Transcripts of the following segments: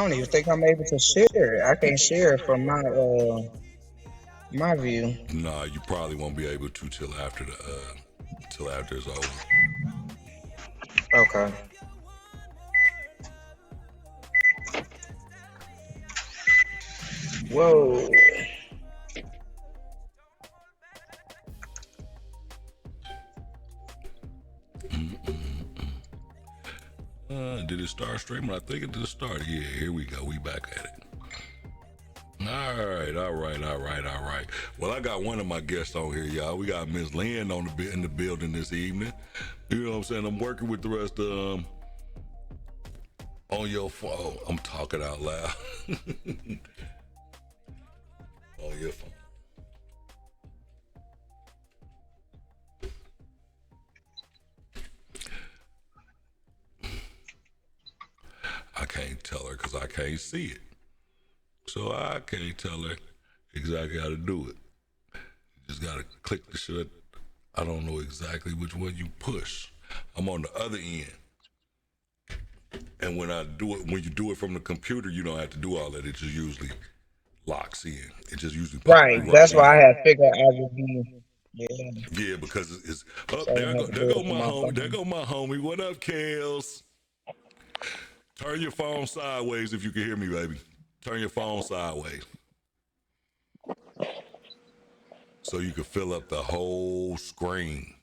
don't even think I'm able to share it. I can't share it from my view. Nah, you probably won't be able to till after it's over. Okay. Whoa. Did it start streaming? I think it just started. Yeah, here we go. We back at it. All right. Well, I got one of my guests on here, y'all. We got Miss Lynn in the building this evening. You know what I'm saying? I'm working with the rest of on your phone. I'm talking out loud. On your phone. I can't tell her because I can't see it. So I can't tell her exactly how to do it. You just gotta click the shit. I don't know exactly which one you push. I'm on the other end. And when I do it, when you do it from the computer, you don't have to do all that. It just usually locks in. It just usually pops Right. you right That's why I in. had figured I would be. Yeah. Yeah, because it's oh, So I there I didn't go. have to There do go it from my my homie. There phone. go my homie. What up, Kels? Turn your phone sideways if you can hear me, baby. Turn your phone sideways so you can fill up the whole screen.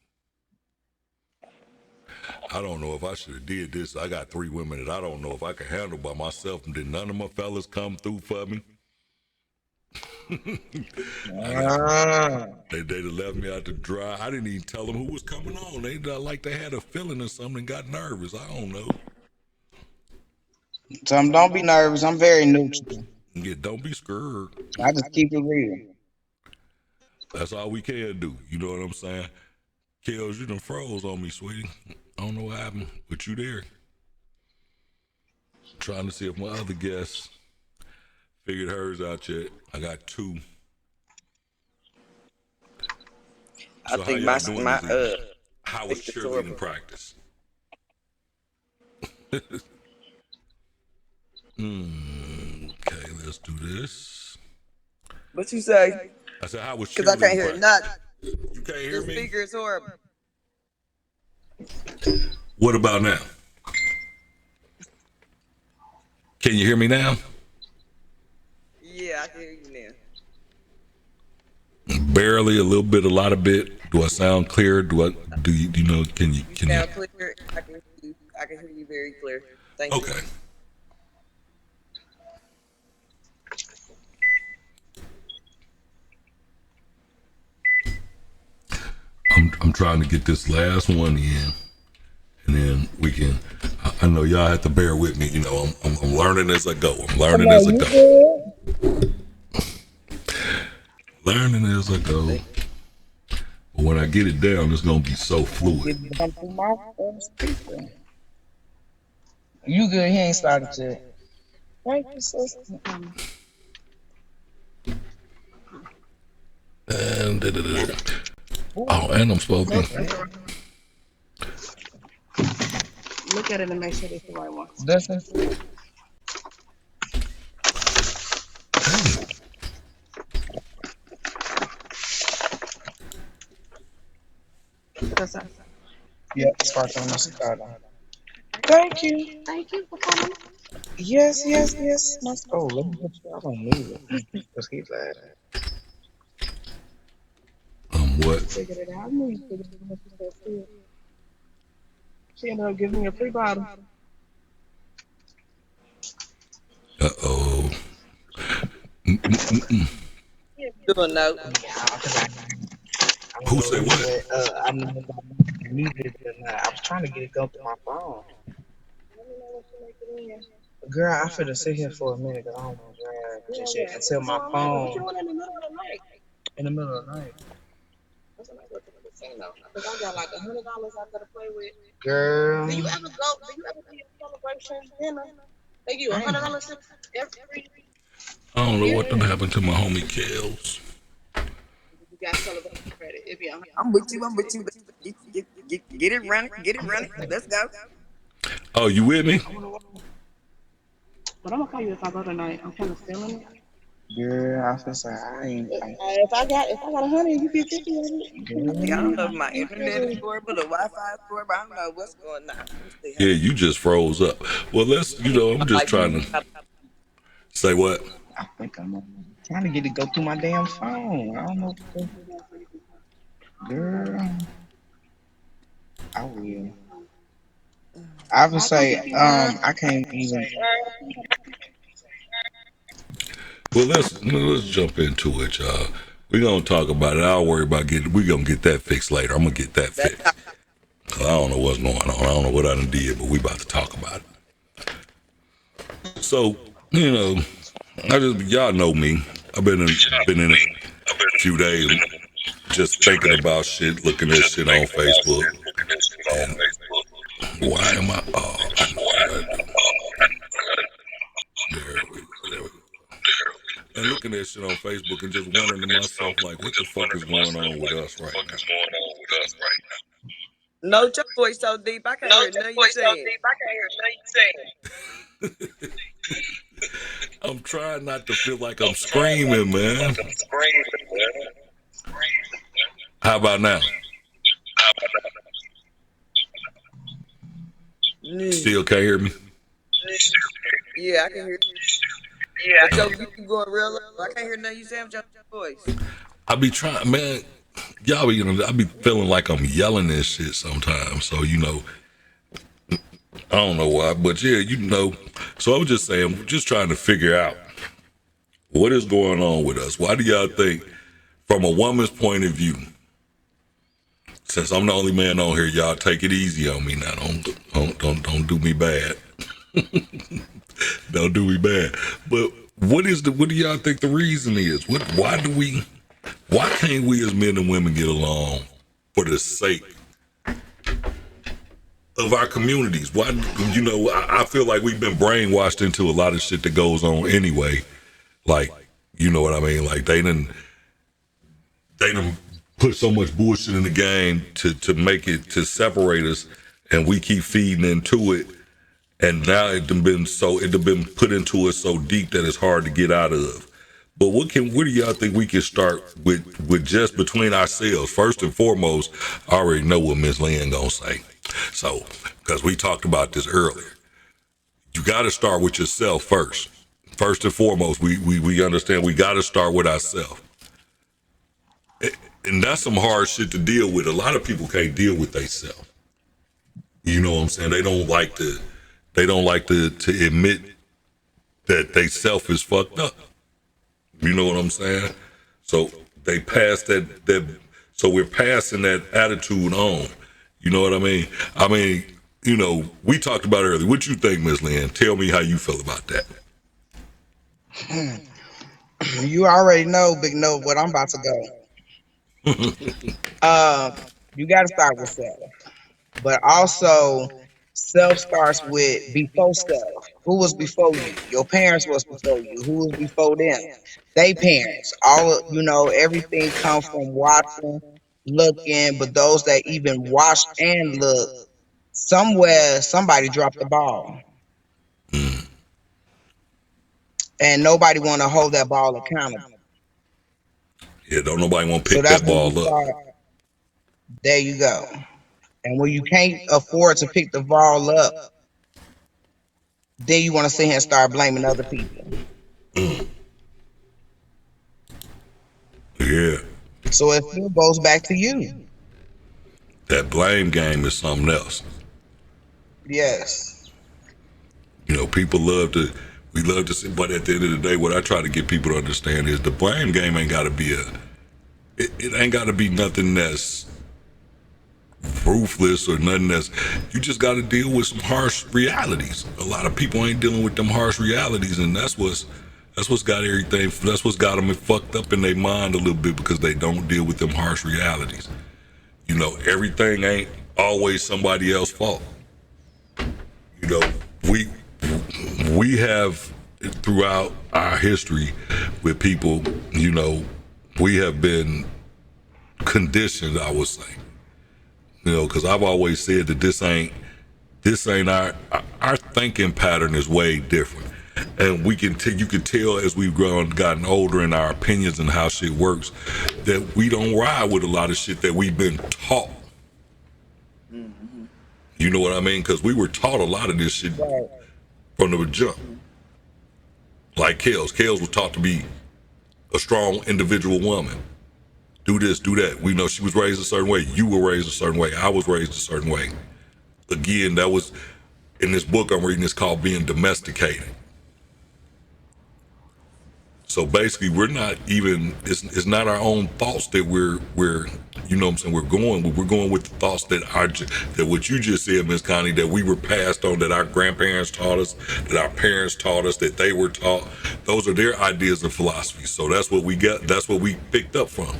I don't know if I should have did this. I got 3 women that I don't know if I can handle by myself. Did none of my fellas come through for me? I got Ah. they left me out to dry. I didn't even tell them who was coming on. They like they had a feeling or something and got nervous. I don't know. Don't be nervous. I'm very neutral. Yeah, don't be scared. I just keep it real. That's all we can do. You know what I'm saying? Kels, you done froze on me, sweetie. I don't know what happened, but you there. Trying to see if my other guests figured hers out yet. I got 2. I So how think y'all doing my this evening? How was picture tore cheerleading up. practice? Okay, let's do this. What you say? I said, how was Because I can't cheerleading hear practice? nothing. You can't hear This me? speaker is horrible. What about now? Can you hear me now? Yeah, I can hear you now. Barely, a little bit, a lot of bit. Do I sound clear? Do you know? Can you? Sound clear. I can hear you. I can hear you very clear. Thank you. Okay. I'm trying to get this last one in, and then we can. I know y'all have to bear with me. You know, I'm learning as I go. I'm Come learning on, as I you go. good? Learning as I go. But when I get it down, it's gonna be so fluid. Get down through my speaker. You good? He ain't started yet. Thank you, sister. And oh, and I'm spoken. Look at it and make sure it's the right one. Listen. That's it. Yep, spark on the cigar. Thank you. Thank you for coming. Yes. Oh, let me put you out on mute. Because he's loud. What? Figured it out. I knew you figured it out. She said, "See." She ended up giving me a free bottle. Oh. Do a note. Who said what? I needed it. I was trying to get it go through my phone. Girl, I finna sit here for a minute because I don't want to drag this shit until my phone. What you doing in the middle of the night? In the middle of the night. That's when I go to the casino. Because I got like $100 I gotta play with. Girl. Do you ever do a celebration dinner? They give you $100 every. I don't know what done happened to my homie Kels. You got celebration credit. It'd be $100. I'm with you. Get it running. Get it running. Let's go. Oh, you with me? But I'm gonna call you if I go tonight. I'm kind of feeling it. Girl, I feel like I ain't. If I got 100, you get 50 of it. See, I don't know if Girl, my internet is horrible, the Wi-Fi is horrible. I don't know what's going on. Let me see. Yeah, you just froze up. Well, let's, I'm just Like, trying to say what? I think I'm trying to get it go through my damn phone. I don't know. Girl, I will. I would I'll come say, pick you up. I can't even. Well, let's jump into it, y'all. We're gonna talk about it. I'll worry about we're gonna get that fixed later. I'm gonna get that that's fixed. 'Cause I don't know what's going on. I don't know what I done did, but we about to talk about it. So, y'all know me. I've been in it a few days, just thinking about shit, looking at shit on Facebook. And why am I? Oh, I know what I do. There we go. And looking at shit on Facebook and just wondering to myself, like, what the fuck is going on with us right now? no, your voice so deep. I can't hear nothing you saying. I'm trying not to feel like I'm screaming, man. How about now? Still can't hear me? Yeah, I can hear you. But you going real low. I can't hear nothing you saying with your voice. I be trying, man. Y'all be, I be feeling like I'm yelling this shit sometimes. So, I don't know why, but yeah, So I was just saying, we're just trying to figure out what is going on with us. Why do y'all think, from a woman's point of view, since I'm the only man on here, y'all take it easy on me now. Don't do me bad. Don't do me bad. But what do y'all think the reason is? Why can't we as men and women get along for the sake of our communities? Why, I feel like we've been brainwashed into a lot of shit that goes on anyway. Like, you know what I mean? Like they done put so much bullshit in the game to make it, to separate us, and we keep feeding into it. And now it done been put into us so deep that it's hard to get out of. But what do y'all think we can start with just between ourselves? First and foremost, I already know what Miss Lynn gonna say. So, because we talked about this earlier, you got to start with yourself first. First and foremost, we understand we got to start with ourselves. And that's some hard shit to deal with. A lot of people can't deal with themselves. You know what I'm saying? They don't like to admit that they self is fucked up. You know what I'm saying? So they pass so we're passing that attitude on. You know what I mean? We talked about it earlier. What you think, Miss Lynn? Tell me how you feel about that. You already know, Big Note, what I'm about to go. You got to start with self, but also self starts with before self. Who was before you? Your parents was before you. Who was before them? They parents. Everything comes from watching, looking. But those that even watch and look, somewhere somebody dropped the ball, and nobody want to hold that ball accountable. Yeah, don't nobody want to pick that ball up. There you go. And when you can't afford to pick the ball up, then you want to sit here and start blaming other people. Yeah. So it still goes back to you. That blame game is something else. Yes. People we love to see, but at the end of the day, what I try to get people to understand is the blame game ain't got to be it ain't got to be nothing that's ruthless or nothing you just got to deal with some harsh realities. A lot of people ain't dealing with them harsh realities, and that's what's got everything. That's what's got them fucked up in their mind a little bit, because they don't deal with them harsh realities. Everything ain't always somebody else's fault. We have, throughout our history with people, we have been conditioned, I would say. Because I've always said that this ain't our thinking pattern is way different. And you can tell as we've gotten older in our opinions and how shit works, that we don't ride with a lot of shit that we've been taught. You know what I mean? Because we were taught a lot of this shit Right. from the jump. Like Kels was taught to be a strong individual woman. Do this, do that. We know she was raised a certain way. You were raised a certain way. I was raised a certain way. Again, that was in this book I'm reading. It's called Being Domesticated. So basically, we're not even. It's not our own thoughts that we're. You know what I'm saying? We're going with the thoughts that that what you just said, Miss Connie, that we were passed on, that our grandparents taught us, that our parents taught us, that they were taught. Those are their ideas and philosophies. So that's what we got. That's what we picked up from.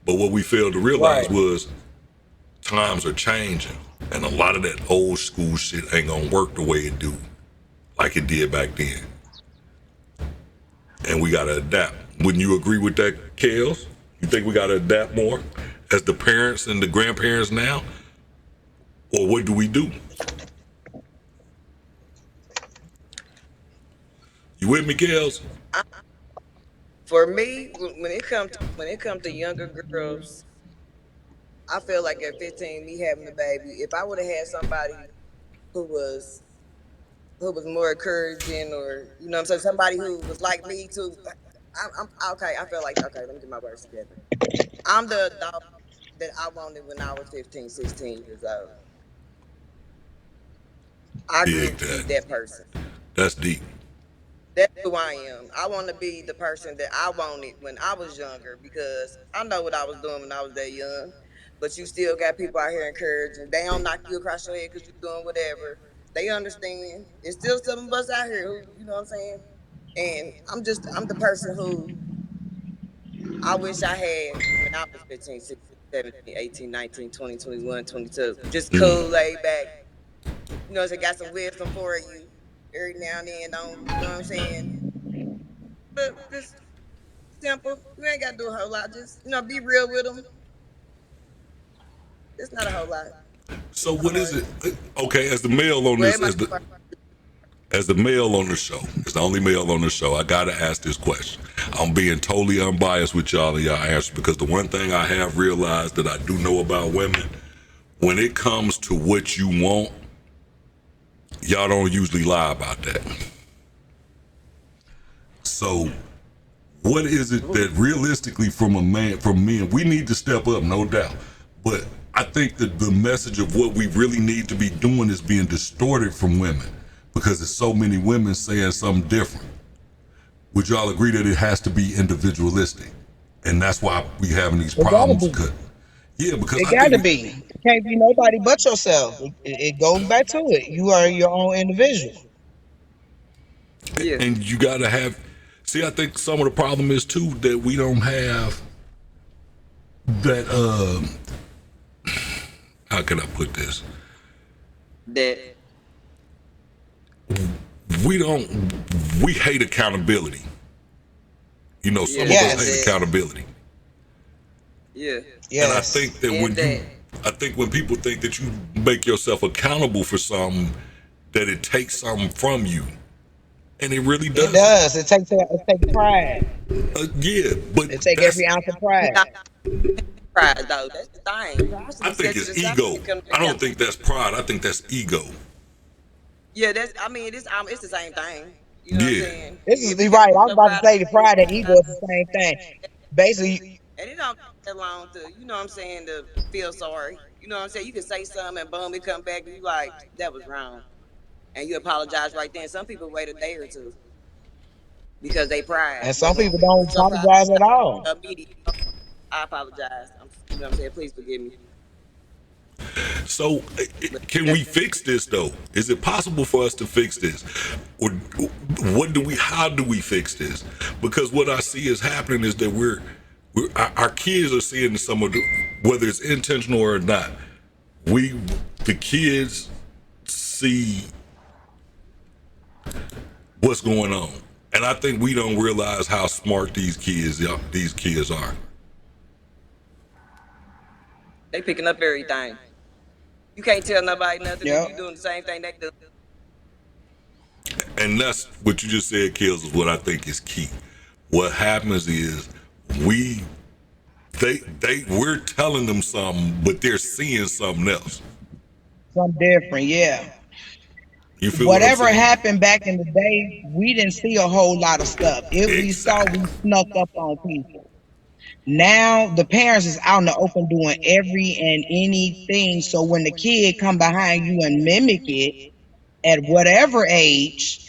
But what we failed to realize was times are changing, and a lot of that old school shit ain't gonna work the way it do, like it did back then. And we gotta adapt. Wouldn't you agree with that, Kels? You think we gotta adapt more as the parents and the grandparents now? Or what do we do? You with me, Kels? For me, when it comes to younger girls, I feel like at 15, me having a baby, if I would have had somebody who was more encouraging, or you know what I'm saying, somebody who was like me too. I'm okay. I feel like, okay, let me get my words together. I'm the adult that I wanted when I was 15, 16 years old. I grew Dig up to be that. that person. That's deep. That's who I am. I want to be the person that I wanted when I was younger, because I know what I was doing when I was that young. But you still got people out here encouraging. They don't knock you across your head because you're doing whatever. They understand. It's still some of us out here who, you know what I'm saying? And I'm the person who I wish I had when I was 15, 16, 17, 18, 19, 20, 21, 22. Just cool, laid back. You know, got some wisdom for you every now and then. Don't, you know what I'm saying? But just simple. You ain't got to do a whole lot. Just, be real with them. It's not a whole lot. So what is it? Okay, as the male on this, as the male on the show, as the only male on the show, I gotta ask this question. I'm being totally unbiased with y'all and y'all answer, because the one thing I have realized that I do know about women, when it comes to what you want, y'all don't usually lie about that. So what is it that realistically from men, we need to step up, no doubt. But I think that the message of what we really need to be doing is being distorted from women, because there's so many women saying something different. Would y'all agree that it has to be individualistic? And that's why we having these problems. Yeah, because it gotta be. It can't be nobody but yourself. It goes back to it. You are your own individual. Yeah. And you gotta have. See, I think some of the problem is too that we don't have that. How can I put this? That We hate accountability. You know, some of us hate accountability. Yeah. Yes. And I think that when people think that you make yourself accountable for something, that it takes something from you. And it really does. It does. It takes pride. Yeah, but it takes every ounce of pride. Pride, though. That's the thing. I think it's ego. I don't think that's pride. I think that's ego. Yeah, it's the same thing. You know what I'm saying? This is right. I was about to say the pride and ego is the same thing. Basically, and it don't take that long to, you know what I'm saying, to feel sorry. You know what I'm saying? You can say something and boom, it come back and you like, that was wrong. And you apologize right then. Some people wait a day or two because they pride. And some people don't apologize at all. Immediately, I apologize. You know what I'm saying? Please forgive me. So, can we fix this though? Is it possible for us to fix this, or how do we fix this? Because what I see is happening is that our kids are seeing some of the, whether it's intentional or not. The kids see what's going on, and I think we don't realize how smart these kids are. They picking up everything. You can't tell nobody nothing if Yep. you doing the same thing they do. And that's what you just said, Kills, is what I think is key. What happens is we we're telling them something, but they're seeing something else. Something different, yeah. You feel what I'm Whatever saying? happened back in the day, we didn't see a whole lot of stuff. If we saw, we Exactly. snuck up on people. Now the parents is out in the open doing every and anything. So when the kid come behind you and mimic it at whatever age,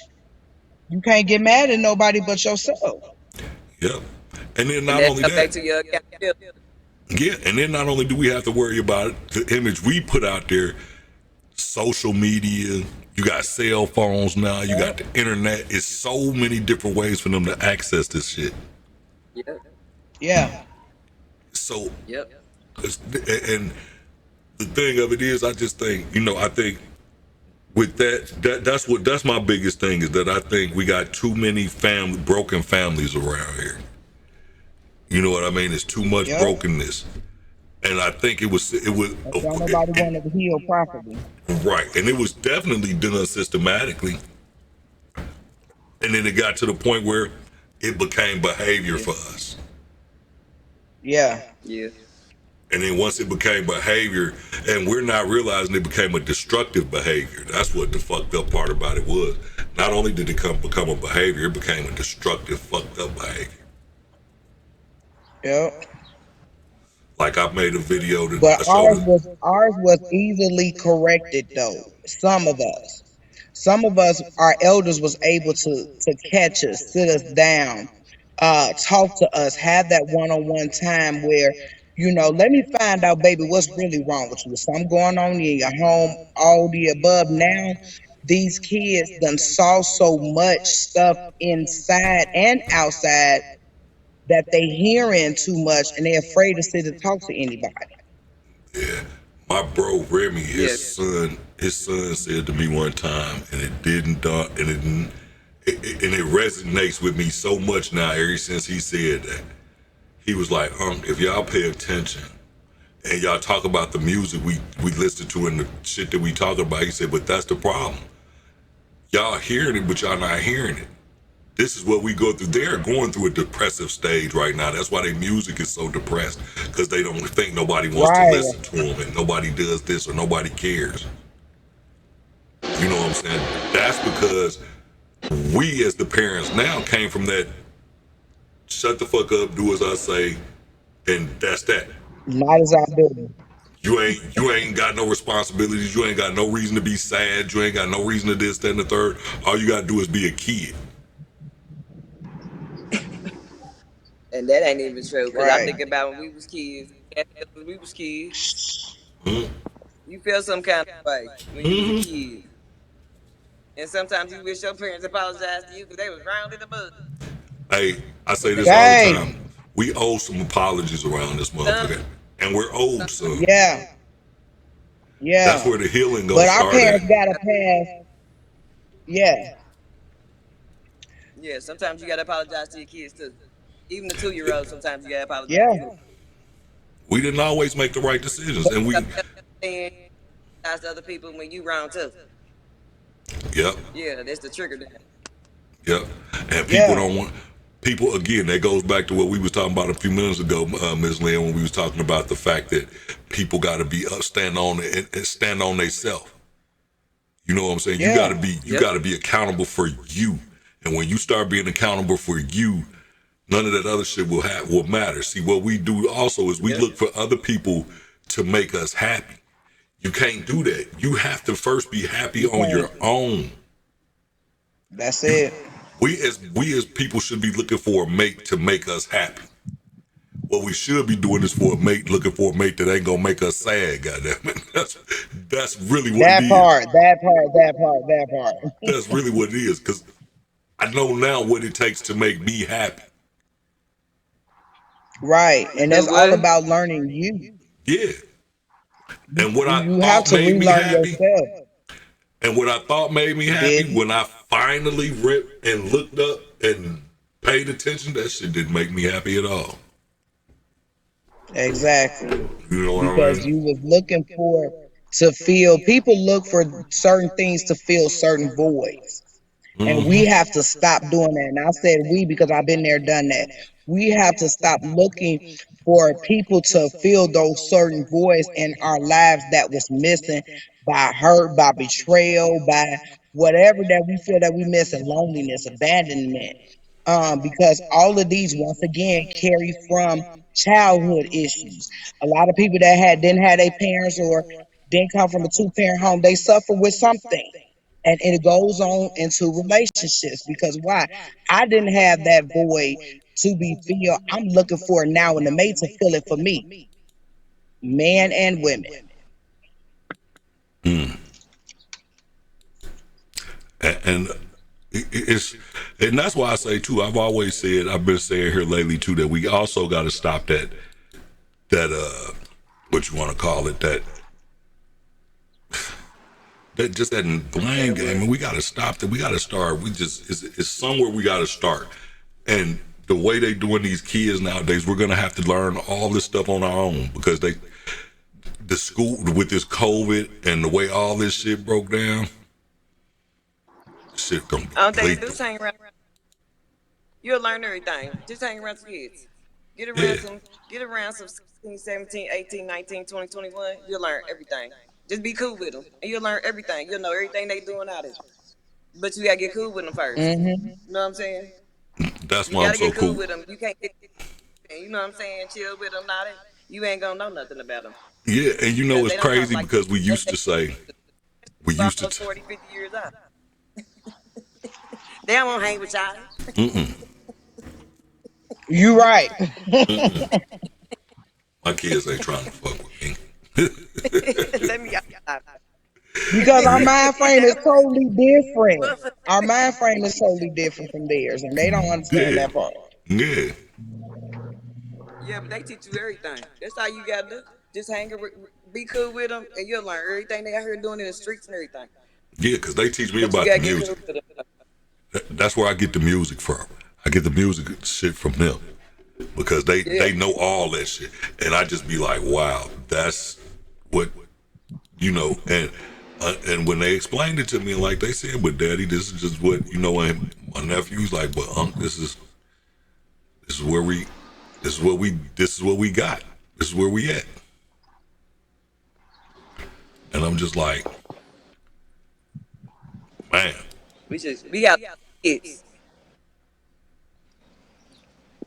you can't get mad at nobody but yourself. Yep. And then And not that's only back that, to your accountability. yeah, and then not only do we have to worry about the image we put out there, social media, you got cell phones now, you got the internet. It's so many different ways for them to access this shit. Yep. Yeah. So, Yep. and the thing of it is, I just think, I think with that's my biggest thing is that I think we got too many broken families around here. You know what I mean? It's too much Yep. brokenness, and I think it was That's why nobody wanted to heal properly. right, and it was definitely done systematically, and then it got to the point where it became behavior for us. Yeah. Yeah. And then once it became behavior, and we're not realizing it became a destructive behavior. That's what the fucked up part about it was. Not only did it become a behavior, it became a destructive, fucked up behavior. Yep. Like I made a video that But I showed it. ours was easily corrected though. Some of us, our elders was able to catch us, sit us down, talk to us, have that one-on-one time where, let me find out, baby, what's really wrong with you. Something going on in your home, all the above. Now, these kids done saw so much stuff inside and outside that they hearing too much and they're afraid to sit and talk to anybody. Yeah. My bro Remy, Yeah. his son said to me one time, and it didn't dawn, and it resonates with me so much now. Ever since he said that, he was like, if y'all pay attention and y'all talk about the music we listen to and the shit that we talk about," he said, "but that's the problem. Y'all hearing it, but y'all not hearing it. This is what we go through. They're going through a depressive stage right now. That's why their music is so depressed, because they don't think nobody wants to Right. listen to them, and nobody does this or nobody cares. You know what I'm saying? That's because we as the parents now came from that shut the fuck up, do as I say, and that's that. Not as I do. You ain't got no responsibilities. You ain't got no reason to be sad. You ain't got no reason to this, that, and the third. All you gotta do is be a kid. And that ain't even true. Because I Right. think about when we was kids. When we was kids, Mhm. you feel some kind of way when you Mhm. was a kid. And sometimes you wish your parents apologized to you because they was round in the mud. Hey, I say this all the Dang. time. We owe some apologies around this motherfucker, and we're old, son. Yeah. That's Yeah. where the healing But gonna our start parents at. got a pass. Yeah. Yeah, sometimes you gotta apologize to your kids too. Even the 2-year-old, sometimes you gotta apologize Yeah. to. We didn't always make the right decisions, and we, And apologize to other people when you wrong too. yep, Yeah, that's the trigger there. yep. And people Yeah. don't want. People again. That goes back to what we was talking about a few minutes ago, Ms. Lynn, when we was talking about the fact that people got to be stand on it and stand on themselves. You know what I'm saying? Yeah. You gotta be accountable for you. And when you start being accountable for you, none of that other shit will matter. See, what we do also is we look for other people to make us happy. You can't do that. You have to first be happy on your own. That's it. We as people should be looking for a mate to make us happy. What we should be doing is looking for a mate that ain't gonna make us sad, goddamn it. That's really what That it is. part. That part. That's really what it is. Cause I know now what it takes to make me happy. Right. And that's Do all what? about learning you. Yeah. And what I You have thought to made me relearn happy, yourself. and what I thought made me You happy, did. when I finally ripped and looked up and paid attention, that shit didn't make me happy at all. Exactly. You know what I Because mean? you was looking for to feel, people look for certain things to fill certain voids. And we have to stop doing that. And I said we because I've been there, done that. We have to stop looking for people to fill those certain voids in our lives that was missing by hurt, by betrayal, by whatever that we feel that we miss, and loneliness, abandonment. Because all of these, once again, carry from childhood issues. A lot of people that didn't have their parents or didn't come from a two-parent home, they suffer with something, and it goes on into relationships. Because why? I didn't have that void to be filled. I'm looking for it now in the mate to fill it for me, men and women. And it's and that's why I say too. I've always said, I've been saying here lately too, that we also got to stop that what you want to call it, that just that blame game. And we got to stop that. We got to start. It's somewhere we got to start. And the way they doing these kids nowadays, we're gonna have to learn all this stuff on our own, because the school with this COVID and the way all this shit broke down, shit gonna be I don't think lethal. just hang around. You'll learn everything. Just hang around some kids. Get around Yeah. some, get around some 16, 17, 18, 19, 20, 21. You'll learn everything. Just be cool with them. And you'll learn everything. You'll know everything they doing out of it. But you gotta get cool with them first. Hmm. You know what I'm saying? That's You why I'm gotta so get cool cool. with them. You can't get, you know what I'm saying? Chill with them. Not you ain't gonna know nothing about them. Yeah, and you know Because it's they don't talk crazy like because we used they to say we about used to. 40, 50 years out. They don't want to hang with y'all. You right. My kids ain't trying to fuck with me. Let me out. Because our mind frame is totally different. Our mind frame is totally different from theirs, and they don't understand Yeah, that part. yeah, Yeah, but they teach you everything. That's all you gotta do. Just be cool with them, and you'll learn everything they out here doing in the streets and everything. yeah. Because they teach me But you about the gotta get cool music. with them. That's where I get the music from. I get the music shit from them, because they Yeah. know all that shit, and I just be like, wow, that's what and when they explained it to me, like they said, but daddy, this is just what and my nephew's like, but this is where this is what we got, this is where we at. And I'm just like, man, We got kids.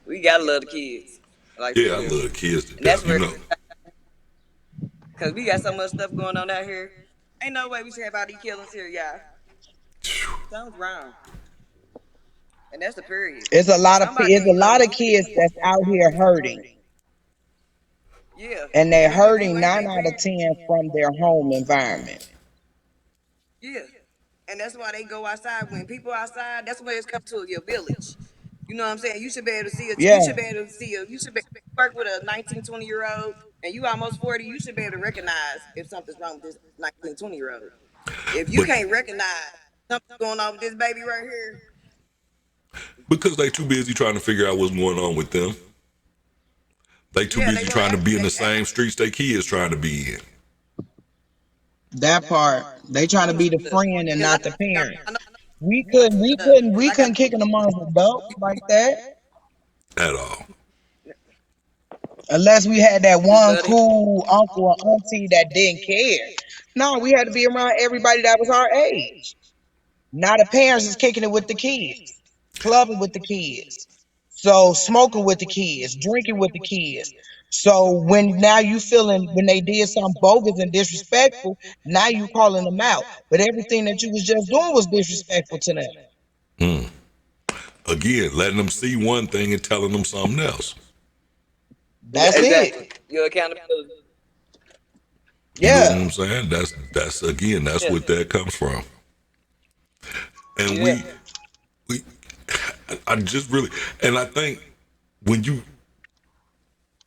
We gotta love the kids. Like, yeah, I for real. love kids to And that's death, where, cause we got so much stuff going on out here. Ain't no way we should have all these killings here, y'all. Something's wrong. And that's the period. It's a lot of Somebody it's a ain't lot of loving kids these that's kids. out here hurting, Yeah. and they're And if hurting you ain't 9 out of 10 their from their home environment. yeah. And that's why they go outside. When people outside, that's when it's come to your village. You know what I'm saying? You should be able to see Yeah, you should be able to work with a 19, 20-year old, and you almost 40, you should be able to recognize if something's wrong with this 19, 20-year old. If you but can't recognize something's going on with this baby right here, because they too busy trying to figure out what's going on with them. They too yeah, they busy want trying to be in the to same streets they kids trying to be in. that part. They trying to be the friend and because not the parent. I know We because I got couldn't kick it amongst adults like that At all. unless we had that just one love it. cool uncle or auntie that didn't care. No, we had to be around everybody that was our age. Now the parents is kicking it with the kids, clubbing with the kids, so smoking with the kids, drinking with the kids. So when now you feeling when they did something bogus and disrespectful, now you calling them out. But everything that you was just doing was disrespectful to them. Mm. Again, letting them see one thing and telling them something else. That's Exactly. it. Your accountability. You know what Yeah, I'm saying? That's again, that's Yeah. what that comes from. And Yeah. we I just really, and I think when you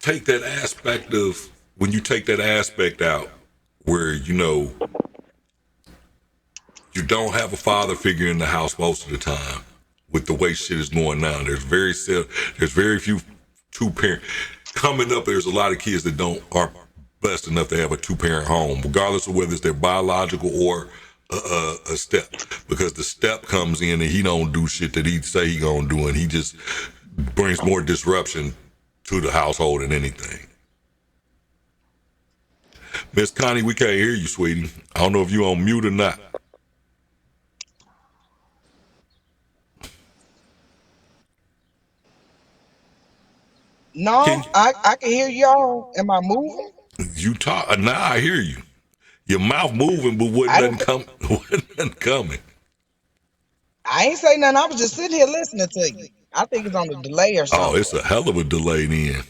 take that aspect of when you take that aspect out where you don't have a father figure in the house most of the time with the way shit is going now. There's very few two parent coming up. There's a lot of kids that aren't blessed enough to have a two parent home, regardless of whether it's their biological or a step, because the step comes in and he don't do shit that he say he gonna do, and he just brings more disruption to the household than anything. Miss Connie, we can't hear you, sweetie. I don't know if you on mute or not. No, Can I can hear y'all. Am I moving? you talk now? I hear you. Your mouth moving, but I wasn't didn't. nothing wasn't nothing coming. I ain't say nothing. I was just sitting here listening to you. I think it's on the delay or Oh, it's something. a hell of a delay then.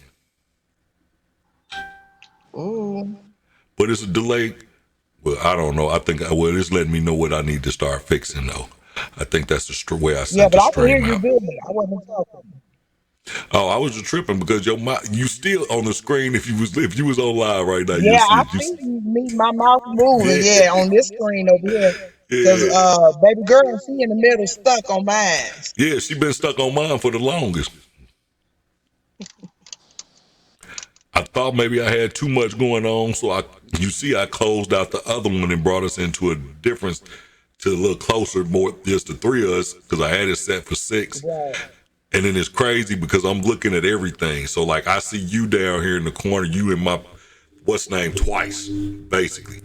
Ooh. But it's a delay. Well, I don't know. I think well, it's letting me know what I need to start fixing though. I think that's the way I Yeah, sent but the I can hear stream you out. good. I wasn't talking. Oh, I was just tripping because your mouth, you still on the screen. If you was on live right now, you'll Yeah, see I it. You, see me, my mouth moving. Yeah, yeah, on this screen over here. Cause yeah, baby girl, she in the middle stuck on mine. yeah. She been stuck on mine for the longest. I thought maybe I had too much going on, so you see, I closed out the other one and brought us into a difference to a little closer, more just the three of us, because I had it set for six. Right. And then it's crazy because I'm looking at everything. So like I see you down here in the corner, you in my what's name twice, basically.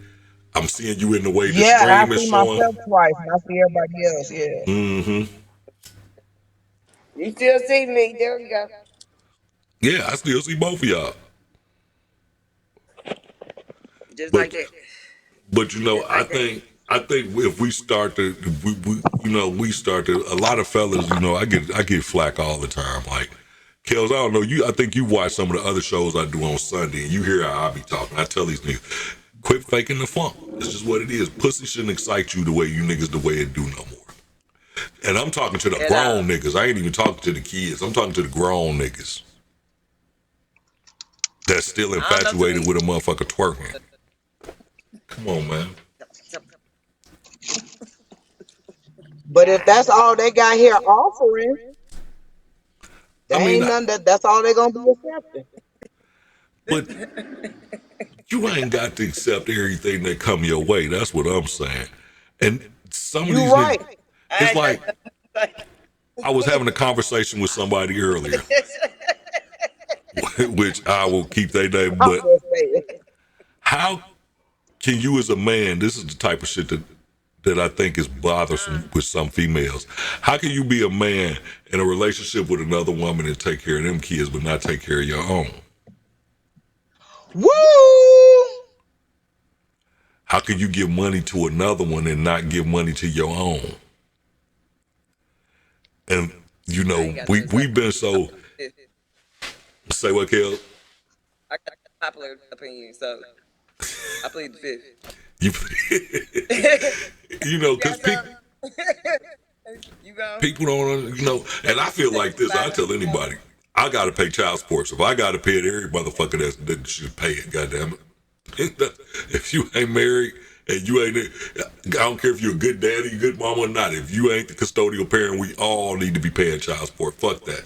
I'm seeing you in the way the Yeah, I stream is see showing. myself twice, and I see everybody else. Yeah. Mm-hmm. You still see me? There we go. Yeah, I still see both of y'all. Just like But that. but Just like that. I think if we start to we start to a lot of fellas, I get flack all the time. Like Kels, I don't know, I think you watch some of the other shows I do on Sunday and you hear how I be talking. I tell these niggas, quit faking the funk. It's just what it is. Pussy shouldn't excite you the way you niggas the way it do no more. And I'm talking to the At grown niggas. I ain't even talking to the kids. I'm talking to the grown niggas that's still I don't know too infatuated many. with a motherfucker twerking. Come on, man. But if that's all they got here offering, I there mean, ain't none that's all they gonna be accepting. but you ain't got to accept everything that come your way. That's what I'm saying. And some of You these niggas, right. I it's ain't got like I was having a conversation with somebody earlier, which I will keep their name. I'm But just saying. how can you, as a man, this is the type of shit that I think is bothersome with some females. How can you be a man in a relationship with another woman and take care of them kids, but not take care of your own? Woo! How can you give money to another one and not give money to your own? And I ain't got we've been so say what, Kel? I got a popular opinion, so I plead the fifth. You You because got some? You go. people don't and I feel like this. I tell anybody, I gotta pay child support. So if I gotta pay it, every motherfucker that should pay it. Goddamn it! If you ain't married and you ain't, I don't care if you're a good daddy, good mama or not. If you ain't the custodial parent, we all need to be paying child support. Fuck that.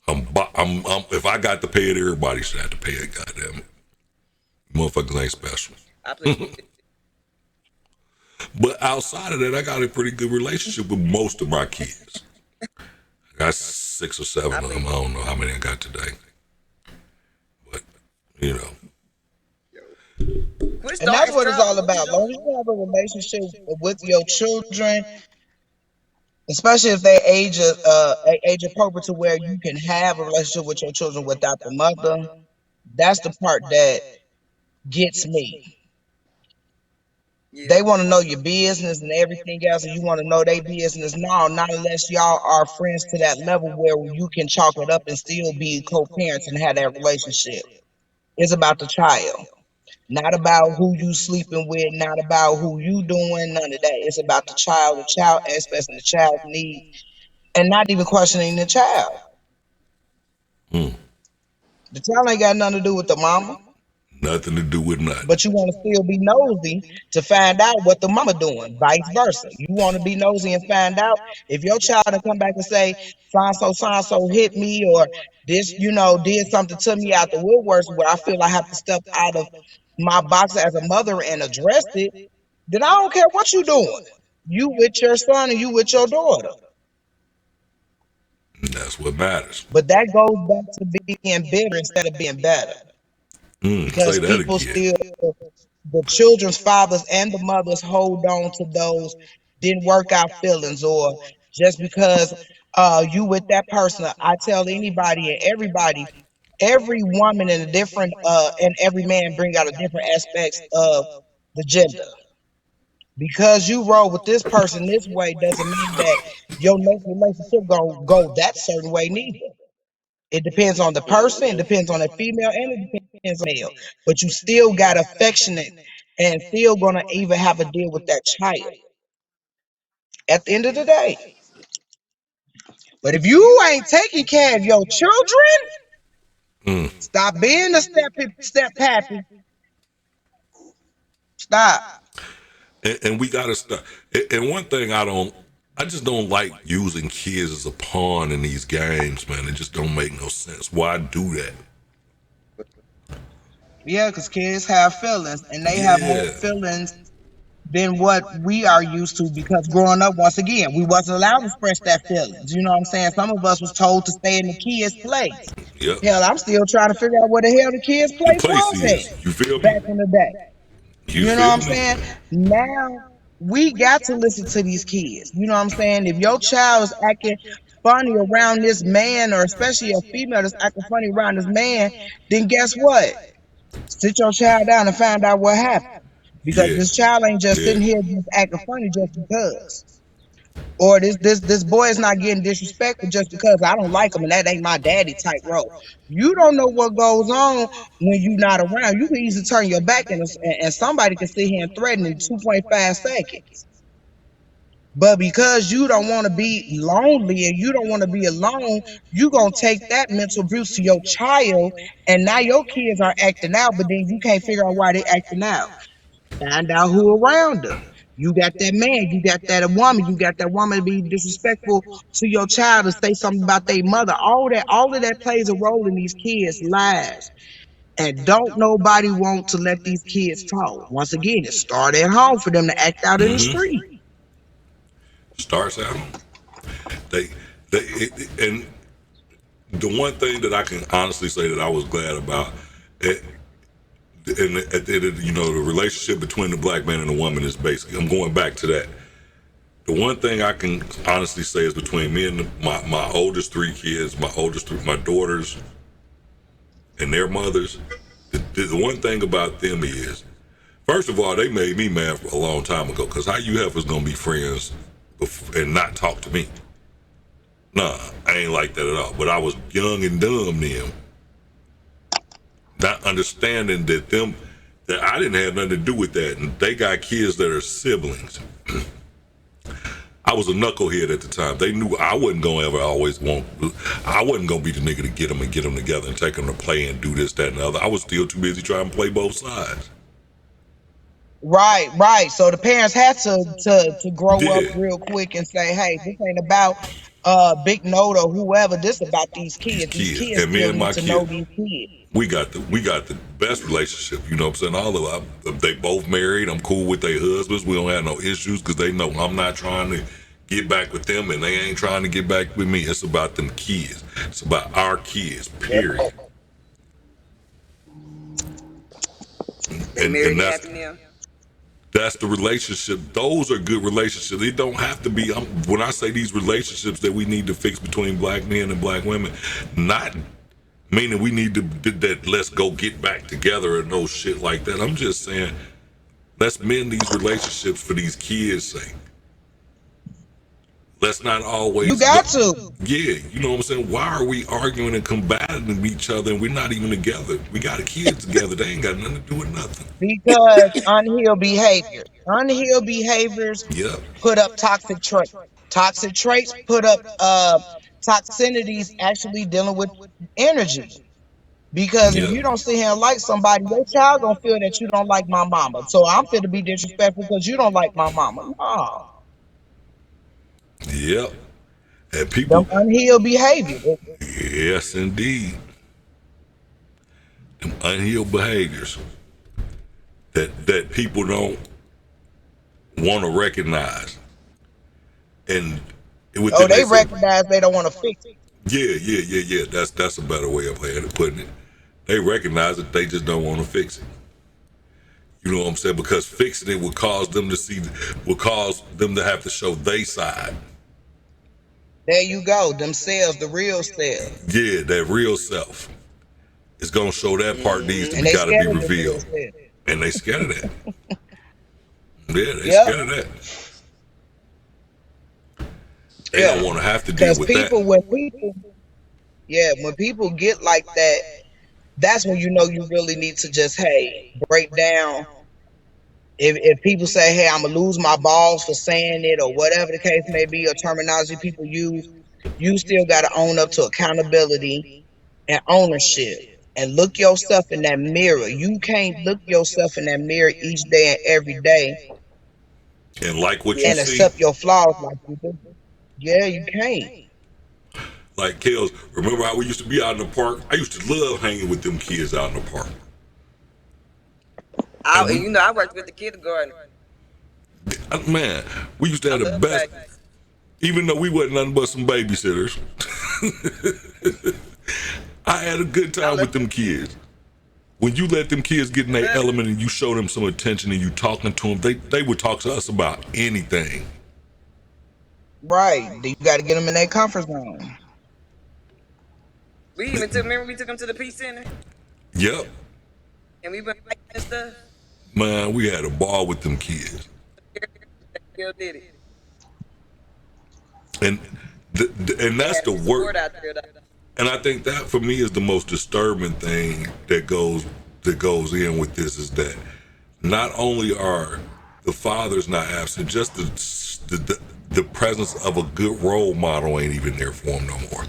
If I got to pay it, everybody should have to pay it. Goddamn it, motherfuckers ain't special. I plead the fifth. But outside of that, I got a pretty good relationship with most of my kids. I got 6 or 7 I of them. plead. I don't know how many I got today. But, you know. Quit And that's starting what it's all trouble. What you about. As long doing? as you have a relationship with your children, especially if they age appropriate to where you can have a relationship with your children without the mother, that's the part that gets me. Yeah. They want to know your business and everything else, and you want to know their business. No, not unless y'all are friends to that level where you can chalk it up and still be co-parents and have that relationship. It's about the child, not about who you sleeping with, not about who you doing, none of that. It's about the child aspects and the child's needs, and not even questioning the child. Mm, The child ain't got nothing to do with the mama. nothing to do with nothing. But you want to still be nosy to find out what the mama doing, vice versa. You want to be nosy and find out if your child and come back and say, so and so hit me, or this, did something to me out the woodworks where I feel I have to step out of my box as a mother and address it. then I don't care what you doing. You with your son and you with your daughter. And that's what matters. But that goes back to being bitter instead of being better. Say Because that people again. still, the children's fathers and the mothers hold on to those didn't work out feelings, or just because you with that person. I tell anybody and everybody, every woman in a different and every man bring out a different aspects of the gender. Because you roll with this person this way doesn't mean that your next relationship gonna go that certain way neither. It depends on the person, it depends on the female, and it depends on the male. But you still got affectionate and still gonna even have to deal with that child at the end of the day. But if you ain't taking care of your children, Mm. stop being a step pappy. Stop. And we gotta stop. And one thing I just don't like using kids as a pawn in these games, man. It just don't make no sense. Why do that? Yeah, because kids have feelings and they have more Yeah. feelings than what we are used to, because growing up, once again, we wasn't allowed to express that feelings. You know what I'm saying? Some of us was told to stay in the kids' place. Yep. Hell, I'm still trying to figure out where the hell the kids' The place place was is. at You feel me? back in the day. You You know what feel I'm me? saying? Now we got to listen to these kids. You know what I'm saying? If your child is acting funny around this man, or especially a female that's acting funny around this man, then guess what? Sit your child down and find out what happened. Because Yeah. this child ain't just Yeah. sitting here just acting funny just because. Or this boy is not getting disrespectful just because I don't like him and that ain't my daddy type role. You don't know what goes on when you not around. You can easily turn your back and somebody can sit here and threaten in 2.5 seconds. But because you don't want to be lonely and you don't want to be alone, you gonna take that mental abuse to your child, and now your kids are acting out, but then you can't figure out why they acting out. Find out who around them. You got that man, you got that woman, you got that woman to be disrespectful to your child, to say something about their mother. All of that plays a role in these kids' lives. And don't nobody want to let these kids talk. Once again, it started at home for them to act out in the Mm-hmm. street. Starts out. They, and the one thing that I can honestly say that I was glad about, it, and the relationship between the black man and the woman is basically. I'm going back to that. The one thing I can honestly say is between me and my oldest three kids, my daughters, and their mothers. The one thing about them is, first of all, they made me mad for a long time ago. Because how you heifers gonna be friends and not talk to me? Nah, I ain't like that at all. But I was young and dumb then, not understanding that I didn't have nothing to do with that, and they got kids that are siblings. I was a knucklehead at the time. They knew I wasn't gonna ever always want. I wasn't gonna be the nigga to get them and get them together and take them to play and do this, that, and the other. I was still too busy trying to play both sides. Right, right. So the parents had to grow up Yeah, real quick and say, hey, this ain't about Big Note or whoever. This about these these kids. These kids kids and me still and need my to know kid, these kids. we got the best relationship. You know what I'm saying? All of them, they both married. I'm cool with their husbands. We don't have no issues because they know I'm not trying to get back with them and they ain't trying to get back with me. It's about them kids. It's about our kids. Period. They And married and that's happy now. That's the relationship. Those are good relationships. It don't have to be. When I say these relationships that we need to fix between black men and black women, not meaning we need to that. Let's go get back together and no shit like that. I'm just saying, let's mend these relationships for these kids' sake. Let's not You always go. got to. Yeah, you know what I'm saying? Why are we arguing and combating each other and we're not even together? We got a kid together. They ain't got nothing to do with nothing. Because unhealed behaviors. Unhealed behaviors Yep. put up toxic traits. Toxic traits put up toxicities actually dealing with energy. Because if Yep. you don't sit here and like somebody, your child gonna feel that you don't like my mama. So I'm fit to be disrespectful because you don't like my mama. No. Yep. And Them people, unhealed behaviors. yes, indeed, them unhealed behaviors that people don't want to recognize, and Oh, within they they say, recognize they don't want to fix it. yeah. That's a better way of putting it. They recognize that they just don't want to fix it. You know what I'm saying? Because fixing it would cause them to have to show their side. There you go. Themselves, the real self. Yeah, that real self is gonna show that part needs to And be they gotta be scared of the real revealed, self. and they scared of that. Yeah, they Yep. scared of that. They Yeah. don't want to have to deal Because with that. when people get like that, that's when you know you really need to just, hey, break down. If people say, hey, I'm gonna lose my balls for saying it, or whatever the case may be, or terminology people use, you still got to own up to accountability and ownership, and look yourself in that mirror. You can't look yourself in that mirror each day and every day And like what you and see, accept your flaws like you do. Yeah, you can't. like Kels, remember how we used to be out in the park? I used to love hanging with them kids out in the park. And I worked with the kindergarten. man, we used to I have the love best, babies. even though we wasn't nothing but some babysitters. I had a good time with them kids. When you let them kids get in their element and you show them some attention and you talking to them, they would talk to us about anything. Right. You got to get them in their comfort zone. We took them to the Peace Center Yep, and we went hiking and stuff. man, we had a ball with them kids. Still did it. And and They that's had the support work. out there, though. And I think that for me is the most disturbing thing that goes in with this is that not only are the fathers not absent, just the presence of a good role model ain't even there for them no more.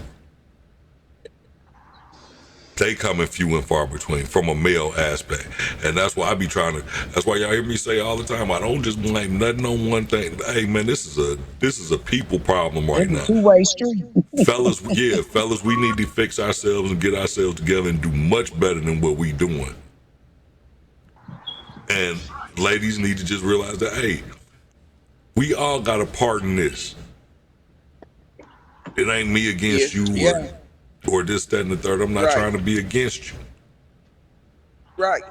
They come in few and far between from a male aspect, and that's why I be trying to. That's why y'all hear me say all the time, I don't just blame nothing on one thing. Hey man, this is a people problem right It's a now. two-way street. Fellas, we need to fix ourselves and get ourselves together and do much better than what we doing. And ladies need to just realize that, hey, we all got a part in this. It ain't me against you Yeah. or this, that, and the third. I'm not Right. trying to be against you. Right.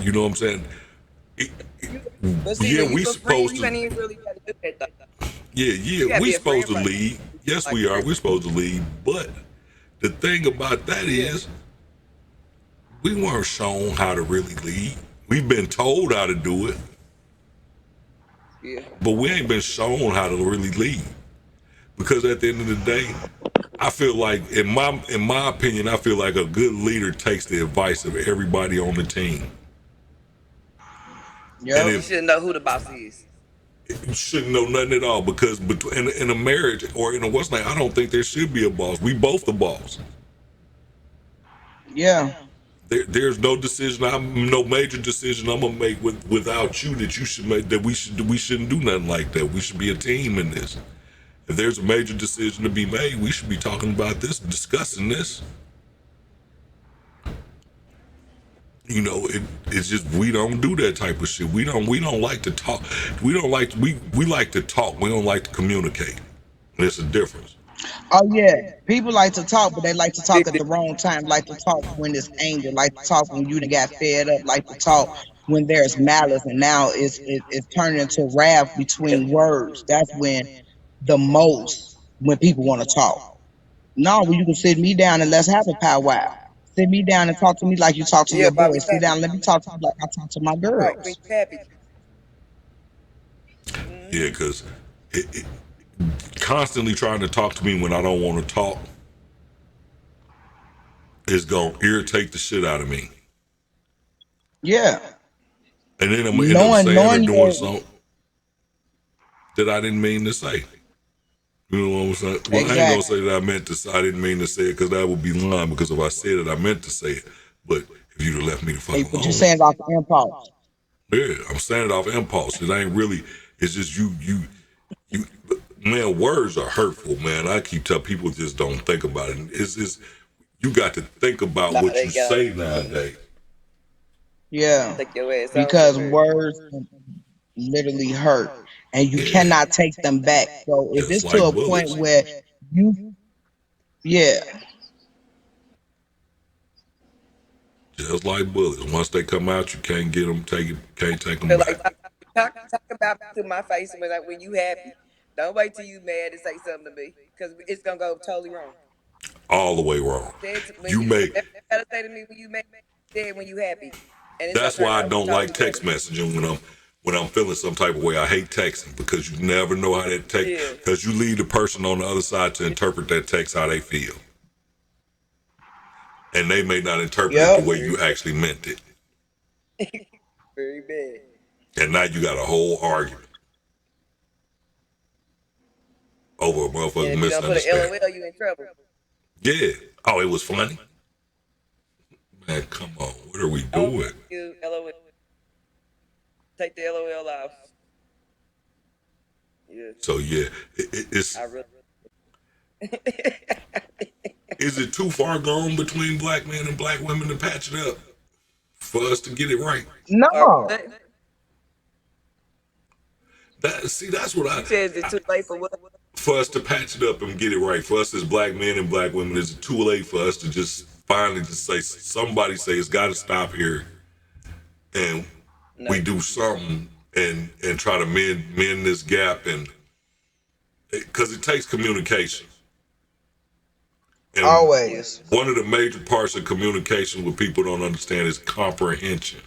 You know what I'm saying? But see, Yeah, when we you a friend, supposed you ain't to. even really got to do that, though. Yeah, gotta we be a friend supposed to first. lead. Yes, Like we are. this. We're supposed to lead. But the thing about that is, we weren't shown how to really lead. We've been told how to do it, Yeah. but we ain't been shown how to really lead. Because at the end of the day, I feel like, in my opinion, I feel like a good leader takes the advice of everybody on the team. And Yeah. You should know who the boss is. you shouldn't know nothing at all, because in a marriage or in a what's name, I don't think there should be a boss. We both the boss. Yeah. There's no decision, no major decision I'm gonna make without you that you should make, that we shouldn't do nothing like that. We should be a team in this. If there's a major decision to be made, we should be talking about this, discussing this. You know, it's just we don't do that type of shit. We don't like to talk. We like to talk. We don't like to communicate. There's a difference. Oh yeah, people like to talk, but they like to talk at the wrong time. Like to talk when it's anger. Like to talk when you done got fed up. Like to talk when there's malice, and now it's turning into wrath between words. That's the most when people want to talk. No, when you can sit me down and let's have a powwow. Sit me down and talk to me like you talk to Yeah, your while we boys. Sit happy. down, let me talk to you like I talk to my Right. When girls. you happy. Yeah, because it constantly trying to talk to me when I don't want to talk is gonna irritate the shit out of me. Yeah, And then I'm gonna end up knowing saying or knowing doing your something that I didn't mean to say. You know what I'm saying? Well, I ain't gonna exactly. say that I meant to say. I didn't mean to say it, because that would be lying. Because if I said it, I meant to say it. But if you'd have left me the fuck Hey, but you're alone, saying it off impulse. yeah, I'm saying it off impulse. It ain't really. It's just you. Man, words are hurtful, man. I keep telling people just don't think about it. It's you got to think about Nah, what they you got say nowadays. Yeah, take your ass on because somewhere. words literally hurt, and you Yeah, cannot take them back. So if just it's to like a point bullets. where you, yeah, Just like bullets. Once they come out, you can't get them. Can't take them Feel back. like talk about me to my face when you happy. Don't wait till you mad to say something to me because it's gonna go totally wrong. All the way wrong. Say it to, when You you may. gotta say to me when you mad. Say it when you happy, and it's gonna That's turn why I out don't like totally text better. messaging when I'm feeling some type of way. I hate texting because you never know how that text, Yeah. because you leave the person on the other side to interpret that text how they feel, and they may not interpret it yep, the way you actually meant it, Very bad. and now you got a whole argument over a And motherfucking if you don't put an misunderstanding. LOL, you in trouble. Yeah. Oh, it was funny. Man, come on. What are we Oh, doing? you LOL. Take the LOL off. Yeah, So yeah, it's I really. is it too far gone between black men and black women to patch it up for us to get it right? Or no, what? That's what You said is it too late for what? for us to patch it up and get it right. For us as black men and black women, is it too late for us to just finally just say somebody say it's got to stop here and No. we do something and try to mend this gap, and because it takes communication. And Yeah. always. one of the major parts of communication what people don't understand is comprehension.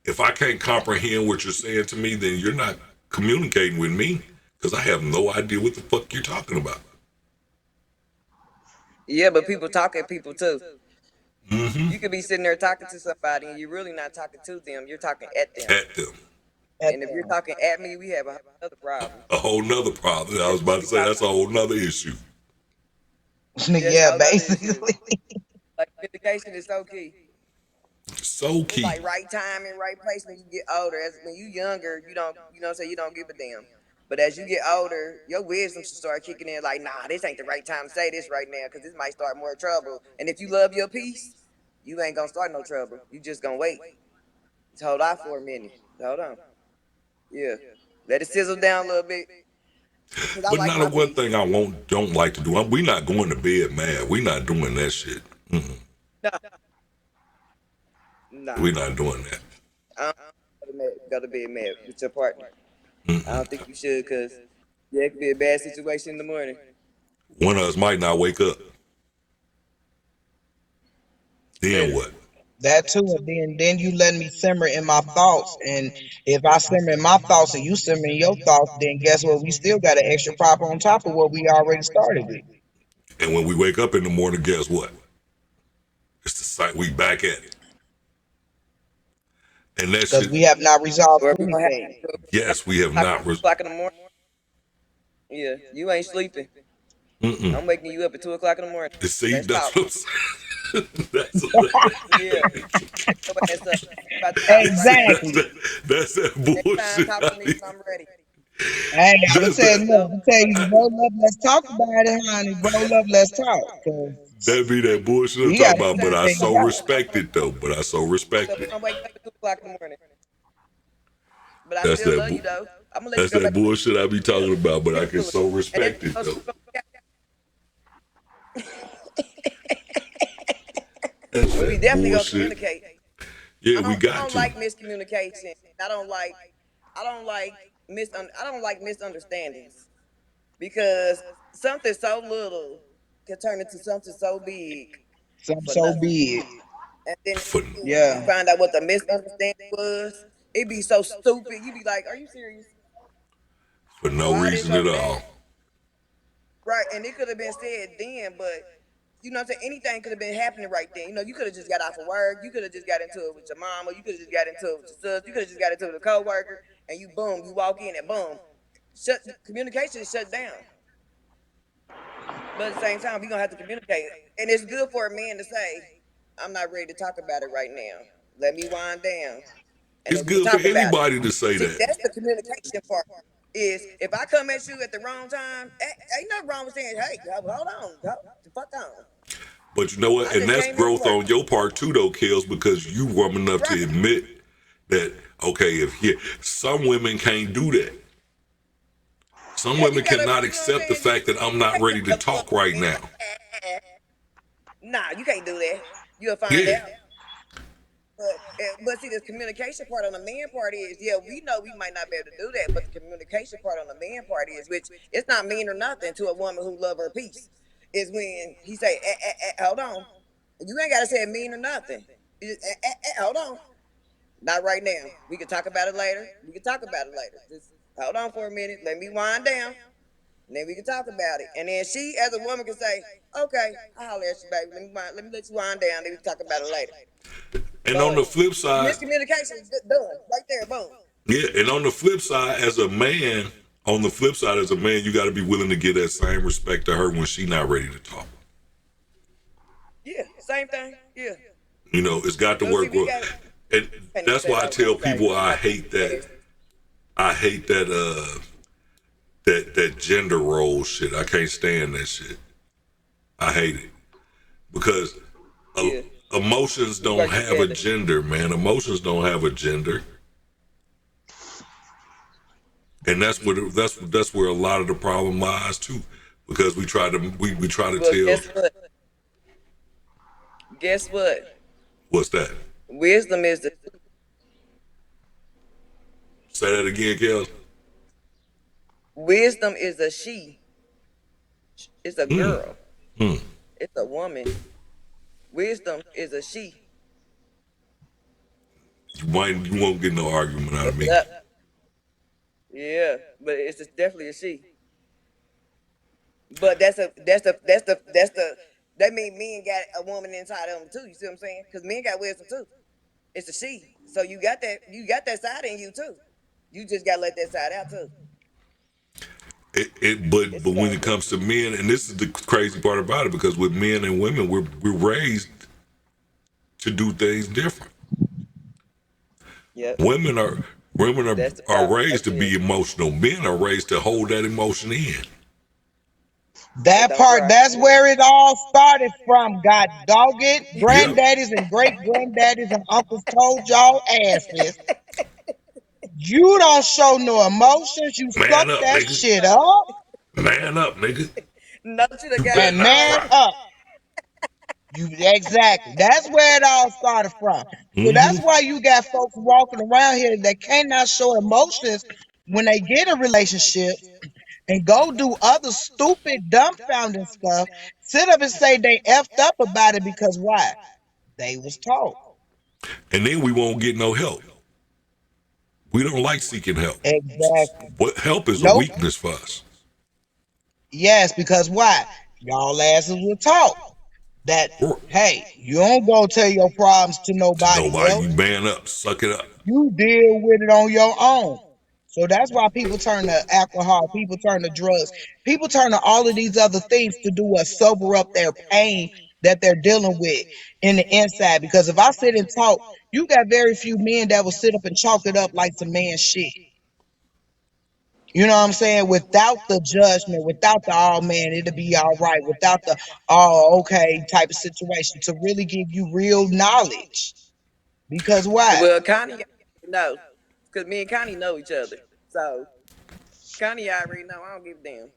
If I can't comprehend what you're saying to me, then you're not communicating with me because I have no idea what the fuck you're talking about. Yeah, but people talk at people too. Mm-hmm. You could be sitting there talking to somebody and you're really not talking to them. You're talking at them. At them. And if you're talking at me, we have another problem. A whole nother problem. I was about to say that's a whole nother issue. That's a Yeah, whole nother issue. basically. Like communication is so key. So It's key. like right time and right place when you get older. As when you younger, you don't say you don't give a damn. But as you get older, your wisdom should start kicking in. Like, nah, this ain't the right time to say this right now because this might start more trouble. And if you love your peace, you ain't gonna start no trouble. You just gonna wait. Just hold out for a minute. Hold on. Yeah. Let it sizzle down a little bit. 'Cause I But like not my a one peace. thing I don't like to do. We not going to bed mad. We not doing that shit. Mm-mm. No. Nah. We not doing that. I don't go to bed mad with your partner. I Mm-mm. don't think you should because it could be a bad situation in the morning. One of us might not wake up. Then what? That too, and then you let me simmer in my thoughts, and if I simmer in my thoughts and you simmer in your thoughts, then guess what? We still got an extra problem on top of what we already started with, And when we wake up in the morning, guess what? It's the site we back at it. And that because shit, we have not resolved Or we're gonna have anything. yes, we have not. 2 o'clock in the morning. Yeah, you ain't sleeping. Mm-mm. I'm waking you up at 2 o'clock in the morning. See, Let's that's talk. what I'm saying. That's Yeah. Your ass up. About to talk right Exactly. that's that now. Next time, bullshit. talk to me when I'm ready. Hey, I'm That's telling you, So, I'm telling you, roll up, let's talk about it, honey. Roll up, let's talk. 'Cause that be that bullshit I'm we got talking to about. figure But next I time, things so out. respect it though. But I so respect so it. I'm wake up at 2 o'clock in the morning. But I That's still that. love you though. I'm gonna let you That's go that back to sleep. bullshit I be talking about. But I can Mentally. so And respect then it though. That's we that definitely gonna bullshit. communicate. Yeah, I we don't got to. like miscommunication. I don't like misunderstandings because something so little can turn into something so big Something for so nothing. big. And then For you Yeah. find out what the misunderstanding was. It'd be so stupid. You be like, "Are you serious? no Why this reason at over all. that?" Right? And it could have been said then, but you know what I'm saying? Anything could have been happening right then. You know, you could have just got off of work. You could have just got into it with your mama. You could have just got into it with your sister. You could have just got into it with a coworker. And you boom, you walk in and boom, communication is shut down. But at the same time, we're gonna have to communicate. And it's good for a man to say, I'm not ready to talk about it right now. Let me wind down. And It's then we can good for talk about it. anybody to say See, that. that's the communication part. Is if I come at you at the wrong time, ain't nothing wrong with saying, hey, hold on, hold the fuck on. But you know what? I And just that's came in from growth work. on your part too, though, Kills, because you woman enough to Right. admit that okay, if here some women can't do that. Some Yeah, you women gotta, cannot you know what I'm accept the saying? fact that I'm not ready to talk right now. Nah, you can't do that. You'll find Yeah. out. But see, this communication part on the man part is, yeah, we know we might not be able to do that, but the communication part on the man part is, which it's not mean or nothing to a woman who love her peace, is when he say, hold on, you ain't gotta say it mean or nothing. You just, hold on, not right now. We can talk about it later. We can talk about it later. Just hold on for a minute. Let me wind down. And then we can talk about it. And then she, as a woman, can say, okay, I'll holler at you, baby. Let me let you wind down. Then we can talk about it later. And on the Boom. flip side, Miscommunication is done. Right there. Boom. yeah, and on the flip side, as a man, you got to be willing to give that same respect to her when she not ready to talk. Yeah. Same thing. Yeah. You know, it's got to So see, work we well. got, And can't even that's say why I what I was gonna tell say. people I hate that. I hate that gender role shit. I can't stand that shit. I hate it because Yeah. emotions We don't work have a together. gender, man. Emotions don't have a gender, and that's where a lot of the problem lies too. Because we try to Well, tell guess what? Guess what? what's that? Wisdom is the Say that again, Kels. wisdom is a she. It's a Hmm. girl. Hmm. It's a woman. Wisdom is a she. You won't get no argument out of Look it me. up. Yeah, but it's just definitely a she. But that's the that mean men got a woman inside of them too. You see what I'm saying? Because men got wisdom too. It's a she. So you got that side in you too. You just gotta let that side out too. But It's when so it comes to men, and this is the crazy part about it, because with men and women, we're raised to do things different. yep. Women are women That's the are problem raised right to there. be emotional. Men are raised to hold that emotion in. And That don't part, cry. that's where it all started from. God dog it. Yep. Granddaddies and great granddaddies and uncles told y'all asses, you don't show no emotions. You suck Man up, that nigga. shit up Man up, nigga. No, you done You got better and it not man wrong. cry. up. You exactly. That's where it all started from. So Mm-hmm. that's why you got folks walking around here that cannot show emotions when they get a relationship and go do other stupid, dumbfounding stuff. Sit up and say they effed up about it because why? They was taught. And then we won't get no help. We don't like seeking help. Exactly. What help is a Nope. weakness for us. Yes, because why? Y'all asses were taught that, Or hey, you don't go tell your problems to to nobody nobody, you else. man up, suck it up. You deal with it on your own. So that's why people turn to alcohol, people turn to drugs, people turn to all of these other things to do what sober up their pain that they're dealing with in the inside. Because if I sit and talk, you got very few men that will sit up and chalk it up like some man shit. You know what I'm saying? Without the judgment, without the oh man, it'll be all right, without the oh okay type of situation to really give you real knowledge. Because why? Well, Connie know. Because me and Connie know each other. So Connie already know I don't give a damn.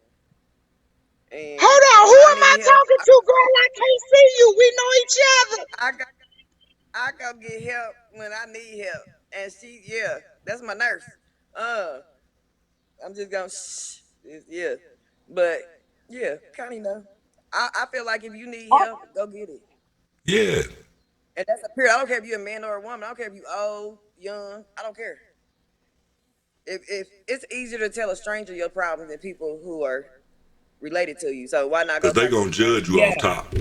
And Hold on, who when I am I need help, talking to, girl? I can't see you. We know each other. I go I go get help when I need help. And she, yeah, that's my nurse. Uh, I'm just gonna shh. Yeah. But yeah, Connie know. I feel like if you need help, go get it. Yeah. And that's a period. I don't care if you're a man or a woman. I don't care if you old, young. I don't care. If it's easier to tell a stranger your problems than people who are related to you. So why not go Because they talk to gonna a stranger? judge you off Yeah, top.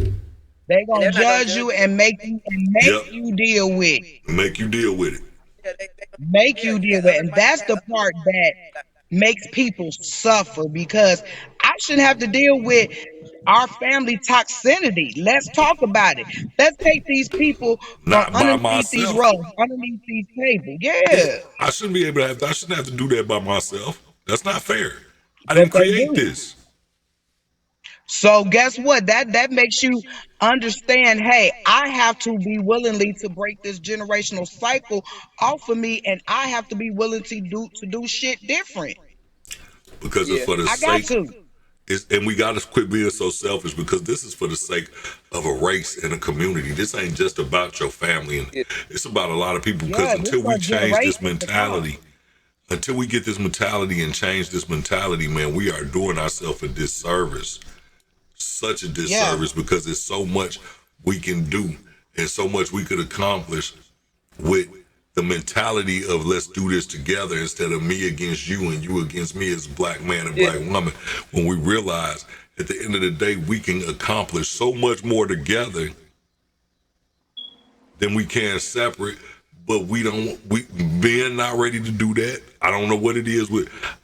they And gonna they're not gonna judge judge you you. They, and make Yep. you deal with it. Make you deal with it. yeah, Make yeah, you you deal got with it. other And might that's have the other. part that makes people suffer because I shouldn't have to deal with our family toxicity. Let's talk about it. Let's take these people from Not by underneath these myself. rugs, underneath these tables. Yeah. Yeah, I shouldn't be able to have I shouldn't have to do that by myself. That's not fair. I but didn't they create do. this. So guess what? That makes you understand, hey, I have to be willingly to break this generational cycle off of me, and I have to be willing to do shit different. because it's Yeah. for the I got sake. to. And we got to quit being so selfish because this is for the sake of a race and a community. This ain't just about your family, and Yeah. it's about a lot of people. Because Yeah, this until we for change this generations to come. mentality, until we get this mentality and change this mentality, man, we are doing ourselves a disservice. Such a Yeah. disservice because there's so much we can do and so much we could accomplish with the mentality of let's do this together instead of me against you and you against me as a black man and Yeah. black woman. When we realize at the end of the day we can accomplish so much more together than we can separate. But we men not ready to do that. I don't know what it is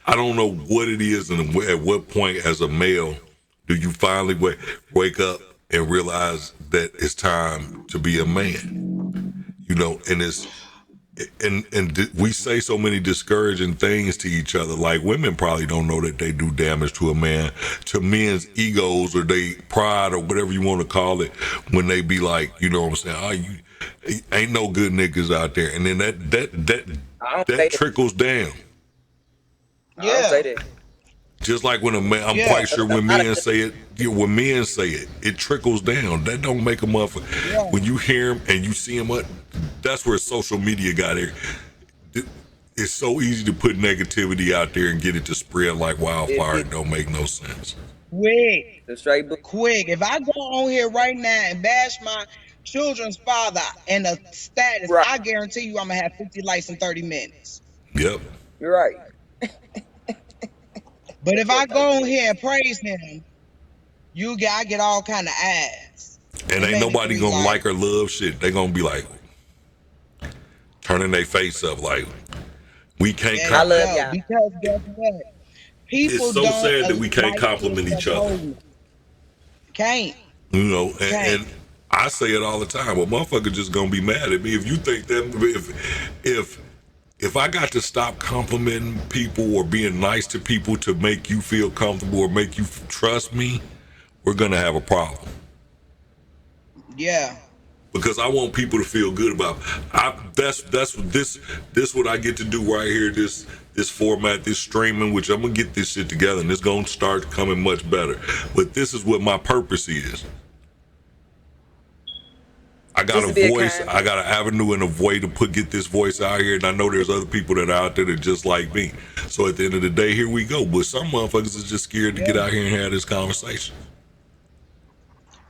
I don't know what it is and at what point as a male do you finally wake up and realize that it's time to be a man. And it's we say so many discouraging things to each other. Like women probably don't know that they do damage to a man, to men's egos or they pride or whatever you want to call it, when they be like, you know what I'm saying? Oh, you ain't no good niggas out there, and then I don't that say that. trickles down. I don't say Yeah. that. Just like when a man, I'm Yeah. quite sure when men say it, when men say it, it trickles down. That don't make a motherfucker. Yeah. When you hear him and you see him, that's where social media got here. It's so easy to put negativity out there and get it to spread like wildfire. It don't make no sense. Quick. The straight book. Quick. If I go on here right now and bash my children's father and a status, Right. I guarantee you I'm gonna have 50 likes in 30 minutes. Yep. You're right. But if Yeah, I 30 go on minutes. here and praise him, I get all kind of ads. And It ain't made me nobody be gonna like, like or love shit. They gonna be like turning their face up like we can't. there I you love go. y'all. Because guess what? It's People so don't sad that we can't like compliment this each other. supposedness. Can't. Can't. And I say it all the time. Well, motherfucker just gonna be mad at me if you think that if I got to stop complimenting people or being nice to people to make you feel comfortable or make you trust me, we're gonna have a problem. Yeah. Because I want people to feel good about. That's what this what I get to do right here. This format, this streaming, which I'm gonna get this shit together, and it's gonna start coming much better. But this is what my purpose is. I got Just a to be a voice, kind I got an avenue and a way to get this voice out here, and I know there's other people that are out there that just like me. So at the end of the day, here we go. But some motherfuckers is just scared to get out here and have this conversation.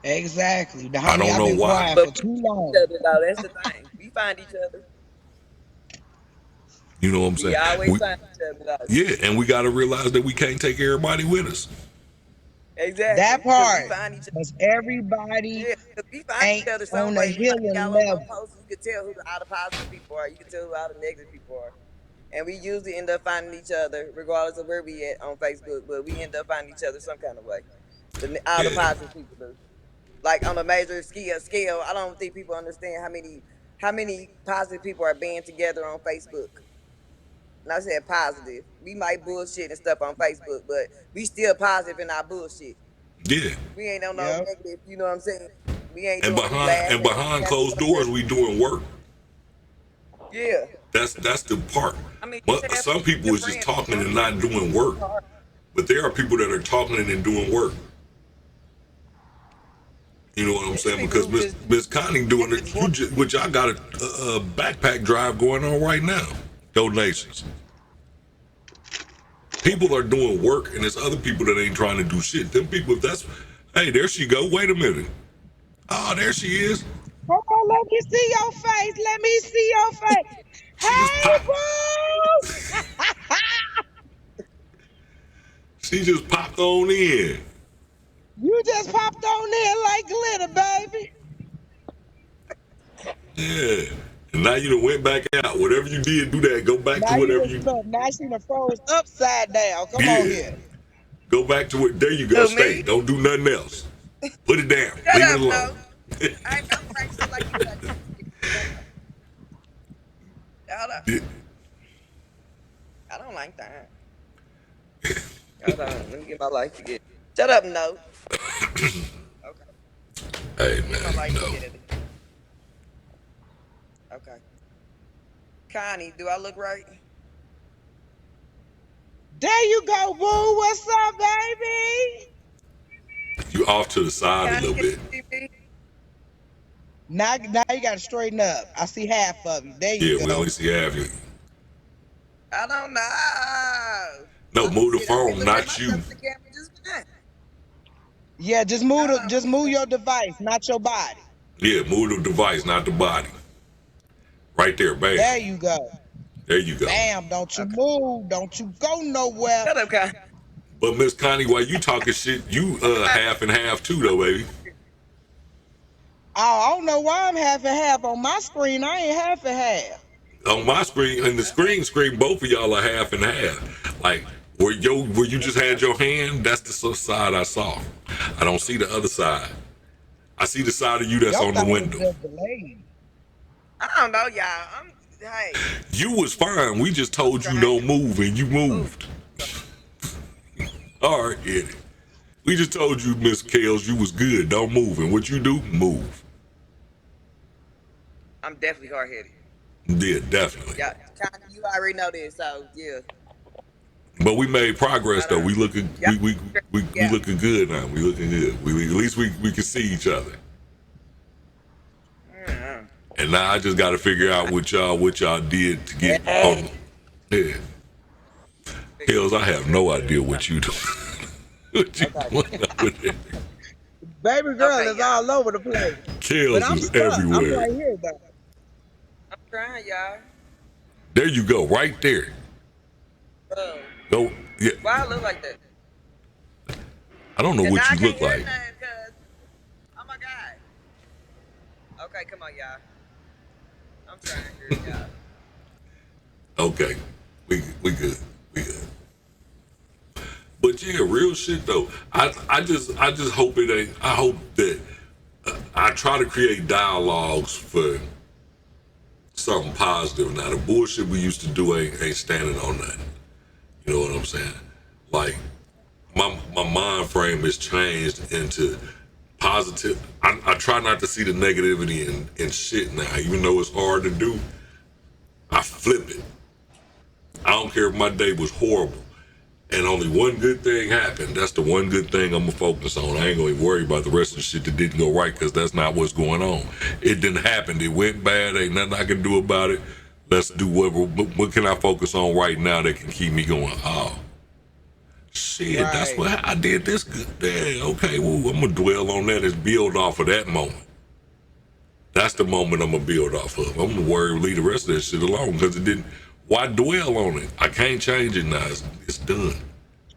Exactly. The I homie, don't I've know been why. quiet but for we too find each long. other though. That's the thing. We find each other. You know what I'm saying? We always find each other though. Yeah, and we got to realize that we can't take everybody with us. Exactly. That Because we part. find each other. Because everybody Yeah, because we find ain't each other on some a way. Like healing y'all on one level. post, you can tell who all the positive people are. You can tell who all the negative people are. And we usually end up finding each other, regardless of where we at on Facebook. But we end up finding each other some kind of way. All the Yeah. positive people do. Like on a major scale, I don't think people understand how many positive people are being together on Facebook. And I said positive. We might bullshit and stuff on Facebook, but we still positive in our bullshit. Yeah. We ain't on no Yep. negative, you know what I'm saying? We ain't And doing we behind laughing. behind closed doors, we doing work. Yeah. That's the part. I mean, you But can have some people your is just friends, talking some and not people doing work. hard. But there are people that are talking and doing work. You know what I'm It's saying? people Because who just Miss Connie doing it, which I got a backpack drive going on right now. Donations. People are doing work, and there's other people that ain't trying to do shit. Them people, hey, there she go. Wait a minute. Oh, there she is. Come on, let me see your face. Let me see your face. She just Hey, popped. boo! She just popped on in. You just popped on there like glitter, baby. Yeah. And now you done went back out. Whatever you did, do that. Go back to Now you whatever just you. look. Now she done froze upside down. Come on Yeah. here. Go back to it. There you go. Who, Stay. me? Don't do nothing else. Put it down. Shut Leave it up, alone. no. I'm practicing like you like Hold up. I don't like that. Hold on, let me get my life together. Shut up, no. Okay. Hey Get my man, light you know. together. Okay. Connie, do I look right? There you go, boo. What's up, baby? You off to the side a Connie, little can bit. you see me? Now you gotta straighten up. I see half of you. There you Yeah, we go. only see half you. I don't know. No, move the I've been phone, looking at not you. myself in the camera just fine. Yeah, just Hold on, let just me move see. your device, not your body. Yeah, move the device, not the body. Right there, bam. There you go. There you go. Bam, don't you Okay. move. Don't you go nowhere. Shut up, Connie. But Miss Connie, while you talking shit, you half and half too though, baby. Oh, I don't know why I'm half and half. On my screen, I ain't half and half. On my screen, in the screen, both of y'all are half and half. Like where you just had your hand, that's the side I saw. I don't see the other side. I see the side of you that's Your on the thing is window. just delayed. I don't know, y'all. Hey, You was fine. We just I'm told you trying. don't move and you Ooh, moved. All right, Eddie. We just told you, Miss Kales, you was good. Don't move. And what you do, move. I'm definitely hard headed. Yeah, definitely. Yeah, Connie, you already know this, so yeah. But we made progress Hold though. on. We looking Y'all, we yeah. looking good now. We looking good. At least we can see each other. Mm-hmm. And now I just got to figure out what y'all did to get on. Yeah, Kales, I have no idea what you do. What you Okay. doing over there? Baby girl Okay, is y'all. all over the place. But Kales I'm is stuck. I'm everywhere. right here though. I'm trying, y'all. There you go, right there. Oh, Go. Yeah, why I look like that? I don't know And now what I you can't look hear like. nothing because, oh my God. Okay, come on, y'all. I'm trying here, y'all. Okay, we good. We good. But yeah, real shit though. I just hope it ain't. I hope that I try to create dialogues for something positive. Now the bullshit we used to do ain't standing on that. You know what I'm saying? Like my mind frame has changed into positive. I try not to see the negativity in shit now, even though it's hard to do. I flip it. I don't care if my day was horrible and only one good thing happened. That's the one good thing I'm gonna focus on. I ain't gonna even worry about the rest of the shit that didn't go right because that's not what's going on. It didn't happen. It went bad. Ain't nothing I can do about it. Let's do what can I focus on right now that can keep me going? Oh, shit, that's Right. what I did this good. Yeah, okay, well, I'm gonna dwell on that and build off of that moment. That's the moment I'm gonna build off of. I'm gonna worry, leave the rest of that shit alone because it didn't. Why dwell on it? I can't change it now. It's done.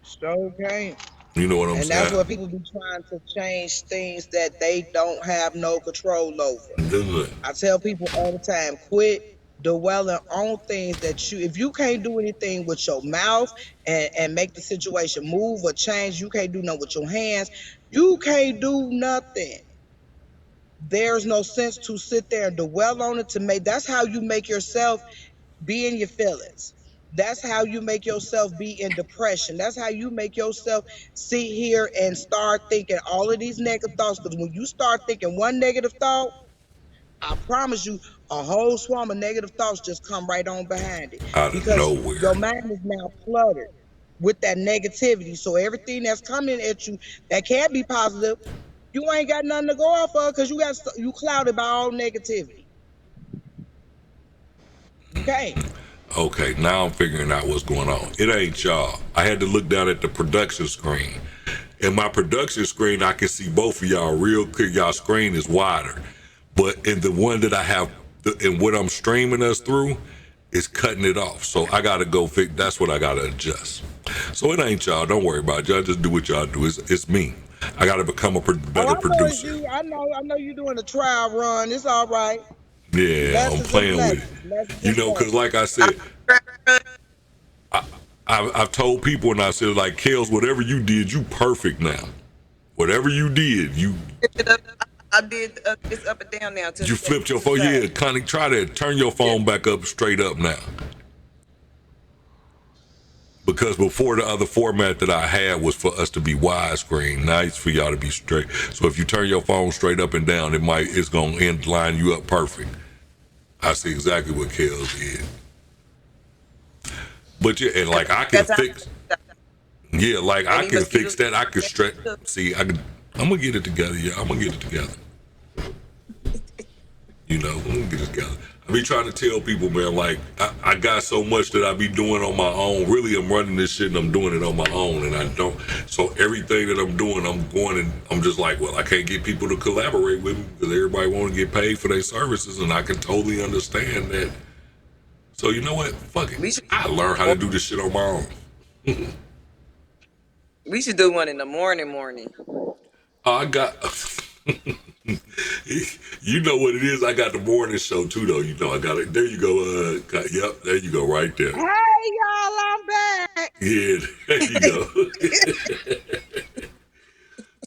So can't. You know what I'm And that's saying? what people be trying to change things that they don't have no control over. Done. I tell people all the time, quit dwelling on things that if you can't do anything with your mouth and make the situation move or change, you can't do nothing with your hands, you can't do nothing. There's no sense to sit there and dwell on it to make that's how you make yourself be in your feelings. That's how you make yourself be in depression. That's how you make yourself sit here and start thinking all of these negative thoughts. Because when you start thinking one negative thought, I promise you, a whole swarm of negative thoughts just come right on behind it Out of because nowhere. your mind is now cluttered with that negativity. So everything that's coming at you that can be positive, you ain't got nothing to go off of because you clouded by all negativity. You can't. Okay, now I'm figuring out what's going on. It ain't y'all. I had to look down at the production screen. In my production screen, I can see both of y'all real clear. Y'all screen is wider. But in the one that I have, in what I'm streaming us through, is cutting it off. So I got to go fix, that's what I got to adjust. So it ain't y'all. Don't worry about it. Y'all just do what y'all do. It's me. I got to become a Oh, better I know it's producer. you. I know you're doing a trial run. It's all right. Yeah, I'm Lessons and playing with blessings. it. Lessons You and know, because blessings. like I said, I've told people and I said, like, Kels, whatever you did, you perfect now. Whatever you did, I did it's up and down now you flipped your to the phone. side. Yeah, Connie, try that. Turn your Yeah. phone back up straight up now. Because before the other format that I had was for us to be widescreen. Now it's for y'all to be straight. So if you turn your phone straight up and down, it's gonna line you up perfect. I see exactly what Kels did. But yeah, and like I can fix. Yeah, like I can fix that. I can stretch. See, I'm gonna get it together. Yeah, I'm gonna get it together. I'm gonna get it together. I be trying to tell people, man, like I got so much that I be doing on my own. Really, I'm running this shit and I'm doing it on my own, and I don't. So everything that I'm doing, I'm going and I'm just like, well, I can't get people to collaborate with me because everybody want to get paid for their services, and I can totally understand that. So you know what? Fuck it. I learned how to do this shit on my own. We should do one in the morning. I got. You know what it is. I got the morning show too, though. I got it. There you go. Yep, there you go, right there. Hey y'all, I'm back. Yeah, there you go.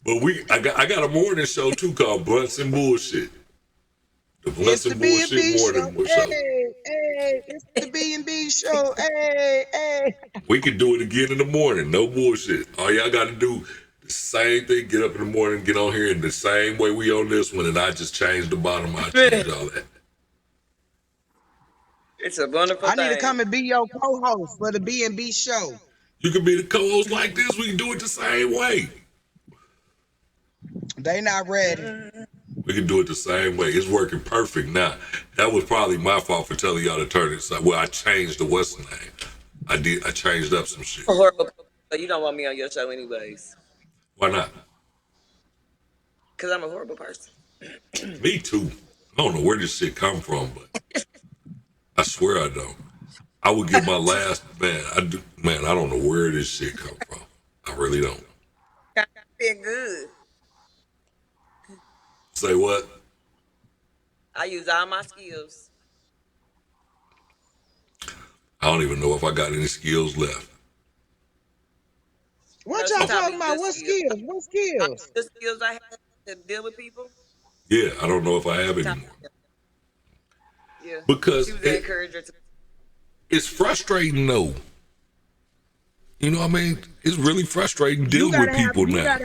But I got a morning show too called Blunts and Bullshit. The Blunts and Bullshit morning show. Hey, it's the B&B show. Hey. We can do it again in the morning. No bullshit. All y'all got to do the same thing. Get up in the morning, get on here in the same way we on this one, and I just changed the bottom. I changed all that. It's a wonderful I need to come and be your co-host for the B&B show. You can be the co-host like this. We can do it the same way. They not ready. We can do it the same way. It's working perfect now. That was probably my fault for telling y'all to turn it. Well, I changed the what's the name. I changed up some shit. Horrible. You don't want me on your show anyways. Why not? Because I'm a horrible person. Me too. I don't know where this shit come from, but I swear I don't. I would give my last I don't know where this shit come from. I really don't. Feel good. Say what? I use all my skills. I don't even know if I got any skills left. What y'all talking about? What skills? What skills? The skills I have to deal with people. Yeah, I don't know if I have anymore. Yeah. Because she was an encourager to it's frustrating though. You know what I mean? It's really frustrating dealing with people now.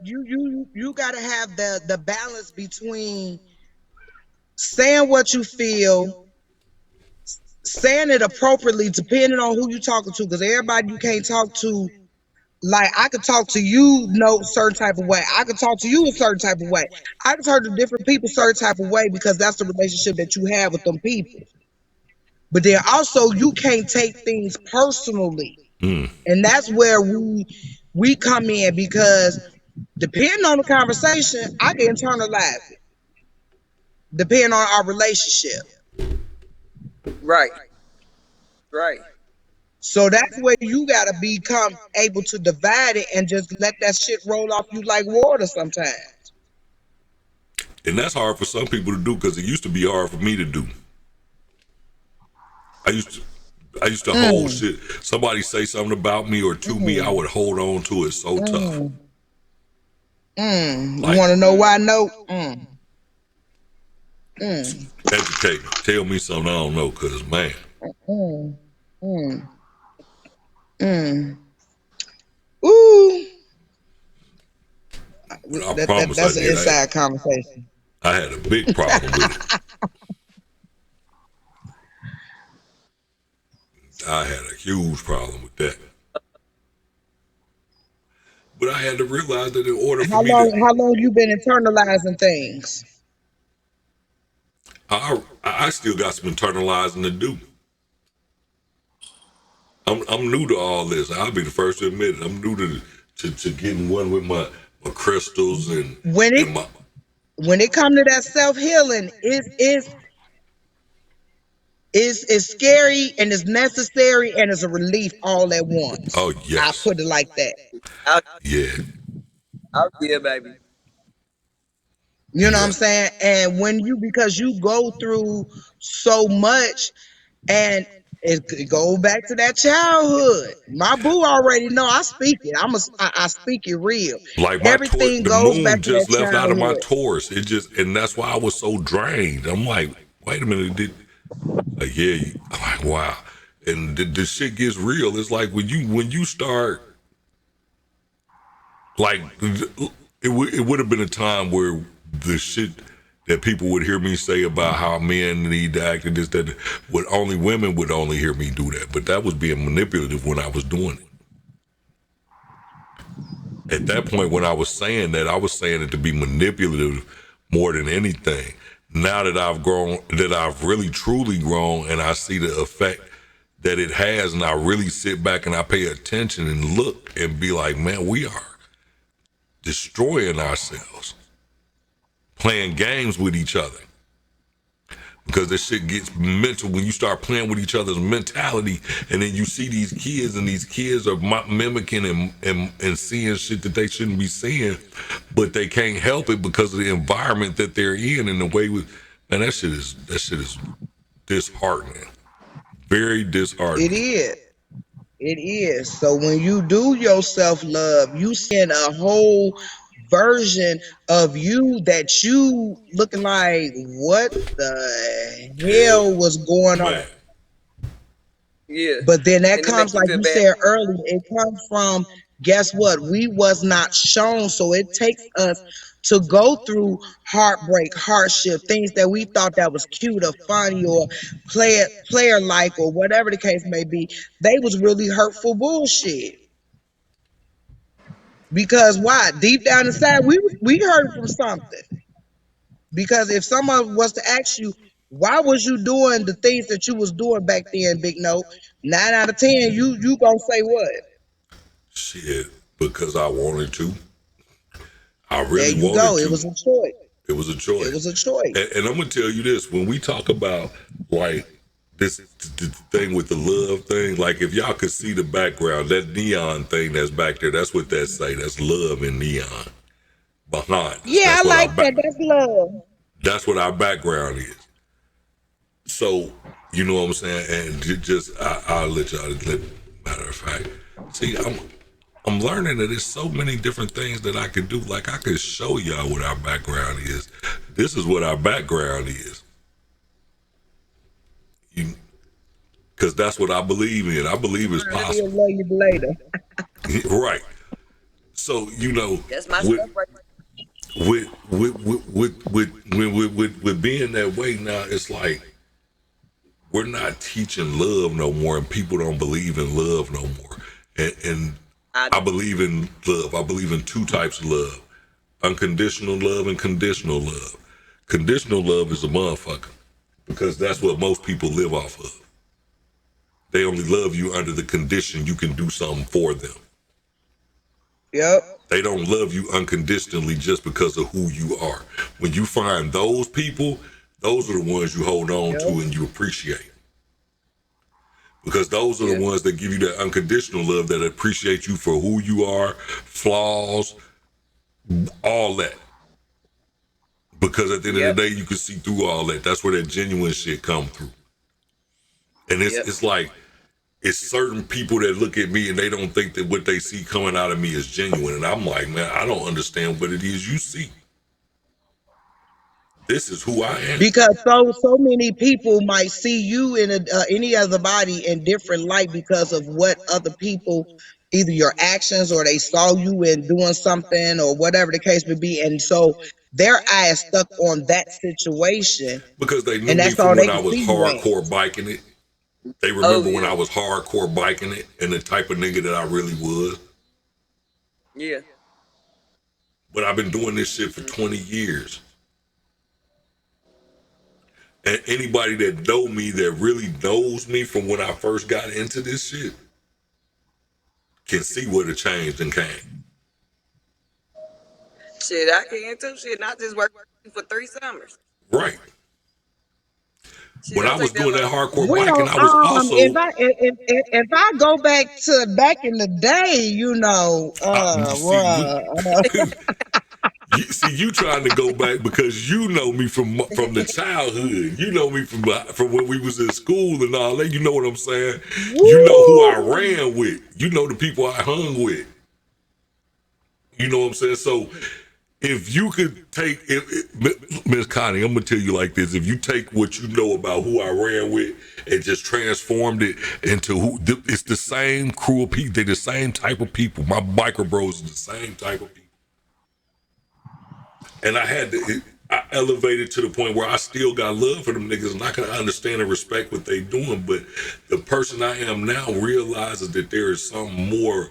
You gotta have the balance between saying what you feel, saying it appropriately depending on who you talking to, because everybody you can't talk to. Like I could talk to you certain type of way. I could talk to you a certain type of way. I could talk to different people certain type of way because that's the relationship that you have with them people. But then also you can't take things personally. And that's where we come in, because depending on the conversation, I can internalize it. Depending on our relationship. Right. So that's where you gotta become able to divide it and just let that shit roll off you like water sometimes. And that's hard for some people to do because it used to be hard for me to do. I used to hold shit. Somebody say something about me or to me, I would hold on to it so tough. You want to know why? No. Educate me. Tell me something I don't know, cause man. Ooh. I promise that's I an did. inside conversation. I had a big problem with it. I had a huge problem with that. But I had to realize that in order for how long you been internalizing things? I still got some internalizing to do. I'm new to all this. I'll be the first to admit it. I'm new to getting one with my crystals and when it comes to that self-healing, it's scary and it's necessary and it's a relief all at once. Oh yes. I put it like that. Yeah. Oh yeah, baby. You know what I'm saying? And because you go through so much, and it goes back to that childhood. My boo already know I speak it. I speak it real. Like everything the goes moon back to just that left out of my childhood. Taurus. And that's why I was so drained. I'm like, wait a minute, I'm like, wow. and the shit gets real. It's like when you start, like, it would have been a time where the shit that people would hear me say about how men need to act and this, that, women would only hear me do that. But that was being manipulative when I was doing it. At that point, when I was saying that, I was saying it to be manipulative more than anything. Now that I've grown, that I've really truly grown, and I see the effect that it has, and I really sit back and I pay attention and look and be like, man, we are destroying ourselves, playing games with each other. Because this shit gets mental when you start playing with each other's mentality, and then you see these kids, and these kids are mimicking and seeing shit that they shouldn't be seeing, but they can't help it because of the environment that they're in and the way man, that shit is disheartening. Very disheartening. It is. It is. So when you do your self-love, you seeing a whole version of you that you looking like, what the hell was going on? Man. Yeah. But then that And it comes, makes you like feel you bad. said earlier, it comes from, guess what? We was not shown. So it takes us to go through heartbreak, hardship, things that we thought that was cute or funny or player like or whatever the case may be. They was really hurtful bullshit. Because why? Deep down inside, we heard from something. Because if someone was to ask you, why was you doing the things that you was doing back then, Big Note? 9 out of 10, you gonna say what? Shit, because I wanted to. I There really you wanted go. to. It was a choice. It was a choice. It was a choice. And I'm gonna tell you this: when we talk about like this thing with the love thing, like if y'all could see the background, that neon thing that's back there, that's what that say. That's love in neon behind us. Yeah, I That's what like that. That's love. That's what our background is. So you know what I'm saying? And I'll let y'all. Matter of fact, see, I'm learning that there's so many different things that I can do. Like I could show y'all what our background is. This is what our background is. Because that's what I believe in. I believe it's I'll possible. love you later. Right. So That's my with, stuff right there. with being that way now, it's like we're not teaching love no more, and people don't believe in love no more. And I believe in love. I believe in two types of love: unconditional love and conditional love. Conditional love is a motherfucker because that's what most people live off of. They only love you under the condition you can do something for them. Yep. They don't love you unconditionally just because of who you are. When you find those people, those are the ones you hold on to and you appreciate. Because those are the ones that give you that unconditional love, that appreciate you for who you are, flaws, all that. Because at the end of the day, you can see through all that. That's where that genuine shit come through. And it's like, it's certain people that look at me and they don't think that what they see coming out of me is genuine. And I'm like, man, I don't understand what it is you see. This is who I am. Because so many people might see you in any other body in different light because of what other people, either your actions or they saw you in doing something or whatever the case may be, and so their eye is stuck on that situation. Because they knew And me that's all from they when I can was see you in. hardcore biking it. They remember when I was hardcore biking it and the type of nigga that I really was. Yeah. But I've been doing this shit for 20 years. And anybody that know me, that really knows me from when I first got into this shit, can see what it changed and came. Shit, I can't too. Shit, and I just worked for 3 summers. Right. Shit, When I don't was take that doing that long. hardcore Well, biking, I was also... if I go back in the day, you trying to go back because you know me from the childhood. You know me from when we was in school and all that. You know what I'm saying? Woo! You know who I ran with. You know the people I hung with. You know what I'm saying? So if you could take, Miss Connie, I'm gonna tell you like this: if you take what you know about who I ran with and just transformed it into who, it's the same crew of people. They're the same type of people. My biker bros are the same type of people, and I elevated to the point where I still got love for them niggas, and I can understand and respect what they doing. But the person I am now realizes that there is something more,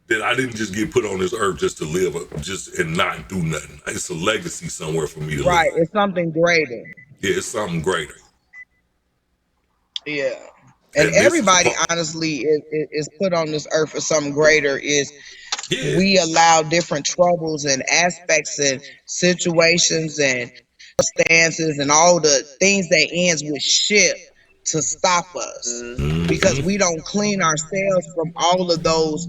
that I didn't just get put on this earth just to live, just and not do nothing. It's a legacy somewhere for me to Right. leave. It's something greater. Yeah, it's something greater. Yeah. And And this is everybody, honestly, is put on this earth for something greater. Is yeah, we allow different troubles and aspects and situations and stances and all the things that ends with shit to stop us, because we don't clean ourselves from all of those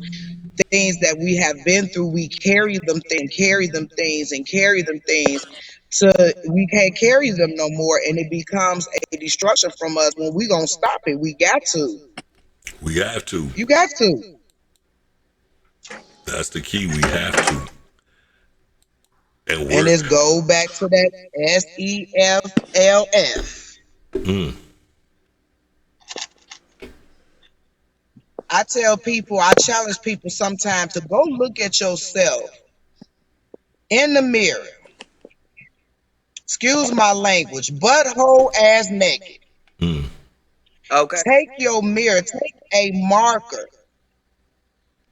things that we have been through. We carry them things, carry them things, and carry them things to we can't carry them no more, and it becomes a destruction from us. When we gonna stop it, we got to. we have to. You got to. That's the key. We have to. And And we're it's go back to that SEFLF. I tell people, I challenge people sometimes to go look at yourself in the mirror. Excuse my language, butthole ass naked. Okay. Take your mirror, take a marker,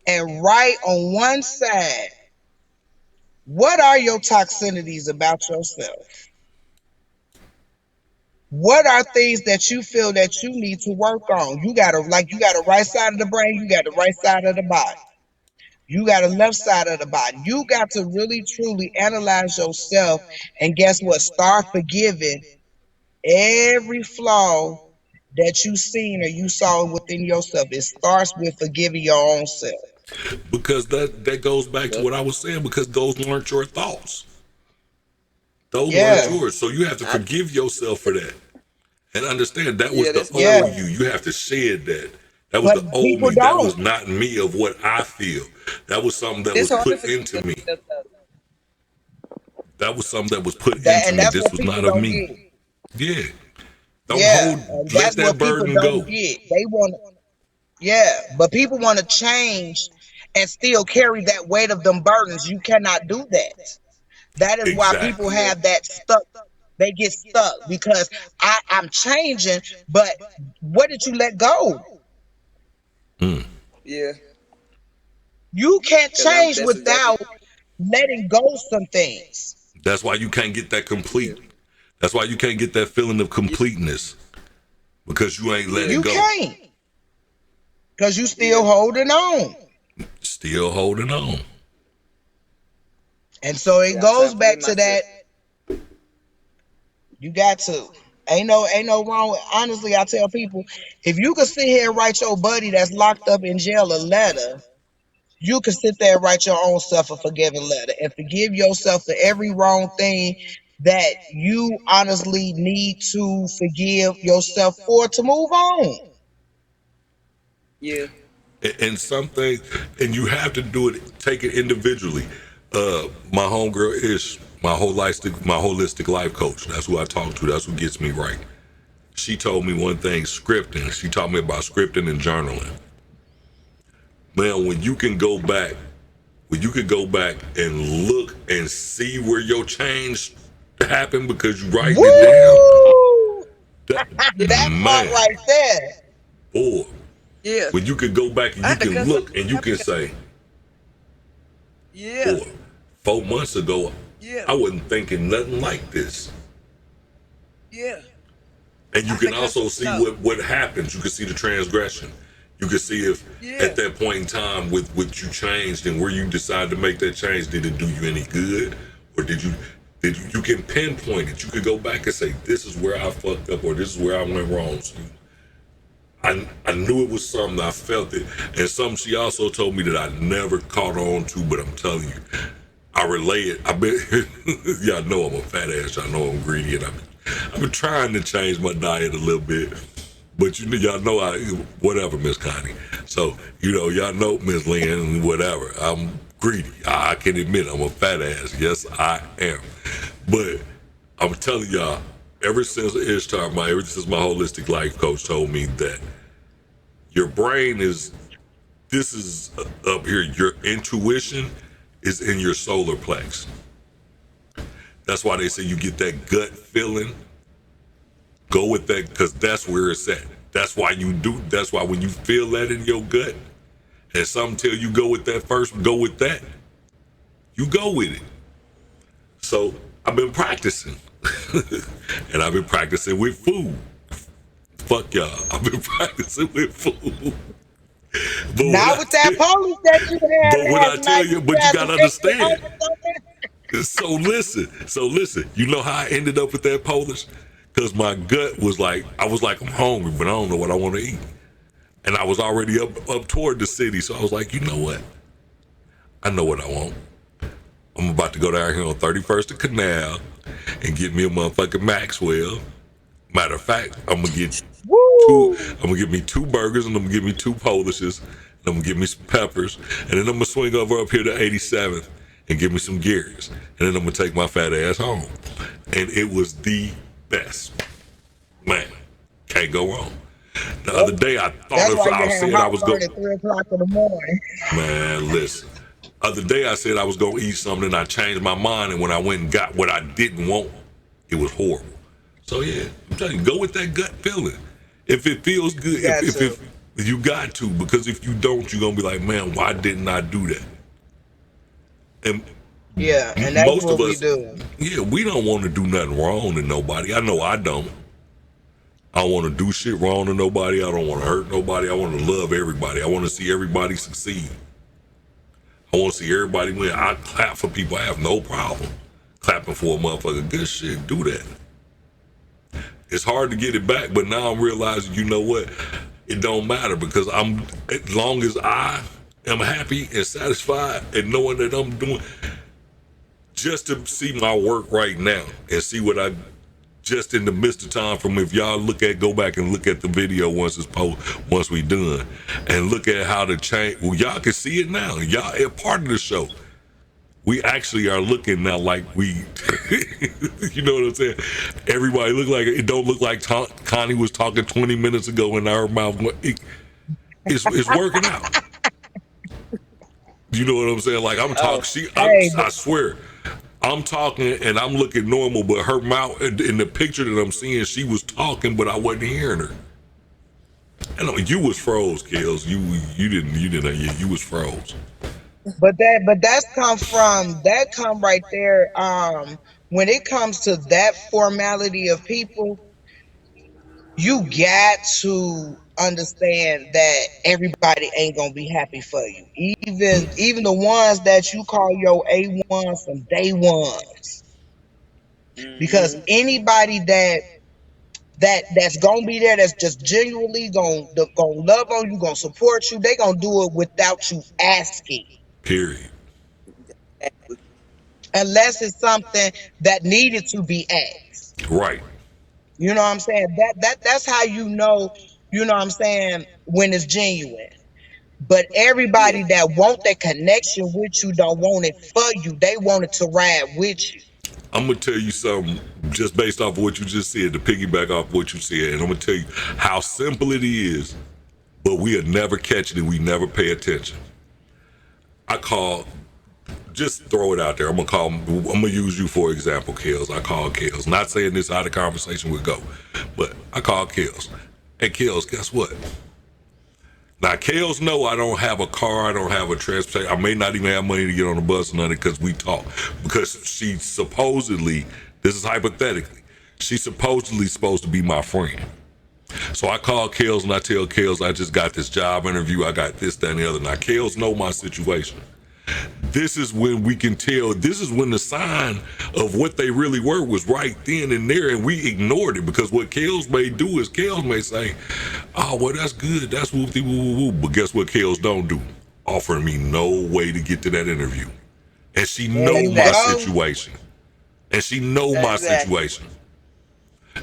and write on one side, what are your toxicities about yourself? What are things that you feel that you need to work on? You got a right side of the brain, you got the right side of the body. You got a left side of the body. You got to really truly analyze yourself, and guess what? Start forgiving every flaw that you seen or you saw within yourself. It starts with forgiving your own self. because that goes back to what I was saying, because those weren't your thoughts. Those weren't Yeah. yours. So you have to forgive yourself for that. And understand that was Yeah, the that's old Yeah. you. You have to shed that. That was But the old people me. That was don't. not me of what I feel. That was something that It's was hard to put forgive into me. yourself, though. That was something that was put That into and me. that's This what was people not of don't me. get. Yeah. Don't Yeah. hold, And let that's that what people burden go. don't get. They want yeah, but people want to change and still carry that weight of them burdens. You cannot do that. That is why people Exactly. Yeah. have that stuck. They get stuck because I'm changing, but what did you let go? Yeah. You can't Cause I'm. change That's exactly. without letting go some things. That's why you can't get that Yeah. complete. That's why you can't get that feeling of Yeah. completeness, because you ain't let Yeah. it You go. can't, because you Yeah. still holding on. Still holding on. And so it Yeah. I'm trying goes to forgive back to myself. that. You got to. Ain't no wrong with, honestly, I tell people, if you could sit here and write your buddy that's locked up in jail a letter, you can sit there and write your own self a forgiving letter and forgive yourself for every wrong thing that you honestly need to forgive yourself for to move on. Yeah. And some things, and you have to do it, take it individually. My homegirl is my holistic life coach. That's who I talk to. That's who gets me right. She told me one thing: scripting. She taught me about scripting and journaling. Man, when you can go back and look and see where your change happened because you writing it Woo! down. Yeah. That part Man, right there. boy, Yeah. when you can go back and I you had to can cuss look and you up. can say, Yeah. boy, 4 months ago, Yeah. I wasn't thinking nothing like this. Yeah. And you I can think also that's see enough. what happens. You can see the transgression. You can see if Yeah. at that point in time with what you changed and where you decided to make that change, did it do you any good? Or you can pinpoint it. You could go back and say, this is where I fucked up, or this is where I went wrong. So I knew it was something, I felt it. And something she also told me that I never caught on to, but I'm telling you, I relay it. I bet y'all know I'm a fat ass. Y'all know I'm greedy, and I've been trying to change my diet a little bit. But y'all know whatever, Miss Connie. So, y'all know Miss Lynn, whatever. greedy. I can admit I'm a fat ass. Yes, I am. But I'm telling y'all, ever since Ishtar, ever since my holistic life coach told me that your brain is, this is up here, your intuition is in your solar plex. That's why they say you get that gut feeling. Go with that, because that's where it's at. That's why when you feel that in your gut, and something tell you go with that first, go with that. You go with it. So I've been practicing. And I've been practicing with food. Fuck y'all. I've been practicing with food. But Not with that police that you had but when I last tell night. you, but you had gotta to take it understand. over So listen. You know how I ended up with that Polish? Because my gut was like, I'm hungry, but I don't know what I want to eat. And I was already up toward the city, so I was like, you know what? I know what I want. I'm about to go down here on 31st and Canal and get me a motherfucking Maxwell. Matter of fact, I'm gonna get me 2 burgers, and I'm gonna get me 2 Polishes, and I'm gonna get me some peppers, and then I'm gonna swing over up here to 87th and get me some Gary's, and then I'm gonna take my fat ass home. And it was the best. Man, can't go wrong. The other day I thought That's why you I had said I was heartburn going. at 3 o'clock in the morning. Man, listen. Other day I said I was gonna eat something, and I changed my mind, and when I went and got what I didn't want, it was horrible. So yeah, I'm telling you, go with that gut feeling. If it feels good, if you got to, because if you don't, you're gonna be like, man, why didn't I do that? And Yeah, and that's most what of we us, do. yeah, we don't want to do nothing wrong to nobody. I know I don't. I don't want to do shit wrong to nobody. I don't want to hurt nobody. I want to love everybody. I want to see everybody succeed. I want to see everybody win. I clap for people. I have no problem clapping for a motherfucker. Good shit. Do that. It's hard to get it back, but now I'm realizing, you know what? It don't matter, because as long as I am happy and satisfied and knowing that I'm doing, just to see my work right now and see what I just in the midst of time, from, if y'all go back and look at the video once we done, and look at how the change. Well, y'all can see it now. Y'all are part of the show. We actually are looking now like we, you know what I'm saying? Everybody look like, it don't look like Connie was talking 20 minutes ago in our mouth. It's working out. You know what I'm saying? Like I'm talking, I swear, I'm talking and I'm looking normal, but her mouth, in the picture that I'm seeing, she was talking, but I wasn't hearing her. And you was froze, Kels. You didn't, you was froze. But that's come right there. When it comes to that formality of people, you got to understand that everybody ain't gonna be happy for you. Even the ones that you call your A1s from day ones. Because anybody that's gonna be there, that's just genuinely gonna love on you, gonna support you, they gonna do it without you asking. Period. Unless it's something that needed to be asked. Right. You know what I'm saying? That's how you know what I'm saying, when it's genuine. But everybody that want that connection with you don't want it for you. They want it to ride with you. I'm gonna tell you something just based off of what you just said, to piggyback off what you said, and I'm gonna tell you how simple it is, but we'll never catch it and we never pay attention. Just throw it out there. I'm gonna use you for example, Kels. I call Kels. Not saying this how the conversation would go, but I call Kels. Hey Kels, guess what? Now Kels know I don't have a car, I don't have a transportation. I may not even have money to get on the bus or nothing, because we talk. Because she supposedly, this is hypothetically, she's supposedly supposed to be my friend. So I call Kels and I tell Kels I just got this job interview, I got this, that, and the other. Now Kels know my situation. This is when we can tell, this is when the sign of what they really were was right then and there, and we ignored it, because what Kels may do is Kels may say, oh, well, that's good, that's whoop-de-woo-woo-woo, but guess what Kels don't do? Offer me no way to get to that interview. And she know my situation. And she know my situation.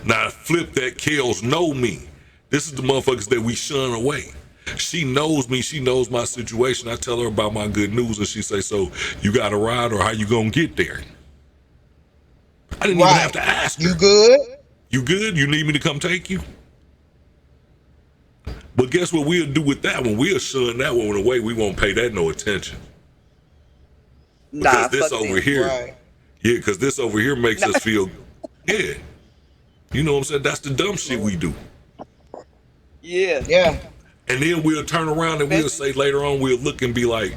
Now flip that, Kels know me. This is the motherfuckers that we shun away. She knows me. She knows my situation. I tell her about my good news, and she say, "So you got a ride, or how you gonna get there?" I didn't even have to ask her. You good? You good? You need me to come take you? But guess what we'll do with that one? We'll shun that one away. We won't pay that no attention. Because Nah, this fuck over them. here, Right. yeah, because this over here makes us feel, yeah. You know what I'm saying? That's the dumb shit we do. Yeah. Yeah. And then we'll turn around and we'll say later on, we'll look and be like,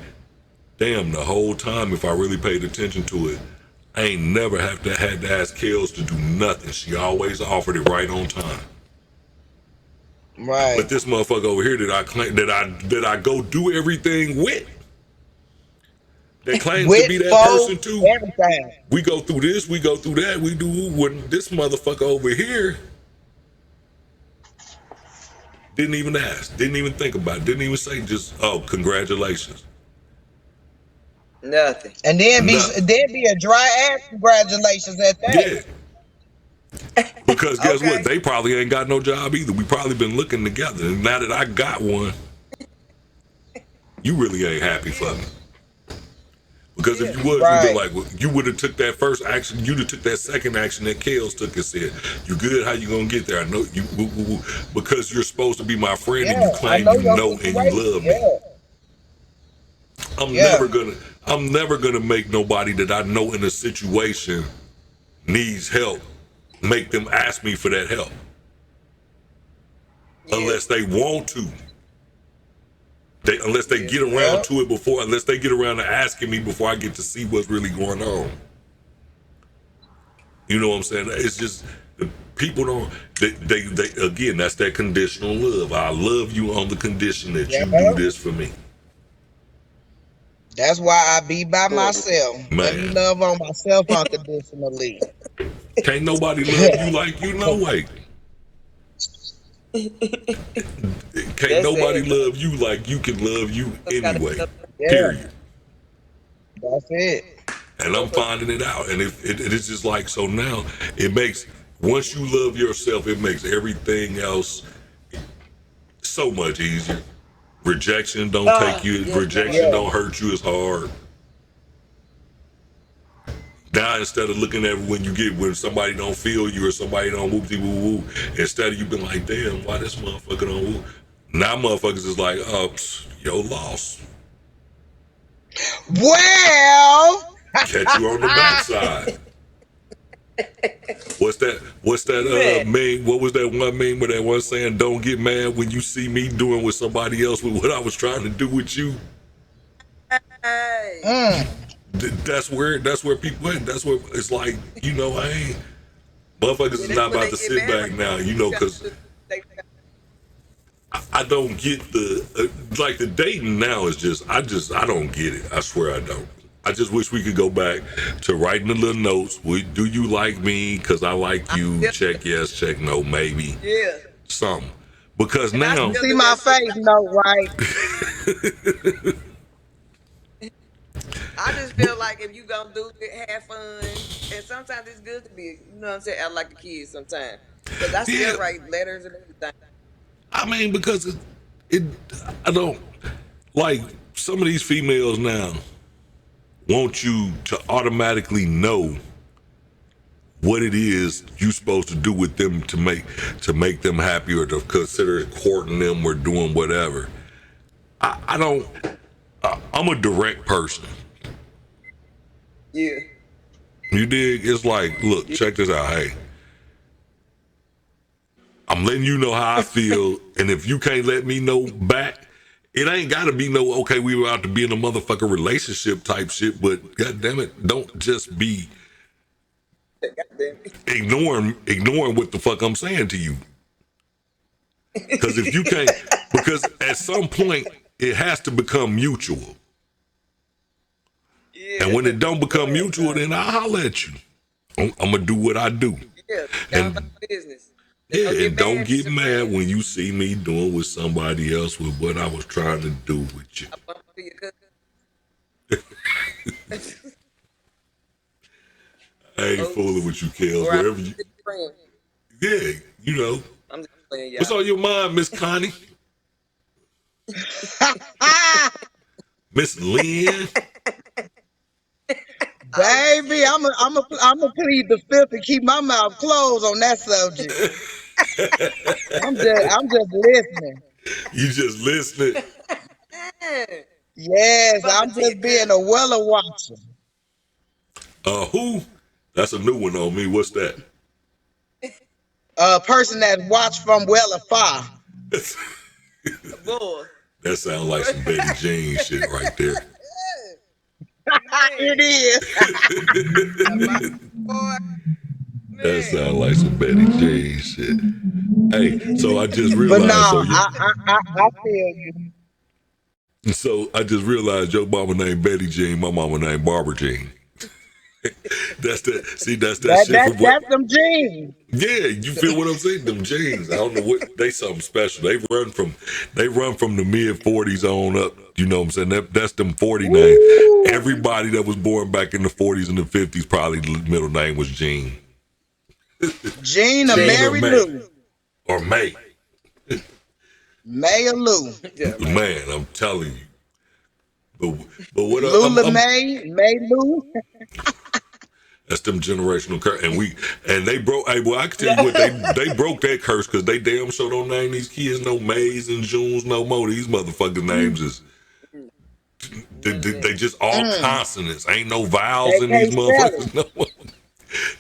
damn, the whole time, if I really paid attention to it, I ain't never had to ask Kels to do nothing. She always offered it right on time. Right. But this motherfucker over here that I claim that I go do everything with, that claims to be that person too. Everything. We go through this, we go through that, we do when this motherfucker over here didn't even ask, didn't even think about it, didn't even say just, oh, congratulations. Nothing. And then Nothing. be a dry ass congratulations at that. Yeah. Because guess Okay. what? They probably ain't got no job either. We probably been looking together. And now that I got one, you really ain't happy for me. Because if you was, Right. you'd be like, well, you would have took that first action, you'd have took that second action that Kels took and said, you good, how you gonna get there? I know you, because you're supposed to be my friend and you claim you your know and you situation. love me. Yeah. I'm never gonna make nobody that I know in a situation needs help, make them ask me for that help. Unless they want to. Unless they get around to it before, unless they get around to asking me before I get to see what's really going on. You know what I'm saying? It's just, the people don't, they again, that's that conditional love. I love you on the condition that you do this for me. That's why I be by myself. Let me Man. love on myself unconditionally. Can't nobody love you like you, no way. Can't nobody love you like you can love you anyway. Yeah. Period. That's it. And I'm finding it out. And it's just like, so now it makes, once you love yourself, it makes everything else so much easier. Rejection don't take you, rejection don't hurt you as hard. Now, instead of looking at when somebody don't feel you or somebody don't whoop-de-woo-woo, instead of you being like, damn, why this motherfucker don't whoop? Now motherfuckers is like, oh, yo, lost. Well, Catch you on the backside. What's that meme? What was that one meme where that one saying, don't get mad when you see me doing with somebody else with what I was trying to do with you? Hey. That's where people at. That's where it's like, you know, I ain't, motherfuckers is not about to sit back now, you know, because I don't get the, like the dating now is just, I don't get it. I swear I don't. I just wish we could go back to writing the little notes. Do you like me? Because I like you. Check yes, check no, maybe. Yeah. Something. Because And now. see my face, no, right? I just feel like if you gonna do it, have fun, and sometimes it's good to be, you know what I'm saying, act like the kids sometimes. Because I still write letters and everything. I mean, because I don't, like, some of these females now want you to automatically know what it is you supposed to do with them to make them happy, or to consider courting them or doing whatever. I don't, I'm a direct person. Yeah. You dig? It's like, look, check this out. Hey, I'm letting you know how I feel, and if you can't let me know back, it ain't gotta be no, okay, we were out to be in a motherfucking relationship type shit, but god damn it, don't just be ignoring what the fuck I'm saying to you. Because if you can't, because at some point it has to become mutual. Yeah. And when it don't become mutual, then I'll holler at you. I'm gonna do what I do. Yeah. And Business. yeah, and don't get mad when you see me doing with somebody else with what I was trying to do with you. I ain't fooling with you, Kels. Wherever you, yeah, you know. I'm just playing, y'all. What's on your mind, Miss Connie? Miss Lynn. Baby, I'm a plead the fifth and keep my mouth closed on that subject. I'm just listening. You just listening. Yes, I'm Bubba just being a Weller watcher. Who? That's a new one on me. What's that? A person that watched from Weller far. Boy. That sounds like some Betty Jean shit right there. It is. That sounds like some Betty Jean shit. Hey, so I just But realized. no, I feel you. So I just realized your mama named Betty Jean, my mama named Barbara Jean. That's that. See, that's that shit from what? That's them jeans. Yeah, you feel what I'm saying? Them jeans. I don't know what they something special. They run from the mid 40s on up. You know what I'm saying? That's them 40 names. Everybody that was born back in the 40s and the 50s probably the middle name was Jean. Jean or Mary Lou. Or May. May or Lou. Man, I'm telling you. But what Lula May Lou. That's them generational curse, and they broke. Hey, well, I can tell you what they broke that curse because they damn sure don't name these kids no Mays and Junes no more. These motherfucking names is they just all consonants. Ain't no vowels in these motherfuckers no more.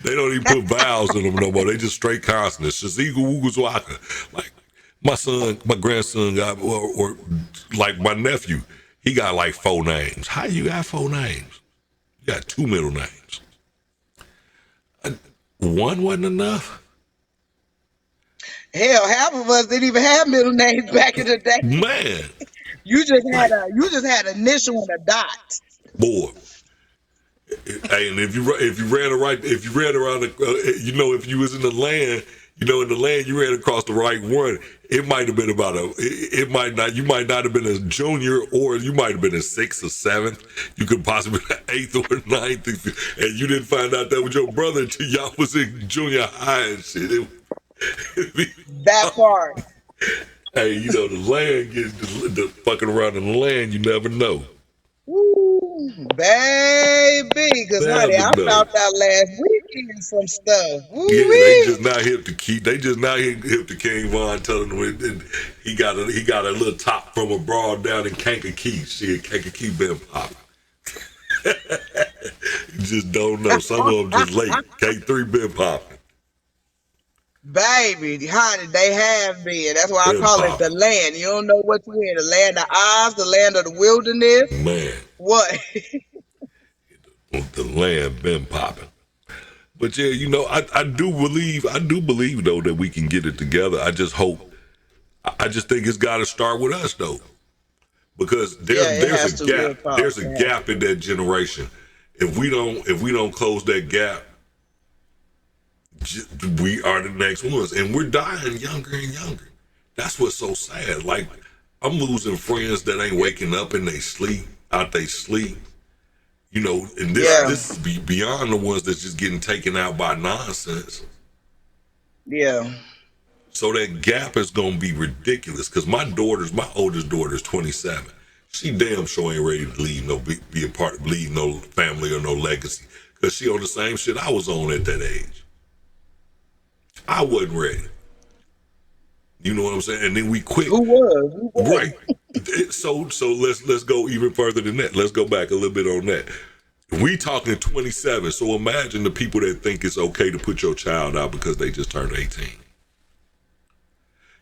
They don't even put vowels in them no more. They just straight consonants. Shaziga Woogazwaka. Like my grandson got, or like my nephew, he got like 4 names. How you got 4 names? You got 2 middle names. One wasn't enough. Hell, half of us didn't even have middle names back in the day. Man, you just had an initial and a dot. Boy. Hey, and if you ran around if you was in the land, you ran across the right one. It might have been you might not have been a junior, or you might have been a 6th or 7th. You could possibly be an 8th or 9th, and you didn't find out that was your brother until y'all was in junior high and shit. That part. Hey, the land gets the fucking around in the land. You never know. Ooh, baby, because honey, I found out last weekend some stuff. Yeah, they just not hip to Keith. They just not hip to King Von telling him he got a little top from abroad down in Kankakee. Shit, Kankakee been popping. You just don't know. Some of them just late. K3 been popping. Baby, honey, they have been. That's why I call it the land. You don't know what you in. The land of Oz, the land of the wilderness. Man. What? The land been popping. But yeah, I do believe though that we can get it together. I just think it's got to start with us though, because there's a gap. There's a gap in that generation. If we don't close that gap, we are the next ones, and we're dying younger and younger. That's what's so sad. Like, I'm losing friends that ain't waking up in they sleep. And this is beyond the ones that's just getting taken out by nonsense. Yeah. So that gap is gonna be ridiculous, because my oldest daughter is 27. She damn sure ain't ready to leave leave no family or no legacy, because she on the same shit I was on at that age. I wasn't ready. You know what I'm saying? And then we quit. Who was? Right. So let's go even further than that. Let's go back a little bit on that. We talking 27. So imagine the people that think it's okay to put your child out because they just turned 18.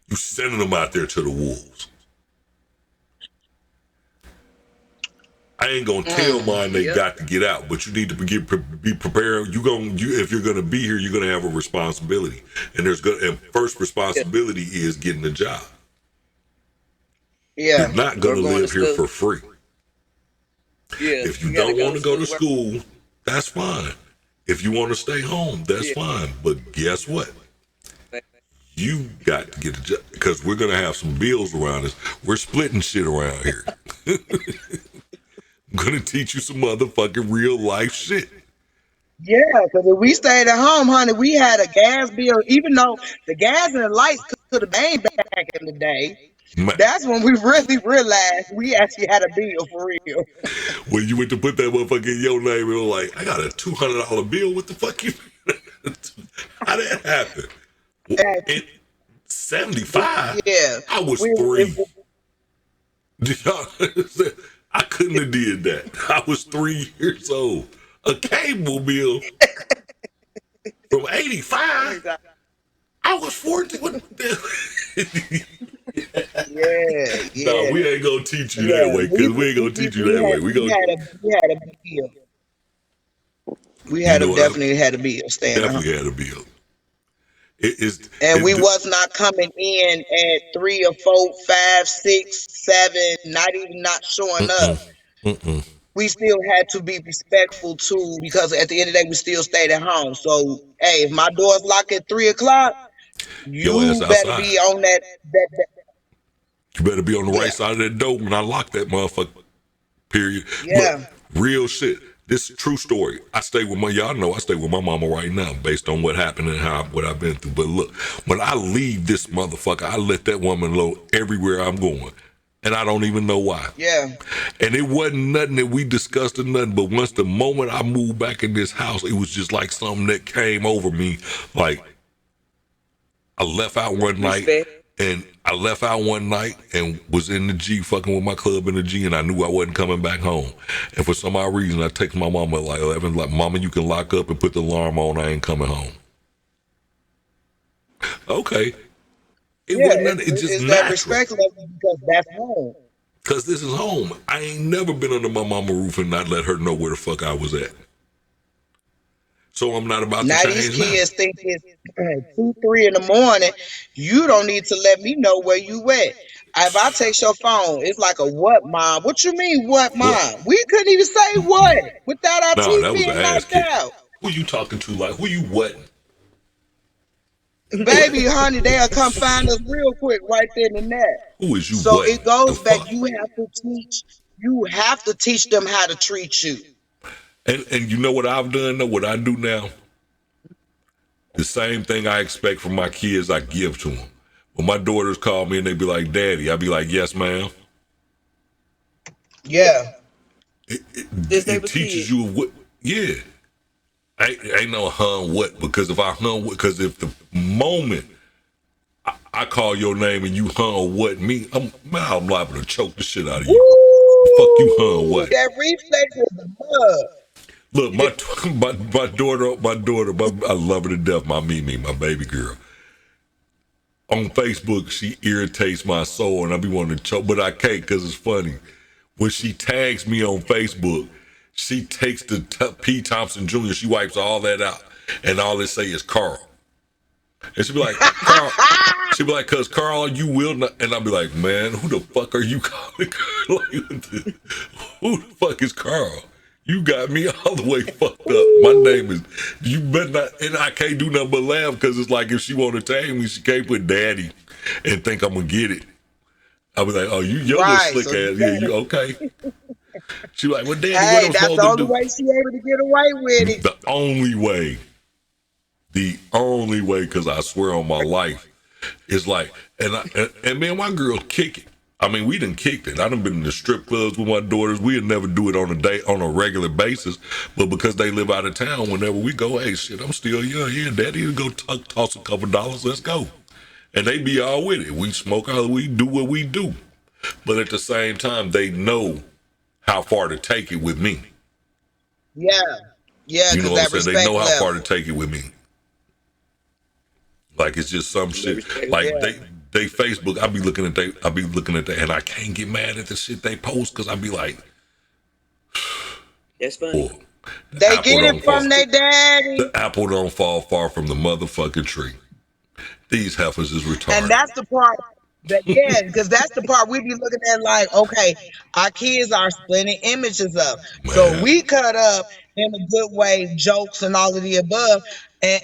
You sending them out there to the wolves. I ain't gonna tell mine they got to get out, but you need to be prepared. If you're gonna be here, you're gonna have a responsibility, and first responsibility is getting a job. Yeah, you're not gonna live here for free. Yeah, if you don't want to go to school, that's fine. If you want to stay home, that's fine. But guess what? You got to get a job, because we're gonna have some bills around us. We're splitting shit around here. I'm gonna teach you some motherfucking real life shit. Yeah, because if we stayed at home, honey, we had a gas bill. Even though the gas and the lights to the main back in the day, Man, that's when we really realized we actually had a bill for real. when you went to put that motherfucker in your name, it was like, I got a $200 bill. What the fuck you? How did that happen? In '75, Yeah, I was we, 3. Do y'all understand? I couldn't have did that. I was 3 years old. A cable bill from '85. I was 14. What the- yeah, No, yeah, we ain't gonna teach you that yeah. way, cause we ain't gonna teach you that way. We had a bill. We You had know a what? I definitely had a bill staying at home. definitely had a bill. It is. And we It, was not coming in at 3 or 4, 5, 6, 7, not even not showing up. mm-mm. We still had to be respectful too, because at the end of the day, we still stayed at home. So, hey, if my door's locked at 3 o'clock, Your ass you better outside. be on that. You better be on the right Yeah, side of that door when I lock that motherfucker. Period. Look, yeah, real shit. This is a true story. I stay with y'all know I stay with my mama right now based on what happened and what I've been through. But look, when I leave this motherfucker, I let that woman know everywhere I'm going. And I don't even know why. yeah, And it wasn't nothing that we discussed or nothing, but once the moment I moved back in this house, it was just like something that came over me. Like I left out one night Respect. and was in the G fucking with my club in the G, and I knew I wasn't coming back home. And for some odd reason, I text my mama like 11, like, Mama, you can lock up and put the alarm on. I ain't coming home. Okay. It yeah. wasn't nothing. It's just It's that natural. respect level because that's home. Cause this is home. I ain't never been under my mama roof and not let her know where the fuck I was at. So I'm not about to Now these change now. kids think it's 2, 3 in the morning. You don't need to let me know where you at. If I text your phone, it's like a what, mom? What you mean, what, What? mom? We couldn't even say what without our No, teeth that was an being ass knocked kicker. out. Who you talking to? Like, who you what? What? Baby, honey, they'll come find us real quick right then and there. Who is you So it what? The goes back. fuck? You have to teach them how to treat you. And you know what I've done though? What I do now? The same thing I expect from my kids, I give to them. When my daughters call me and they be like, Daddy, I be like, yes, ma'am. Yeah, It, it, Since they it was teaches kids. you what, yeah. Ain't no what, because because if the moment I call your name and you what me, I'm liable to choke the shit out of you. Fuck you, woo! what? That reflex is the mud. Look, my daughter, I love her to death. My Mimi, my baby girl. On Facebook, she irritates my soul, and I be wanting to choke, but I can't because it's funny. When she tags me on Facebook, she takes the P. Thompson Jr. She wipes all that out, and all it say is Carl. And she be like, Carl. She be like, cause Carl, you will not. And I'll be like, man, who the fuck are you calling Carl? Who the fuck is Carl? You got me all the way fucked up. My name is, you better not, and I can't do nothing but laugh because it's like if she want to tag me, she can't put daddy and think I'm going to get it. I'll be like, oh, your little Right. slick So you ass. Yeah, gotta, you okay. She like, well, daddy, what hey, I'm that's supposed the to only do? way she able to get away with it. The only way, because I swear on my life, is like, and me and my girl kick it. I mean, we done kicked it. I done been in the strip clubs with my daughters. We'd never do it on a regular basis, but because they live out of town, whenever we go, hey, shit, I'm still young. Yeah, daddy, go toss a couple dollars. Let's go. And they be all with it. We smoke out, we do what we do. But at the same time, they know how far to take it with me. Yeah. Yeah, You know because what I'm that saying? They respect know how far to level. take it with me. Like it's just some shit. Like Yeah. they Facebook. I be looking at that, and I can't get mad at the shit they post because I be like, That's funny. boy, They get it from their the daddy. apple don't fall far from the motherfucking tree. These heifers is And retarded. that's the part that, yeah, because that's the part we be looking at like, okay, our kids are splitting images up. So Man, we cut up in a good way, jokes and all of the above,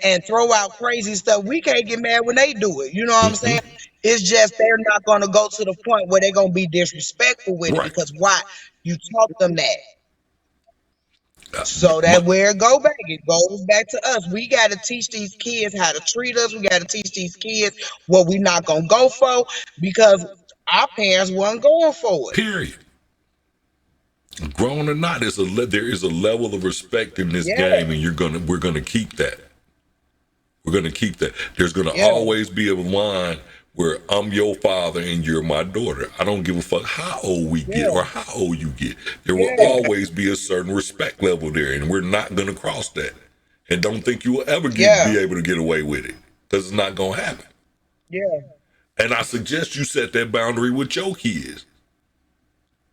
and throw out crazy stuff. We can't get mad when they do it. You know what I'm saying? mm-mm. It's just they're not going to go to the point where they're going to be disrespectful with it Right. because why? You taught them that. So My, that where it go back. It goes back to us. We got to teach these kids how to treat us. We got to teach these kids what we not gonna go for because our parents wasn't going for it. period. Grown or not, there is a level of respect in this Yeah, game, and we're gonna keep that. We're gonna keep that. There's gonna yeah, always be a line where I'm your father and you're my daughter. I don't give a fuck how old we get yeah, or how old you get. There will yeah, always be a certain respect level there, and we're not gonna cross that. And don't think you will ever yeah, be able to get away with it, because it's not gonna happen. yeah, And I suggest you set that boundary with your kids.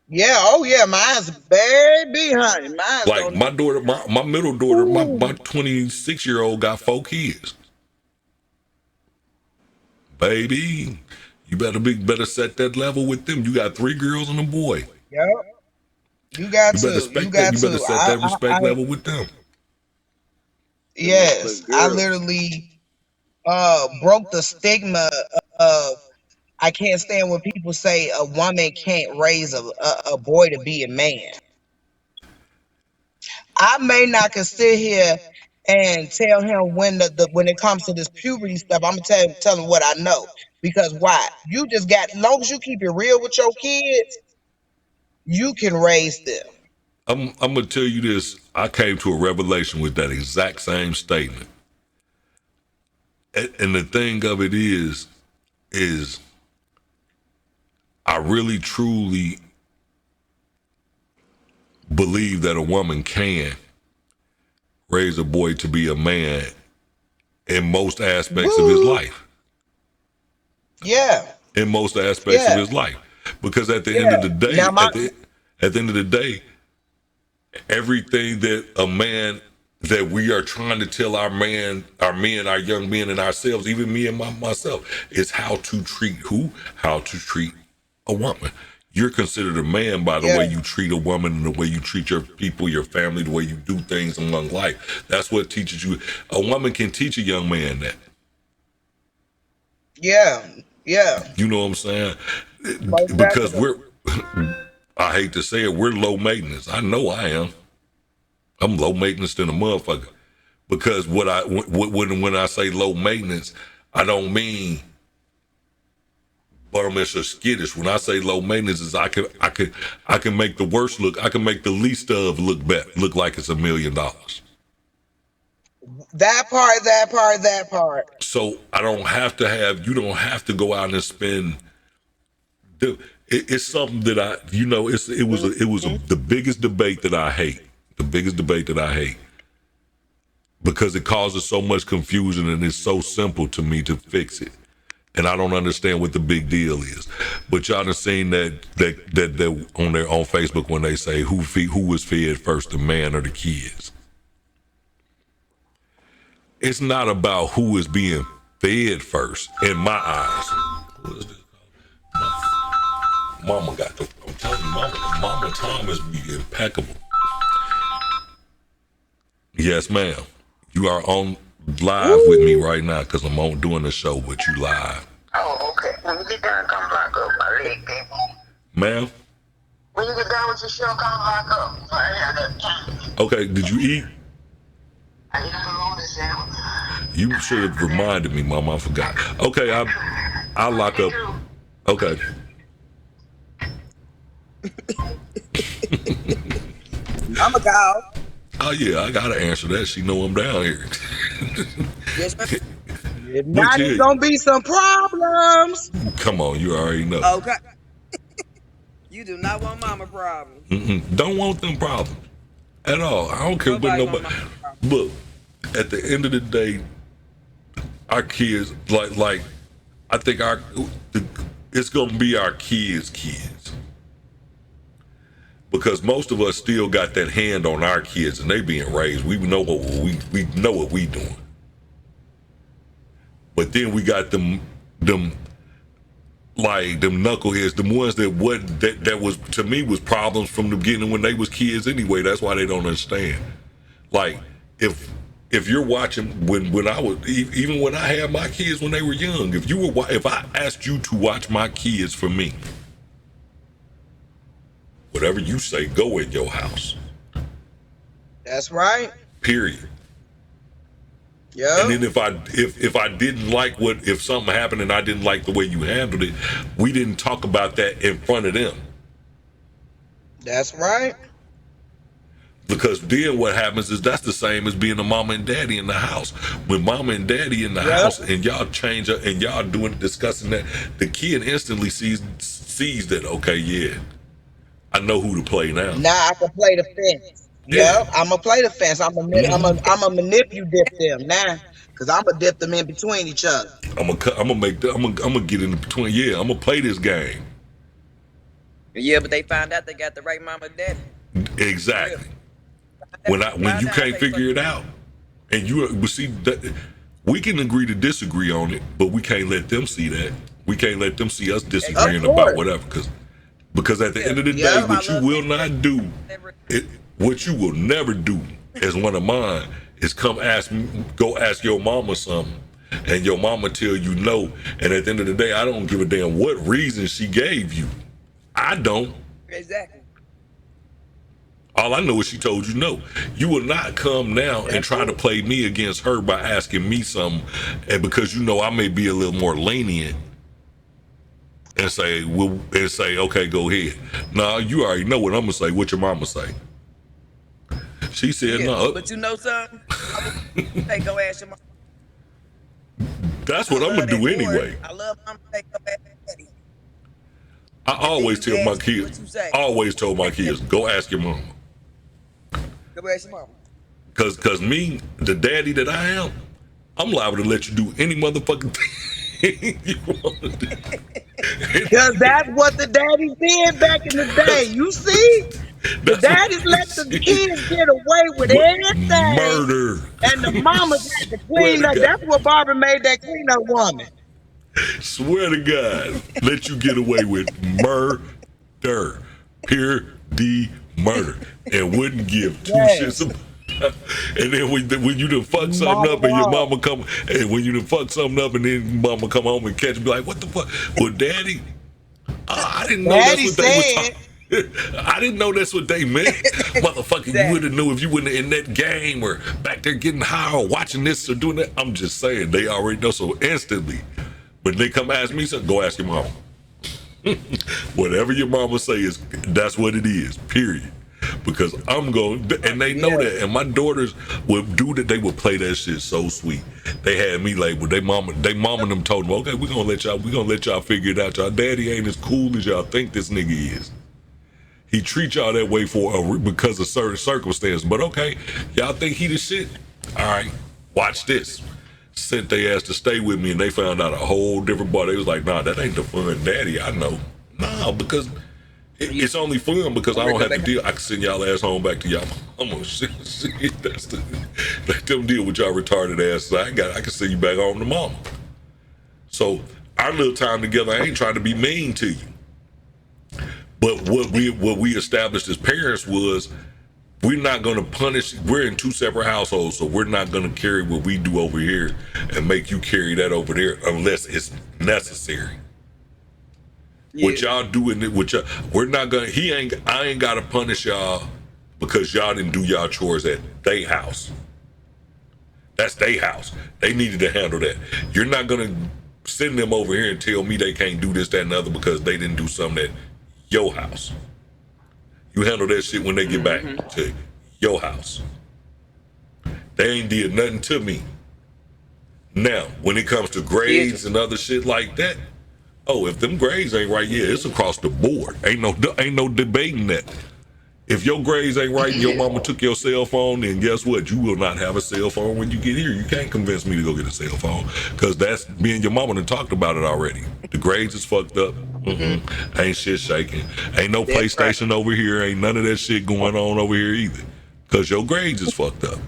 yeah. Oh yeah, mine's baby, honey. Mine's Like don't. my daughter, my middle daughter, my 26-year-old got 4 kids. Baby, you better set that level with them. You got 3 girls and a boy. Yep. You got You better to. You respect that. got You better to. set that respect level with them. Yes. I literally broke the stigma of I can't stand when people say a woman can't raise a boy to be a man. I may not can sit here and tell him when it comes to this puberty stuff, I'm gonna tell him what I know. Because why? You just got as long as you keep it real with your kids, you can raise them. I'm gonna tell you this. I came to a revelation with that exact same statement. And the thing of it is I really truly believe that a woman can raise a boy to be a man in most aspects of his Woo! life. Yeah, In most aspects of yeah, his life. Because at the end of yeah. the day, Now my at the end of the day, everything that a man that we are trying to tell our men, our young men, and ourselves, even me and myself, is how to treat who? How to treat a woman. You're considered a man by the yeah, way you treat a woman and the way you treat your people, your family, the way you do things among life. That's what teaches you. A woman can teach a young man that. yeah, yeah. You know what I'm saying? Most Because definitely. I hate to say it, we're low maintenance. I know I am. I'm low maintenance than a motherfucker. Because when I say low maintenance, I don't mean bummish or skittish. When I say low maintenance, is I can make the worst look. I can make the least of look like it's $1 million. That part. So I don't have to have. You don't have to go out and spend. It's something that the biggest debate that I hate. The biggest debate that I hate. Because it causes so much confusion and it's so simple to me to fix it. And I don't understand what the big deal is. But y'all done seen that on Facebook when they say who was fed first, the man or the kids. It's not about who is being fed first, in my eyes. What is this? Mama got the, I'm telling you, Mama Tom is impeccable. Yes, ma'am. You are on live with me right now because I'm on doing the show with you live. Oh, okay. When you get done, come back up. My leg, baby. Ma'am? When you get done with your show, come back up. I ain't have that time. Okay, did you eat? I need a morning sandwich. You should have reminded me, Mama. I forgot. Okay, I'll lock up. Okay. I'm a call. Oh yeah, I gotta answer that. She know I'm down here. Yes, ma'am. If not, it's gonna be some problems. Come on, you already know. Okay. You do not want mama problems. Don't want them problems at all. I don't care what nobody. Look, at the end of the day, our kids like I think it's gonna be our kids' because most of us still got that hand on our kids and they being raised. We know what we know what we doing. But then we got them knuckleheads, the ones that was to me was problems from the beginning when they was kids anyway. That's why they don't understand. Like if you're watching when I was even when I had my kids when they were young, if I asked you to watch my kids for me, whatever you say, go in your house. That's right. Period. Yep. And then if I didn't like if something happened and I didn't like the way you handled it, we didn't talk about that in front of them. That's right. Because then what happens is that's the same as being a mama and daddy in the house. When mama and daddy in the Yep. house and y'all change up and y'all discussing that, the kid instantly sees that, okay, yeah, I know who to play now. Now I can play the fence. Yeah. Yep. I'm gonna play the fence. I'm gonna manipulate them now, cause I'm gonna dip them in between each other. I'm gonna get in between. Yeah, I'm gonna play this game. Yeah, but they found out they got the right mama and daddy. Exactly. When you can't figure it out, and we can agree to disagree on it, but we can't let them see that. We can't let them see us disagreeing about whatever, because at the end of the day, what you will not do, what you will never do as one of mine is go ask your mama something, and your mama tell you no, and at the end of the day, I don't give a damn what reason she gave you. I don't. Exactly. All I know is she told you no. You will not come now and try to play me against her by asking me something, and because you know I may be a little more lenient and say, okay, go ahead. Nah, you already know what I'm gonna say. What your mama say? She said no. But you know something? Hey, go ask your mama. That's what I'm gonna do anyway. I love mama. Hey, go ask daddy. I always tell my kids. I always told my kids, go ask your mama. Go ask your mama. Cause me, the daddy that I am, I'm liable to let you do any motherfucking thing you want to do. Because that's what the daddies did back in the day. You see? The daddies let the kids get away with everything. Murder. And the mamas had to clean up. That's what Barbara made that cleanup woman. Swear to God, let you get away with murder. Pure D murder. And wouldn't give two shits about. And then when you done fuck something up and your mama come, and when you done fuck something up and then mama come home and catch you, be like, what the fuck? Well, daddy, I didn't know Daddy that's what they were talking. I didn't know that's what they meant. Motherfucker, you would have knew if you wouldn't in that game or back there getting high or watching this or doing that. I'm just saying, they already know. So instantly, when they come ask me something, go ask your mama. Whatever your mama say that's what it is, period. Because I'm going, and they know that. And my daughters would do that. They would play that shit so sweet. They had me labeled. They mama and them told them, okay, we're gonna let y'all figure it out. Y'all daddy ain't as cool as y'all think this nigga is. He treat y'all that way because of certain circumstances. But okay, y'all think he the shit? All right, watch this. Sent their ass to stay with me, and they found out a whole different boy. They was like, nah, that ain't the fun daddy I know. Nah, because it's only fun because I don't have to deal. I can send y'all ass home back to y'all mama. Shit, let them deal with y'all retarded asses. I can send you back home to mama. So our little time together, I ain't trying to be mean to you. But what we established as parents was we're not going to punish. We're in two separate households, so we're not going to carry what we do over here and make you carry that over there unless it's necessary. Yeah. What y'all doing it with y'all, we're not gonna. I ain't gotta punish y'all because y'all didn't do y'all chores at they house. That's they house. They needed to handle that. You're not gonna send them over here and tell me they can't do this, that, and the other because they didn't do something at your house. You handle that shit when they get back to your house. They ain't did nothing to me. Now, when it comes to grades and other shit like that. Oh, if them grades ain't right, yeah, it's across the board. Ain't no debating that. If your grades ain't right and your mama took your cell phone, then guess what? You will not have a cell phone when you get here. You can't convince me to go get a cell phone because that's me and your mama done talked about it already. The grades is fucked up. Ain't shit shaking. Ain't no PlayStation over here. Ain't none of that shit going on over here either because your grades is fucked up.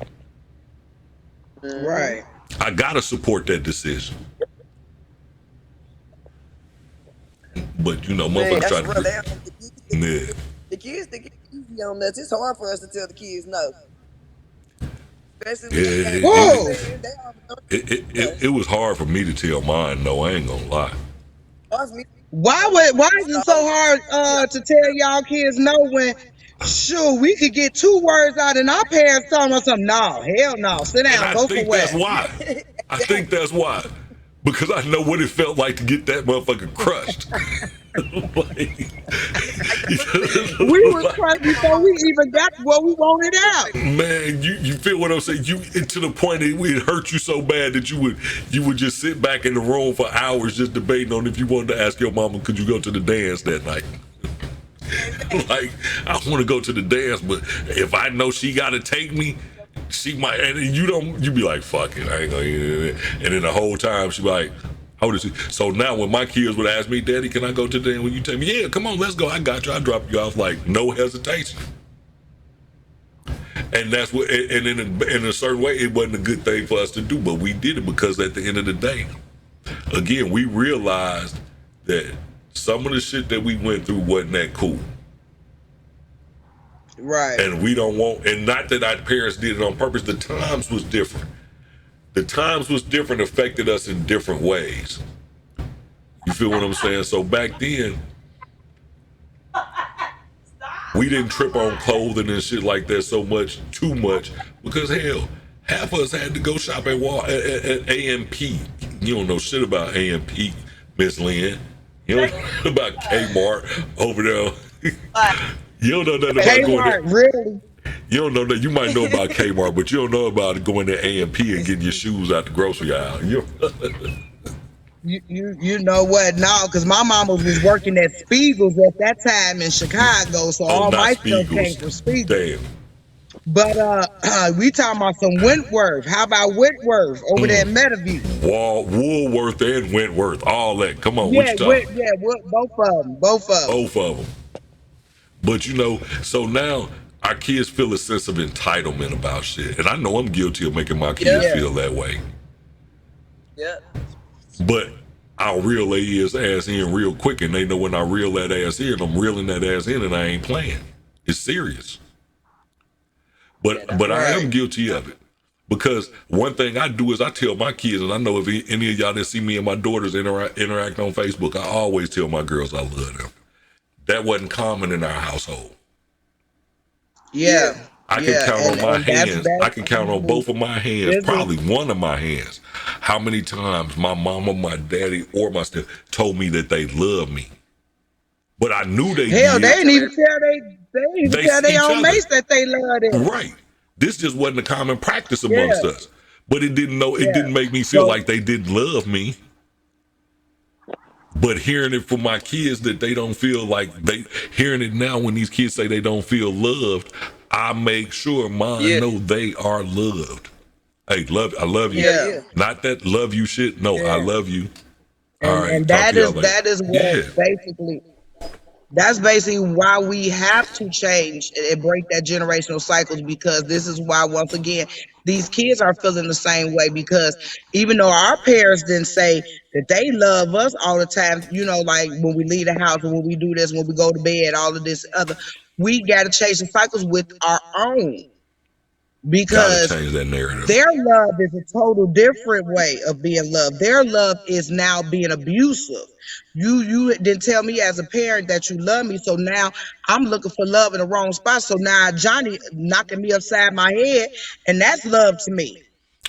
Right. I gotta support that decision. But you know, motherfuckers try to. Yeah. The kids think it's easy on us. It's hard for us to tell the kids no. It was hard for me to tell mine. No, I ain't gonna lie. Why is it so hard to tell y'all kids no when Sure, we could get 2 words out, and our parents telling us something. No, hell no. Sit And down, I go think that's somewhere. why. I think that's why. Because I know what it felt like to get that motherfucker crushed. We was crushed before we even got what we wanted out. Man, you feel what I'm saying? To the point that it hurt you so bad that you would just sit back in the room for hours just debating on if you wanted to ask your mama, could you go to the dance that night? Like, I want to go to the dance, but if I know she got to take me, she might, and you be like, fuck it, I ain't gonna eat it. And then the whole time she be like, how old is she? So now when my kids would ask me, Daddy, can I go to the dance? When you tell me, yeah, come on, let's go, I got you, I drop you off, like, no hesitation. And that's what, and in a certain way, it wasn't a good thing for us to do, but we did it because at the end of the day, again, we realized that some of the shit that we went through wasn't that cool. Right. And we don't want, and not that our parents did it on purpose, the times was different. The times was different, affected us in different ways. You feel what I'm saying? So back then, we didn't trip on clothing and shit like that too much, because hell, half of us had to go shop at AMP. You don't know shit about AMP, Miss Lynn. You don't know about Kmart over there. You don't know nothing about going there. Kmart, really? You don't know that. You might know about Kmart, but you don't know about going to AMP and getting your shoes out the grocery aisle. You know what? No, because my mama was working at Spiegel's at that time in Chicago, so all my stuff came from Spiegel's. Damn. But we talking about some Wentworth. How about Wentworth over there in Meadowview? Woolworth and Wentworth, all that. Come on, Yeah, both of them. Both of them. But so now our kids feel a sense of entitlement about shit, and I know I'm guilty of making my kids feel that way. Yeah. But I'll reel their ass in real quick, and they know when I reel that ass in, I'm reeling that ass in, and I ain't playing. It's serious. But I am guilty of it, because one thing I do is I tell my kids, and I know if any of y'all that see me and my daughters interact on Facebook, I always tell my girls I love them. That wasn't common in our household. Yeah. I can count on my hands. I can count on both of my hands, probably one of my hands, how many times my mama, my daddy, or my step told me that they love me. But I knew they did. Hell, they didn't even tell their own mates that they loved it. Right. This just wasn't a common practice amongst us. But it didn't make me feel like they didn't love me. But hearing it from my kids that they don't feel like hearing it now when these kids say they don't feel loved, I make sure mine know they are loved. Hey, I love you. Yeah. Not that love you shit. No, I love you. All right. And that is what that's basically why we have to change and break that generational cycles, because this is why, once again, these kids are feeling the same way, because even though our parents didn't say that they love us all the time, like when we leave the house and when we do this, when we go to bed, all of this other, we got to change the cycles with our own. Because change that narrative. Their love is a total different way of being loved. Their love is now being abusive. You didn't tell me as a parent that you love me, so now I'm looking for love in the wrong spot. So now Johnny knocking me upside my head, and that's love to me.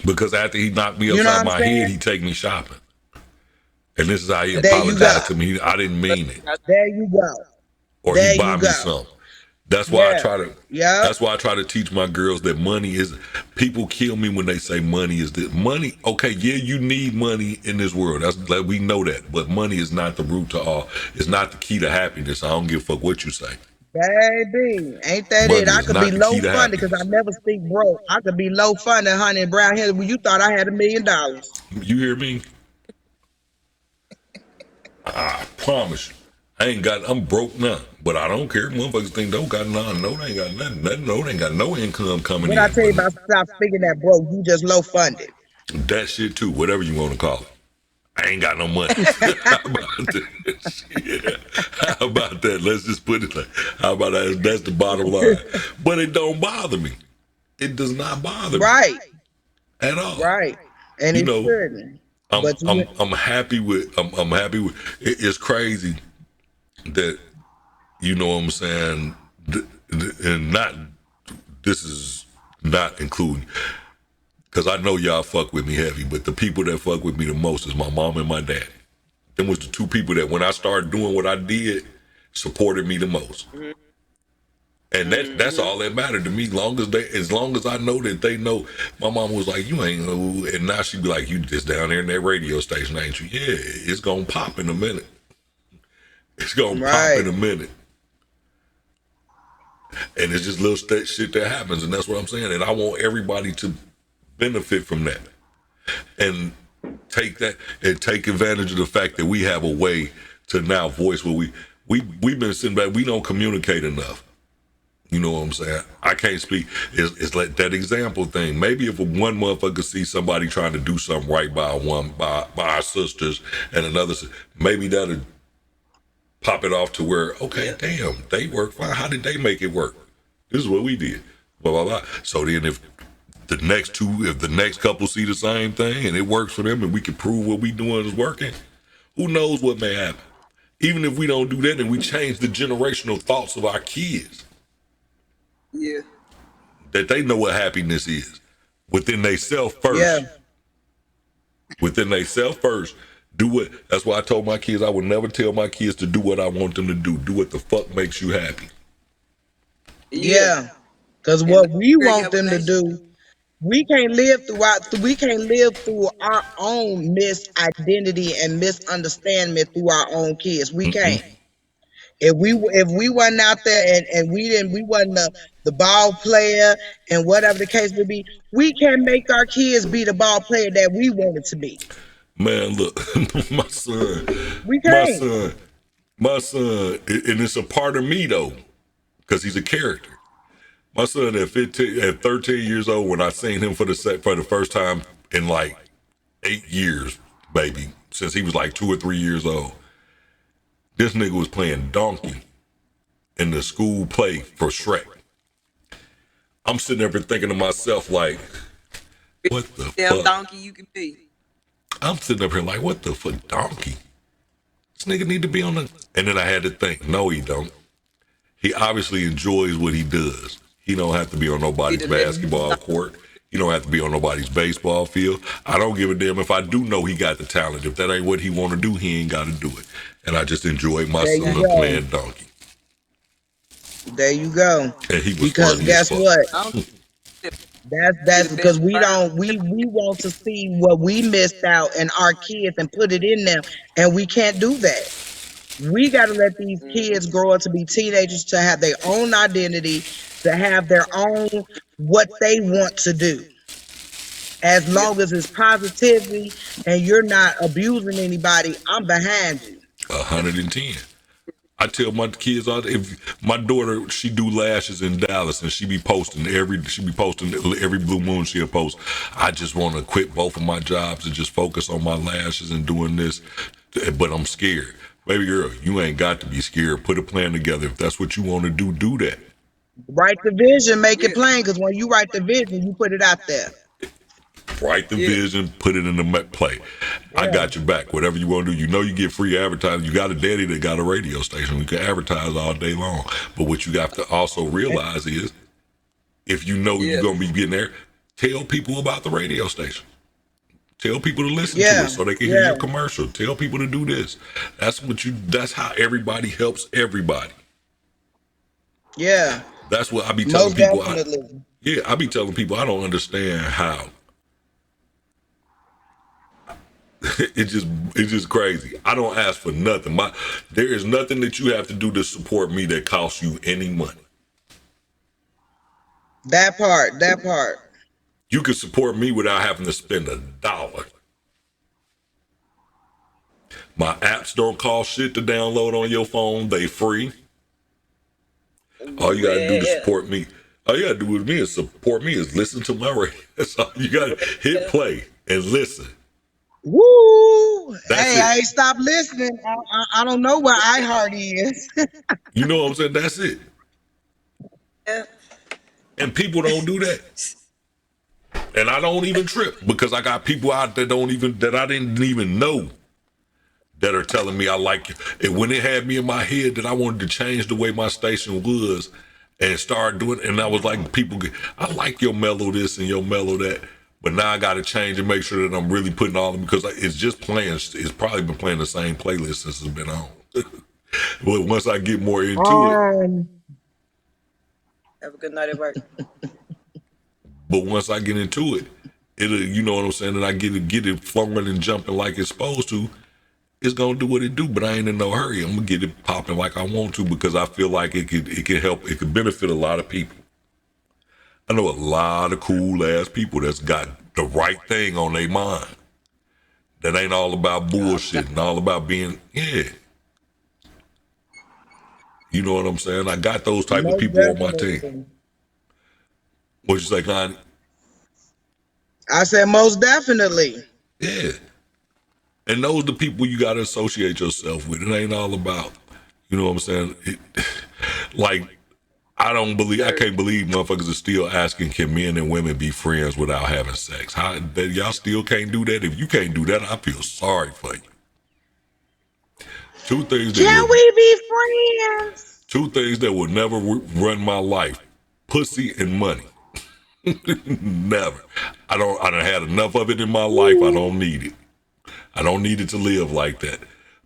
Because after he knocked me upside my head, he take me shopping. And this is how he apologized to me. I didn't mean it. There you go. Or he buy me something. That's why that's why I try to teach my girls that money is, people kill me when they say money is the money. Okay, yeah, you need money in this world. That's like, we know that, but money is not the root to all. It's not the key to happiness. I don't give a fuck what you say. Baby, ain't that money it? I could be low funded because I never speak broke. I could be low funded, honey, brown hair when you thought I had $1 million. You hear me? I promise you. I'm broke now, but I don't care. Motherfuckers think don't got none. No, they ain't got nothing. No, they ain't got no income coming in. When I tell you about stop speaking that broke, you just low funded. That shit too, whatever you want to call it. I ain't got no money. How about that? Yeah. How about that? Let's just put it like, how about that? That's the bottom line. But it don't bother me. It does not bother me. Right. At all. Right. And it shouldn't. I'm happy with it's crazy that, you know what I'm saying, and not, this is not including, because I know y'all fuck with me heavy, but the people that fuck with me the most is my mom and my dad. Them was the two people that when I started doing what I did, supported me the most. And that's all that mattered to me. As long as I know that they know, my mom was like, "You ain't," and now she be like, "You just down there in that radio station, ain't you?" Yeah, it's gonna pop in a minute. It's gonna pop in a minute. And it's just little shit that happens, and that's what I'm saying. And I want everybody to benefit from that, and take advantage of the fact that we have a way to now voice what we've been sitting back. We don't communicate enough. You know what I'm saying? I can't speak. It's like that example thing. Maybe if one motherfucker see somebody trying to do something right by our sisters and another, maybe that'll pop it off to where, okay, damn, they work fine. How did they make it work? This is what we did. Blah blah blah. So then if the next couple see the same thing and it works for them and we can prove what we doing is working, who knows what may happen? Even if we don't do that and we change the generational thoughts of our kids. Yeah. That they know what happiness is within they self first. Yeah. Within they self first. Do it. That's why I told my kids I would never tell my kids to do what I want them to do. Do what the fuck makes you happy. Yeah. Because what we want them to do, we can't live through our own misidentity and misunderstanding through our own kids. We can't. If we wasn't out there and we wasn't the ball player and whatever the case may be, we can make our kids be the ball player that we wanted to be. Man, look, my son, and it's a part of me though, because he's a character. My son at 13 years old, when I seen him for the first time in like 8 years, baby, since he was like 2 or 3 years old. This nigga was playing donkey in the school play for Shrek. I'm sitting there thinking to myself like, what the fuck? Donkey you can be. I'm sitting up here like, what the fuck, donkey? This nigga need to be on the... And then I had to think, no, he don't. He obviously enjoys what he does. He don't have to be on nobody's basketball court. He don't have to be on nobody's baseball field. I don't give a damn if I do know he got the talent. If that ain't what he want to do, he ain't got to do it. And I just enjoyed my son playing donkey. There you go. And he was because guess what? That's because we want to see what we missed out in our kids and put it in them, and we can't do that. We got to let these kids grow up to be teenagers, to have their own identity, to have their own what they want to do. As long as it's positivity and you're not abusing anybody, I'm behind you. 110. I tell my kids, if my daughter, she do lashes in Dallas and she be posting every blue moon she'll post. I just want to quit both of my jobs and just focus on my lashes and doing this, but I'm scared. Baby girl, you ain't got to be scared. Put a plan together. If that's what you want to do that. Write the vision, make it plain, because when you write the vision, you put it out there. Write the vision, put it in the play. Yeah. I got your back. Whatever you want to do, you know you get free advertising. You got a daddy that got a radio station. You can advertise all day long. But what you got to also realize is, if you know you're going to be getting there, tell people about the radio station. Tell people to listen to it so they can hear your commercial. Tell people to do this. That's how everybody helps everybody. Yeah. That's what I be telling people. I be telling people I don't understand how. It's just crazy. I don't ask for nothing. There is nothing that you have to do to support me that costs you any money. That part. You can support me without having to spend $1. My apps don't cost shit to download on your phone. They free. All you gotta do to support me, all you gotta do with me is support me is listen to my radio. That's all you gotta hit play and listen. Woo! I ain't stopped listening. I don't know where iHeart is. You know what I'm saying? That's it. And people don't do that. And I don't even trip because I got people out that I didn't even know that are telling me I like it. And when it had me in my head that I wanted to change the way my station was, and start doing. And I was like, I like your mellow this and your mellow that, but now I got to change and make sure that I'm really putting all of them because it's just playing. It's probably been playing the same playlist since it's been on. But once I get more into it, Have a good night at work. but once I get into it, it'll, you know what I'm saying, and I get it flowing and jumping like it's supposed to. It's gonna do what it do, but I ain't in no hurry. I'm gonna get it popping like I want to because I feel like it could help. It could benefit a lot of people. I know a lot of cool ass people that's got the right thing on their mind. That ain't all about bullshit and all about being You know what I'm saying? I got those type of Most people on my definitely. team. What you say, Connie? I said most definitely. Yeah. And those are the people you got to associate yourself with. It ain't all about, you know what I'm saying? Like, I can't believe motherfuckers are still asking, can men and women be friends without having sex? Y'all still can't do that? If you can't do that, I feel sorry for you. Two things we be friends? Two things that will never run my life: pussy and money. Never. I done had enough of it in my life. I don't need it. I don't need it to live like that.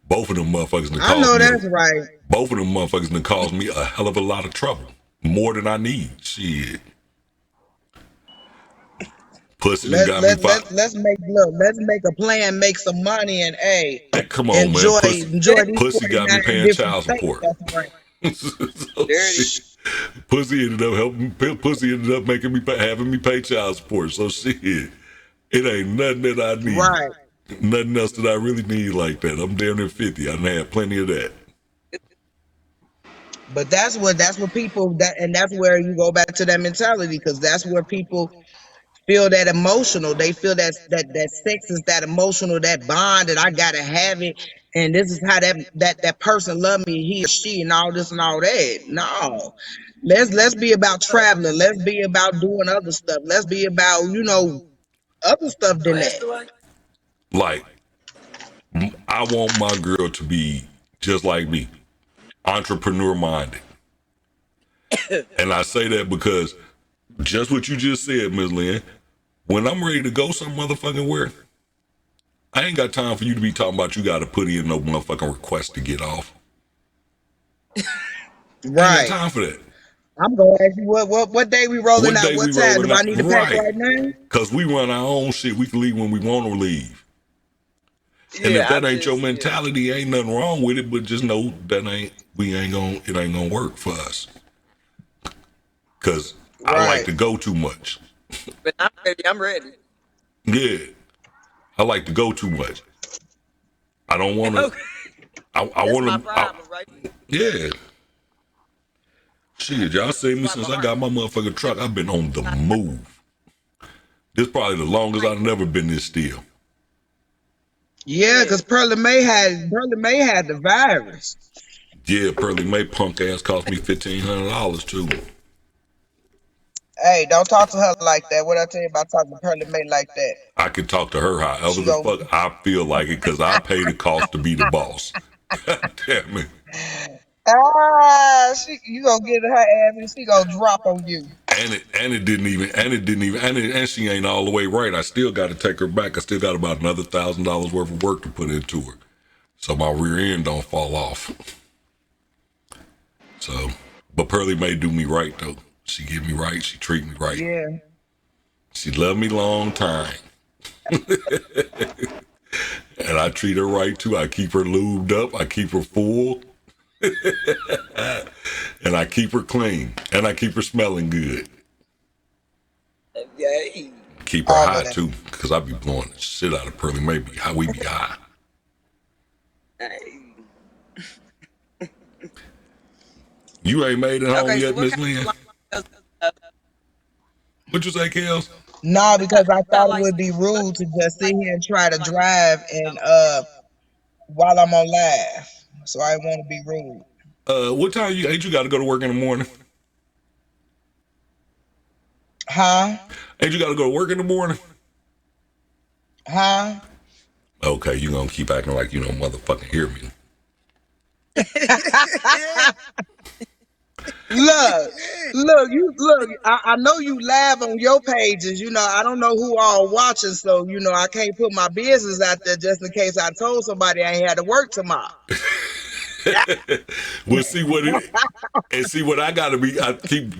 Both of them motherfuckers I know that's right. Both of them motherfuckers done caused me a hell of a lot of trouble. More than I need. Shit. Pussy got me fired. Let's make a plan, make some money, and come on, enjoy man. enjoy these Pussy got me 49 paying different child states. support. That's right. Pussy ended up making me having me pay child support. So shit, it ain't nothing that I need. Right. Nothing else that I really need like that. I'm damn near 50. I done had plenty of that. But that's what people and that's where you go back to that mentality because that's where people feel that emotional. They feel that sex is that emotional, that bond that I gotta have it, and this is how that person love me, he or she, and all this and all that. No, let's be about traveling. Let's be about doing other stuff. Let's be about other stuff than that. Like, I want my girl to be just like me, entrepreneur minded, and I say that because just what you just said, Ms. Lynn. When I'm ready to go some motherfucking where, I ain't got time for you to be talking about you got to put in no motherfucking request to get off. Right. I ain't got time for that. I'm gonna ask you what day we rolling out? What time? Do I need to pack right now? Because we run our own shit. We can leave when we want to leave. And if that ain't your mentality, ain't nothing wrong with it. But just know that it ain't gonna work for us. Because I like to go too much. But I'm ready. Yeah, I like to go too much. I don't want to. I want to. Right? Yeah. Shit, y'all seen me since I got my motherfucking truck. I've been on the move. This probably the longest I've never been this still. Yeah, because Pearly May had the virus. Yeah, Pearly May punk ass cost me $1,500 too. Hey, don't talk to her like that. What I tell you about talking to Pearly May like that? I can talk to her however the fuck I feel like it because I pay the cost to be the boss. God damn it. You gonna get her ass and she gonna drop on you. And she ain't all the way right. I still got to take her back. I still got about another $1,000 worth of work to put into her, so my rear end don't fall off. So, but Pearly May do me right though. She get me right. She treat me right. Yeah. She love me long time. And I treat her right too. I keep her lubed up. I keep her full. And I keep her clean. And I keep her smelling good. Yay. Keep her high too. Because I be blowing the shit out of Pearly May. We be high. Hey. You ain't made it home yet, Miss Lynn? What you say, Kels? No, because I thought it would be rude to just sit here and try to drive and while I'm on live. So I want to be rude. What time ain't you got to go to work in the morning? Huh? Ain't you got to go to work in the morning? Huh? Okay, you gonna keep acting like you don't motherfucking hear me. Look, look. I know you live on your pages. I don't know who all watching, so I can't put my business out there just in case I told somebody I ain't had to work tomorrow. We'll see what it and see what I gotta be. I keep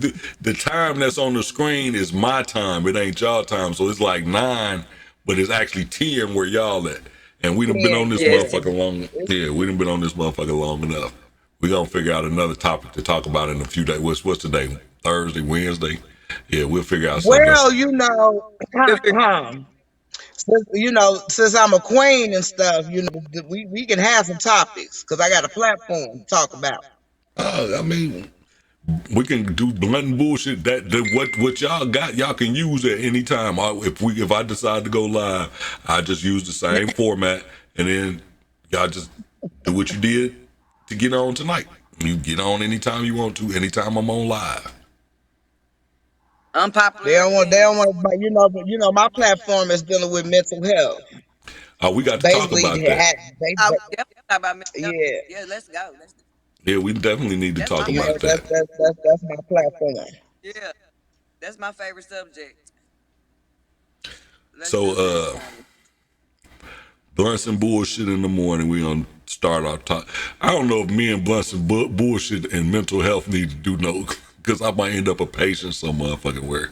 the time that's on the screen is my time. It ain't y'all time. So it's like 9, but it's actually 10 where y'all at. And we done been on this Yeah. motherfucker long. Yeah, we done been on this motherfucker long enough. We gonna figure out another topic to talk about in a few days. What's today? Thursday, Wednesday. Yeah, we'll figure out something. Well, since I'm a queen and stuff, we can have some topics because I got a platform to talk about. I mean, we can do blunt and bullshit. What y'all got, y'all can use at any time. If I decide to go live, I just use the same format, and then y'all just do what you did to get on tonight. You get on anytime you want to, anytime I'm on live. Unpopular. They don't want, but my platform is dealing with mental health. We got to talk about that. I would definitely talk about mental health. Yeah. Yeah, let's go. Yeah, we definitely need to That's talk my about favorite. that. That's my platform. Yeah, that's my favorite subject. Let's So, do this. Blunts and bullshit in the morning. We gonna start our talk. I don't know if me and Blunts and bullshit and mental health need to do no, because I might end up a patient some motherfucking where.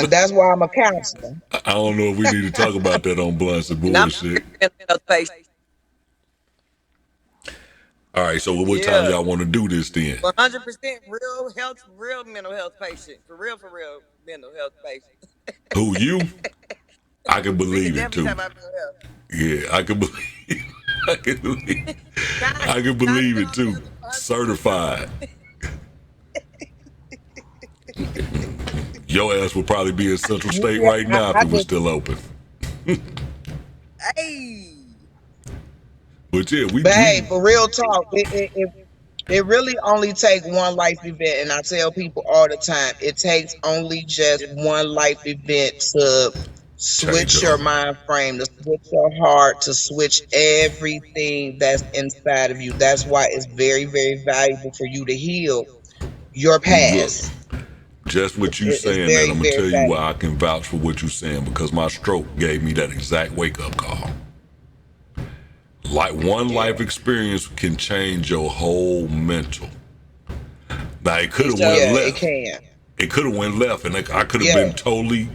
That's why I'm a counselor. I don't know if we need to talk about that on Blunts and And I'm bullshit. a mental health patient. All right, so what time y'all want to do this then? 100% real mental health patient. For real mental health patient. Who, you? I can believe it too. Definitely talk about mental health. Yeah, I can believe. I can believe it too. Certified. Your ass would probably be in Central State right now if it was still open. Hey. But yeah, But hey, for real talk, it really only take one life event, and I tell people all the time, it takes only just one life event to switch your mind frame, to switch your heart, to switch everything that's inside of you. That's why it's very, very valuable for you to heal your past. Look, just what you It's saying very, that, I'm gonna very tell you valuable. why I can vouch for what you saying, because my stroke gave me that exact wake up call. Like one life experience can change your whole mental. Now it could have went left. It can. It could have went left, and I could have been totally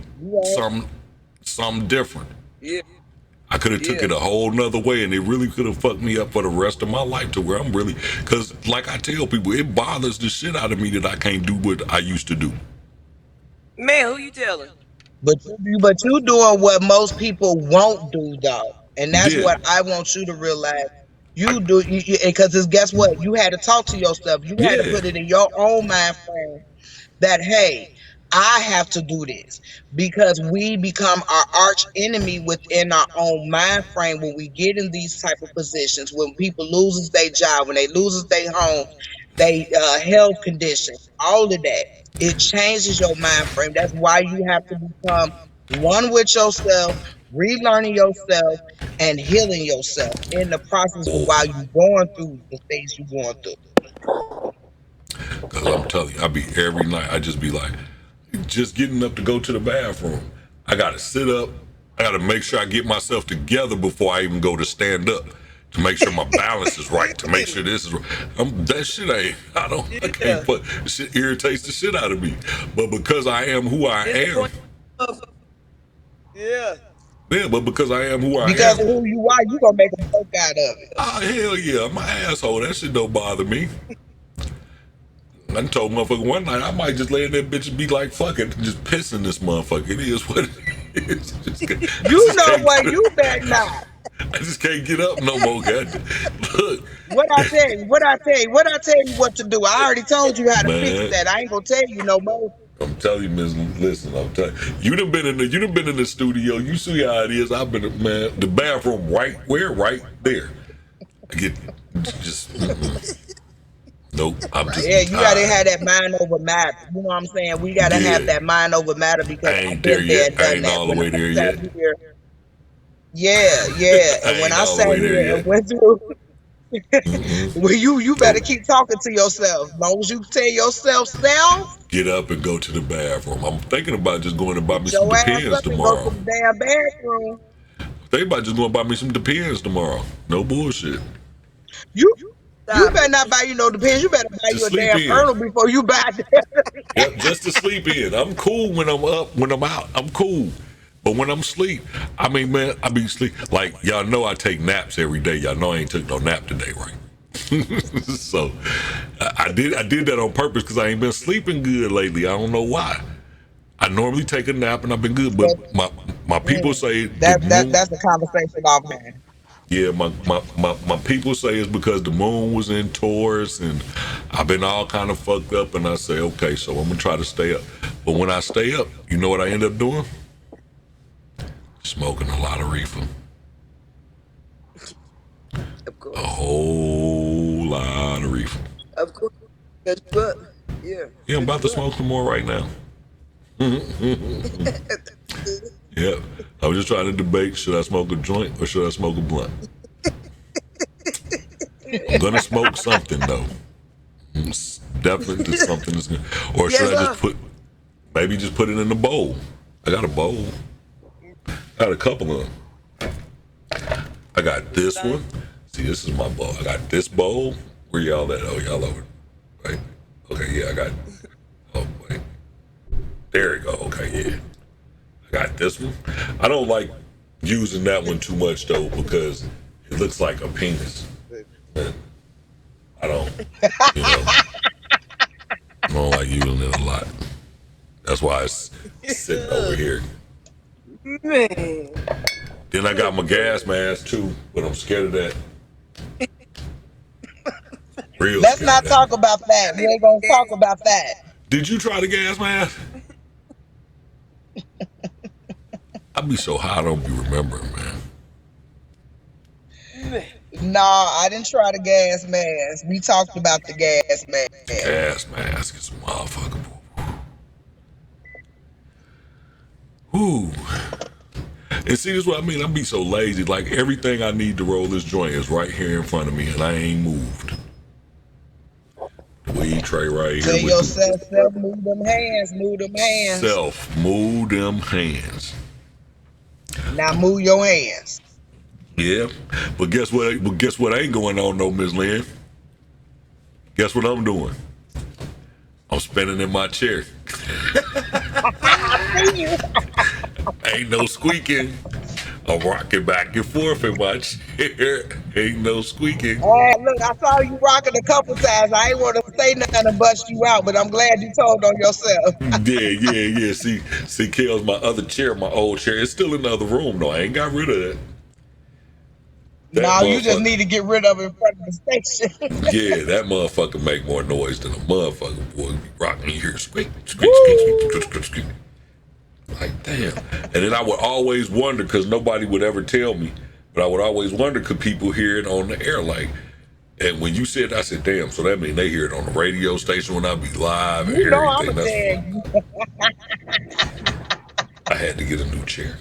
something different. Yeah. I could have took it a whole nother way, and it really could have fucked me up for the rest of my life, to where I'm really, because like I tell people, it bothers the shit out of me that I can't do what I used to do. Man, who you telling? But you doing what most people won't do, though, and that's Yeah. what I want you to realize. You do, because guess what? You had to talk to yourself. You had to Yeah. put it in your own mind frame that, hey, I have to do this, because we become our arch enemy within our own mind frame when we get in these type of positions. When people loses their job, when they loses their home, they health conditions, all of that. It changes your mind frame. That's why you have to become one with yourself, relearning yourself, and healing yourself in the process of while you're going through the things you're going through. Because I'm telling you, I be every night, I just be like, just getting up to go to the bathroom. I got to sit up. I got to make sure I get myself together before I even go to stand up, to make sure my balance is right, to make sure this is right. That shit I can't put, shit irritates the shit out of me. But because I am who I am. Yeah. Yeah, but because I am who I am. Because of who you are, you going to make a joke out of it. Oh, hell yeah. I'm an asshole. That shit don't bother me. I told motherfucker one night I might just lay in that bitch and be like, fuck it, just pissing this motherfucker. It is what it is. You know what? You better not. I just can't get up no more, God. Look. What I tell you what to do. I already told you how to fix that. I ain't gonna tell you no more. I'm telling you, Miss. Listen, I'm telling you, you done been in the studio. You see how it is. I've been, man. The bathroom right there. I get just. Nope. I'm just. Yeah, you gotta have that mind over matter. You know what I'm saying? We gotta have that mind over matter, because I ain't there yet. I ain't all the way there yet. Yeah. And when I sat here and went through, Well, you better keep talking to yourself. As long as you tell yourself self, Get up and go to the bathroom. I'm thinking about just going to buy me get some your ass Depends up and go tomorrow. to the damn bathroom. Think about just going to buy me some Depends tomorrow. No bullshit. You you Stop better it. not buy you no Depends. You better buy To you a sleep damn in. Earl before you buy that. Yep, just to sleep in. I'm cool when I'm up, when I'm out. I'm cool. But when I'm asleep, I mean, man, I be sleep. Like, y'all know I take naps every day. Y'all know I ain't took no nap today, right? So I did that on purpose because I ain't been sleeping good lately. I don't know why. I normally take a nap and I've been good, but my people say the moon. That's a conversation offhand. Yeah, my people say it's because the moon was in Taurus and I've been all kind of fucked up, and I say, okay, so I'm gonna try to stay up. But when I stay up, you know what I end up doing? Smoking a lot of reefer. Of A course. whole lot of reefer. Of course. Catch you up. Yeah. Yeah, I'm Catch about to you up. smoke some more right now. Yeah. I was just trying to debate, should I smoke a joint or should I smoke a blunt? I'm gonna smoke something though. It's definitely something that's gonna, or should Yes, I just sir. put, maybe just put it in a bowl? I got a bowl. I got a couple of them. I got this one. See, this is my bowl. I got this bowl. Where y'all at? Oh, y'all over. Right. Okay, yeah, I got. Oh, wait. There you go. Okay, yeah. I got this one. I don't like using that one too much though because it looks like a penis. And I don't, you know, I don't like using it a lot. That's why it's sitting over here. Man. Then I got my gas mask too, but I'm scared of that. Real Let's scared of not that. talk about that. I We need ain't gonna a talk about that. Did you try the gas mask? I be so high I don't be remembering, man. No, I didn't try the gas mask. We talked about the gas mask. Gas mask is a motherfucker. Whew. And see, this is what I mean. I be so lazy. Like everything I need to roll this joint is right here in front of me, and I ain't moved. The weed tray right Tell here with yourself, the self, move them hands, move them hands. self move them hands. Now move your hands. Yeah, but guess what? But guess what ain't going on though, Miss Lynn? Guess what I'm doing? I'm spinning in my chair. I see you. Ain't no squeaking. I'm rocking back and forth in my chair. Ain't no squeaking. Look, I saw you rocking a couple times. I ain't want to say nothing to bust you out, but I'm glad you told on yourself. Yeah. See, Kale's my other chair, my old chair. It's still in the other room though. I ain't got rid of that. That No, you just motherfucker. need to get rid of it in front of the station. Yeah, that motherfucker make more noise than a motherfucker. Boy, be rocking here, squeak, squeak, squeak, squeak, Woo! squeak, squeak. Like damn. And then I would always wonder because nobody would ever tell me, but I would always wonder could people hear it on the air? Like, and when you said, I said, damn. So that means they hear it on the radio station when I be live and You know everything. I'ma That's tell fun. you. I had to get a new chair.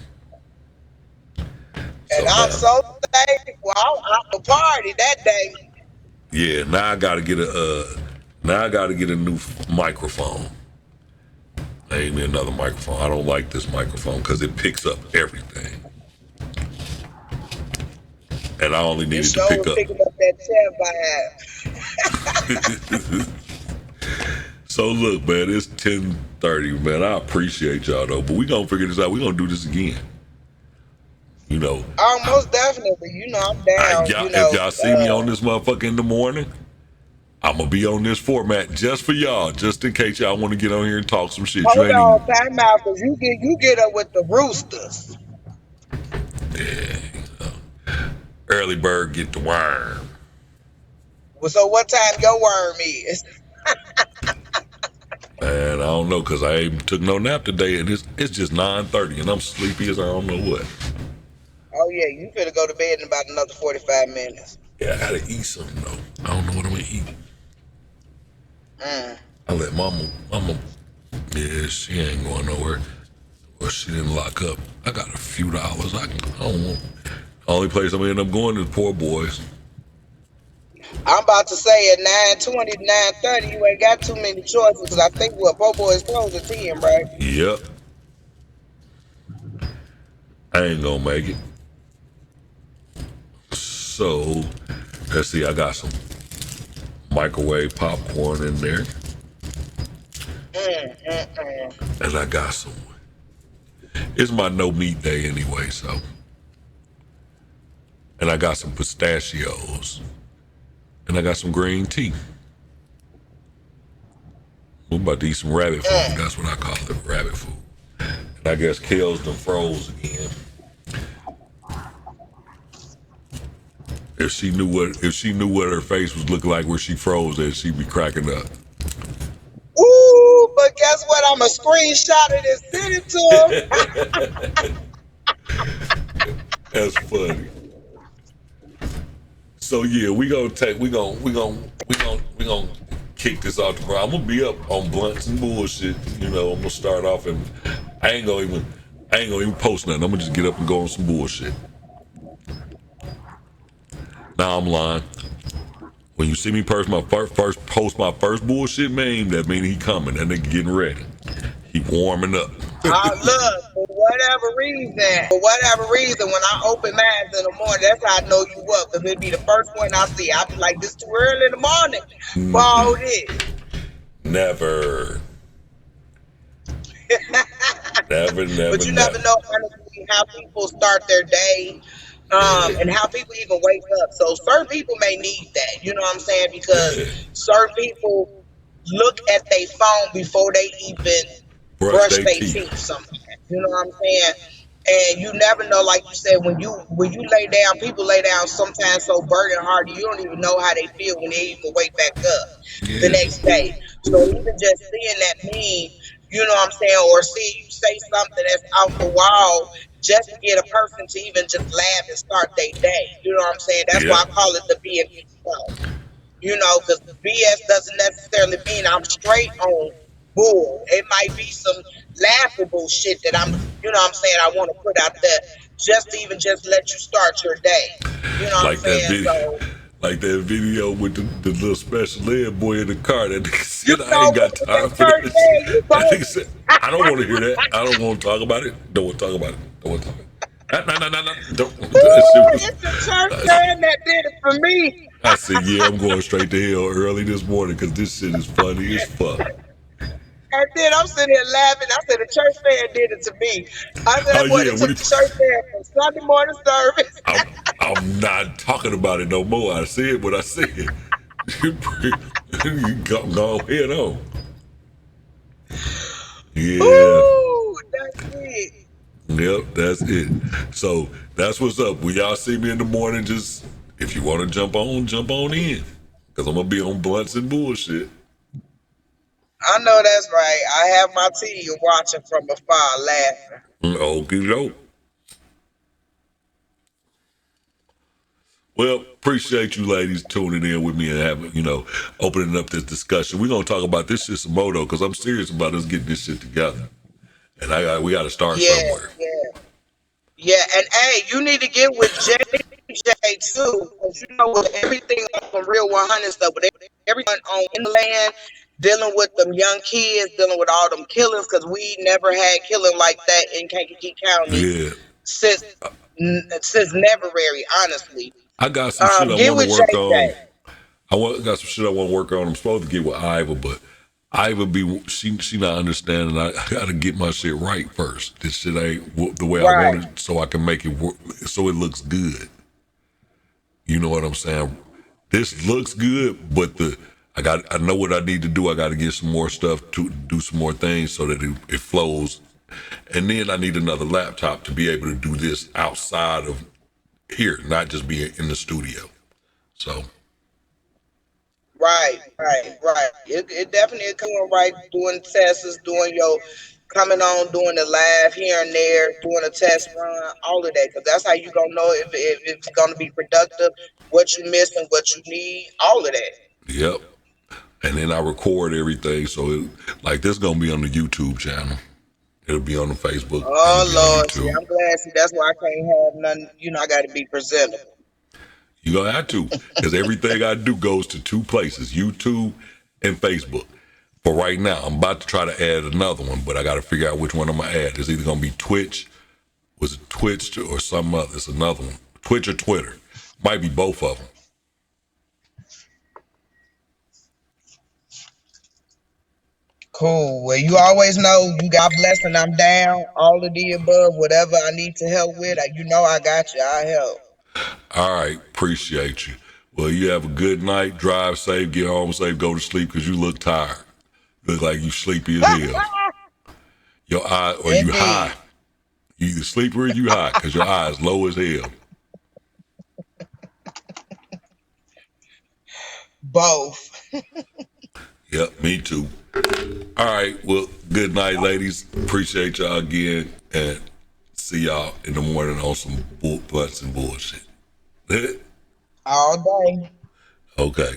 And So I'm now, so thankful. I'm a party that day. yeah, now I gotta get a new microphone. I need me another microphone. I don't like this microphone because it picks up everything, and I only It needed to sure pick was up. picking up that chair vibe. So look, man, it's 10:30, man. I appreciate y'all though, but we gonna figure this out. We gonna do this again. You know, Oh, most definitely. You know I'm down. y'all, if y'all see me on this motherfucker in the morning, I'm gonna be on this format just for y'all, just in case y'all want to get on here and talk some shit. You Hold ain't on, even. time out, cause you get up with the roosters. Early bird get the worm. Well, so what time your worm is? Man, I don't know, cause I ain't took no nap today, and it's just 9:30, and I'm sleepy as I don't know what. Oh yeah, you finna go to bed in about another 45 minutes. Yeah, I gotta eat something though. I don't know what I'm gonna eat. Mm. I let mama. Yeah, she ain't going nowhere. Well, she didn't lock up. I got a few dollars. I don't want. The only place I'm gonna end up going is Poor Boys. I'm about to say at 9:20 to 9:30, you ain't got too many choices because I think what Bobo is closed at 10, right? Yep. I ain't gonna make it. So, let's see. I got some microwave popcorn in there, and I got some. It's my no meat day anyway, so. And I got some pistachios, and I got some green tea. I'm about to eat some rabbit food. That's what I call it, rabbit food. And I guess Kale's done froze again. If she knew what her face was looking like where she froze, then she'd be cracking up. Ooh, but guess what? I'm a screenshot it and send it to him. That's funny. So yeah, we gonna kick this off the ground. I'm gonna be up on blunts and bullshit. You know, I'm gonna start off and I ain't gonna even post nothing. I'm gonna just get up and go on some bullshit. Now I'm lying. When you see me post my first bullshit meme, that means he coming. That nigga getting ready. He warming up. Look, for whatever reason, when I open mine in the morning, that's how I know you up because it'd be the first one I see. I'll be like, this too early in the morning for all this. Never. Never. But you never know honestly how people start their day, and how people even wake up. So certain people may need that, you know what I'm saying? Because certain people look at their phone before they even brush their their teeth. teeth sometimes. You know what I'm saying? And you never know, like you said, when you lay down, people lay down sometimes so burden hard, you don't even know how they feel when they even wake back up the next day. So even just seeing that meme, you know what I'm saying, or seeing you say something that's off the wall just to get a person to even just laugh and start their day. You know what I'm saying? That's why I call it the BS show. You know, because BS doesn't necessarily mean I'm straight on bull. It might be some laughable shit that I'm, you know what I'm saying, I want to put out there just to even just let you start your day. You know what I'm Like that saying? video. So, Like that video with the little special ed boy in the car. That nigga you said, I know ain't got what, with time that for church this. man, you That both. nigga said, I don't want to hear that. I don't want to talk about it. Don't want to talk about it. Don't want to talk about it. No. Don't. That shit was. It's the church man that did it for me. I said, yeah, I'm going straight to hell early this morning because this shit is funny as fuck. And then I'm sitting here laughing. I said, the church man did it to me. I said, Oh that boy yeah, that took the church man from Sunday morning service. I'm not talking about it no more. I said what I said. You go head on. Yeah. Ooh, that's it. Yep, that's it. So that's what's up. When y'all see me in the morning, just if you want to jump on in. Cause I'm gonna be on blunts and bullshit. I know that's right. I have my tea watching from afar, laughing. Okie doke. Well, appreciate you ladies tuning in with me and having, opening up this discussion. We're gonna talk about this shit some more though, because I'm serious about us getting this shit together. And we gotta start Yeah, somewhere. yeah. And hey, you need to get with JJ too, because you know with everything up on Real 100 stuff, with everything on in the land, dealing with them young kids, dealing with all them killings, because we never had killing like that in Kankakee County Yeah. since Neverary, honestly. I got some shit I Get want to with work on. JJ. Got some shit I want to work on. I'm supposed to get with Iva, but Iva she not understanding. I gotta get my shit right first. This shit ain't the way I want it, so I can make it work, so it looks good. You know what I'm saying? This looks good, but I know what I need to do. I got to get some more stuff to do some more things so that it flows. And then I need another laptop to be able to do this outside of here, not just be in the studio. So. Right. It definitely coming right, doing tests, doing your coming on, doing the live here and there, doing a test run, all of that. Because that's how you gonna know if it's gonna be productive, what you missing, what you need, all of that. Yep. And then I record everything, so like this gonna be on the YouTube channel. It'll be on the Facebook. Oh Lord, see, I'm glad. See, that's why I can't have nothing. You know, I got to be presentable. You're going to have to, because everything I do goes to two places, YouTube and Facebook. For right now, I'm about to try to add another one, but I got to figure out which one I'm going to add. It's either going to be Twitch, was it Twitch or some other? It's another one. Twitch or Twitter. Might be both of them. Cool. Well, you always know you got blessed and I'm down. All of the above, whatever I need to help with, you know I got you. I help. All right. Appreciate you. Well, you have a good night. Drive safe. Get home safe. Go to sleep because you look tired. Look like you sleepy as hell. Your eye, or you high. You either sleepy or you high because your eyes low as hell. Both. Yep, me too. All right. Well, good night, ladies. Appreciate y'all again. And see y'all in the morning on some butts and bullshit. All day. Okay.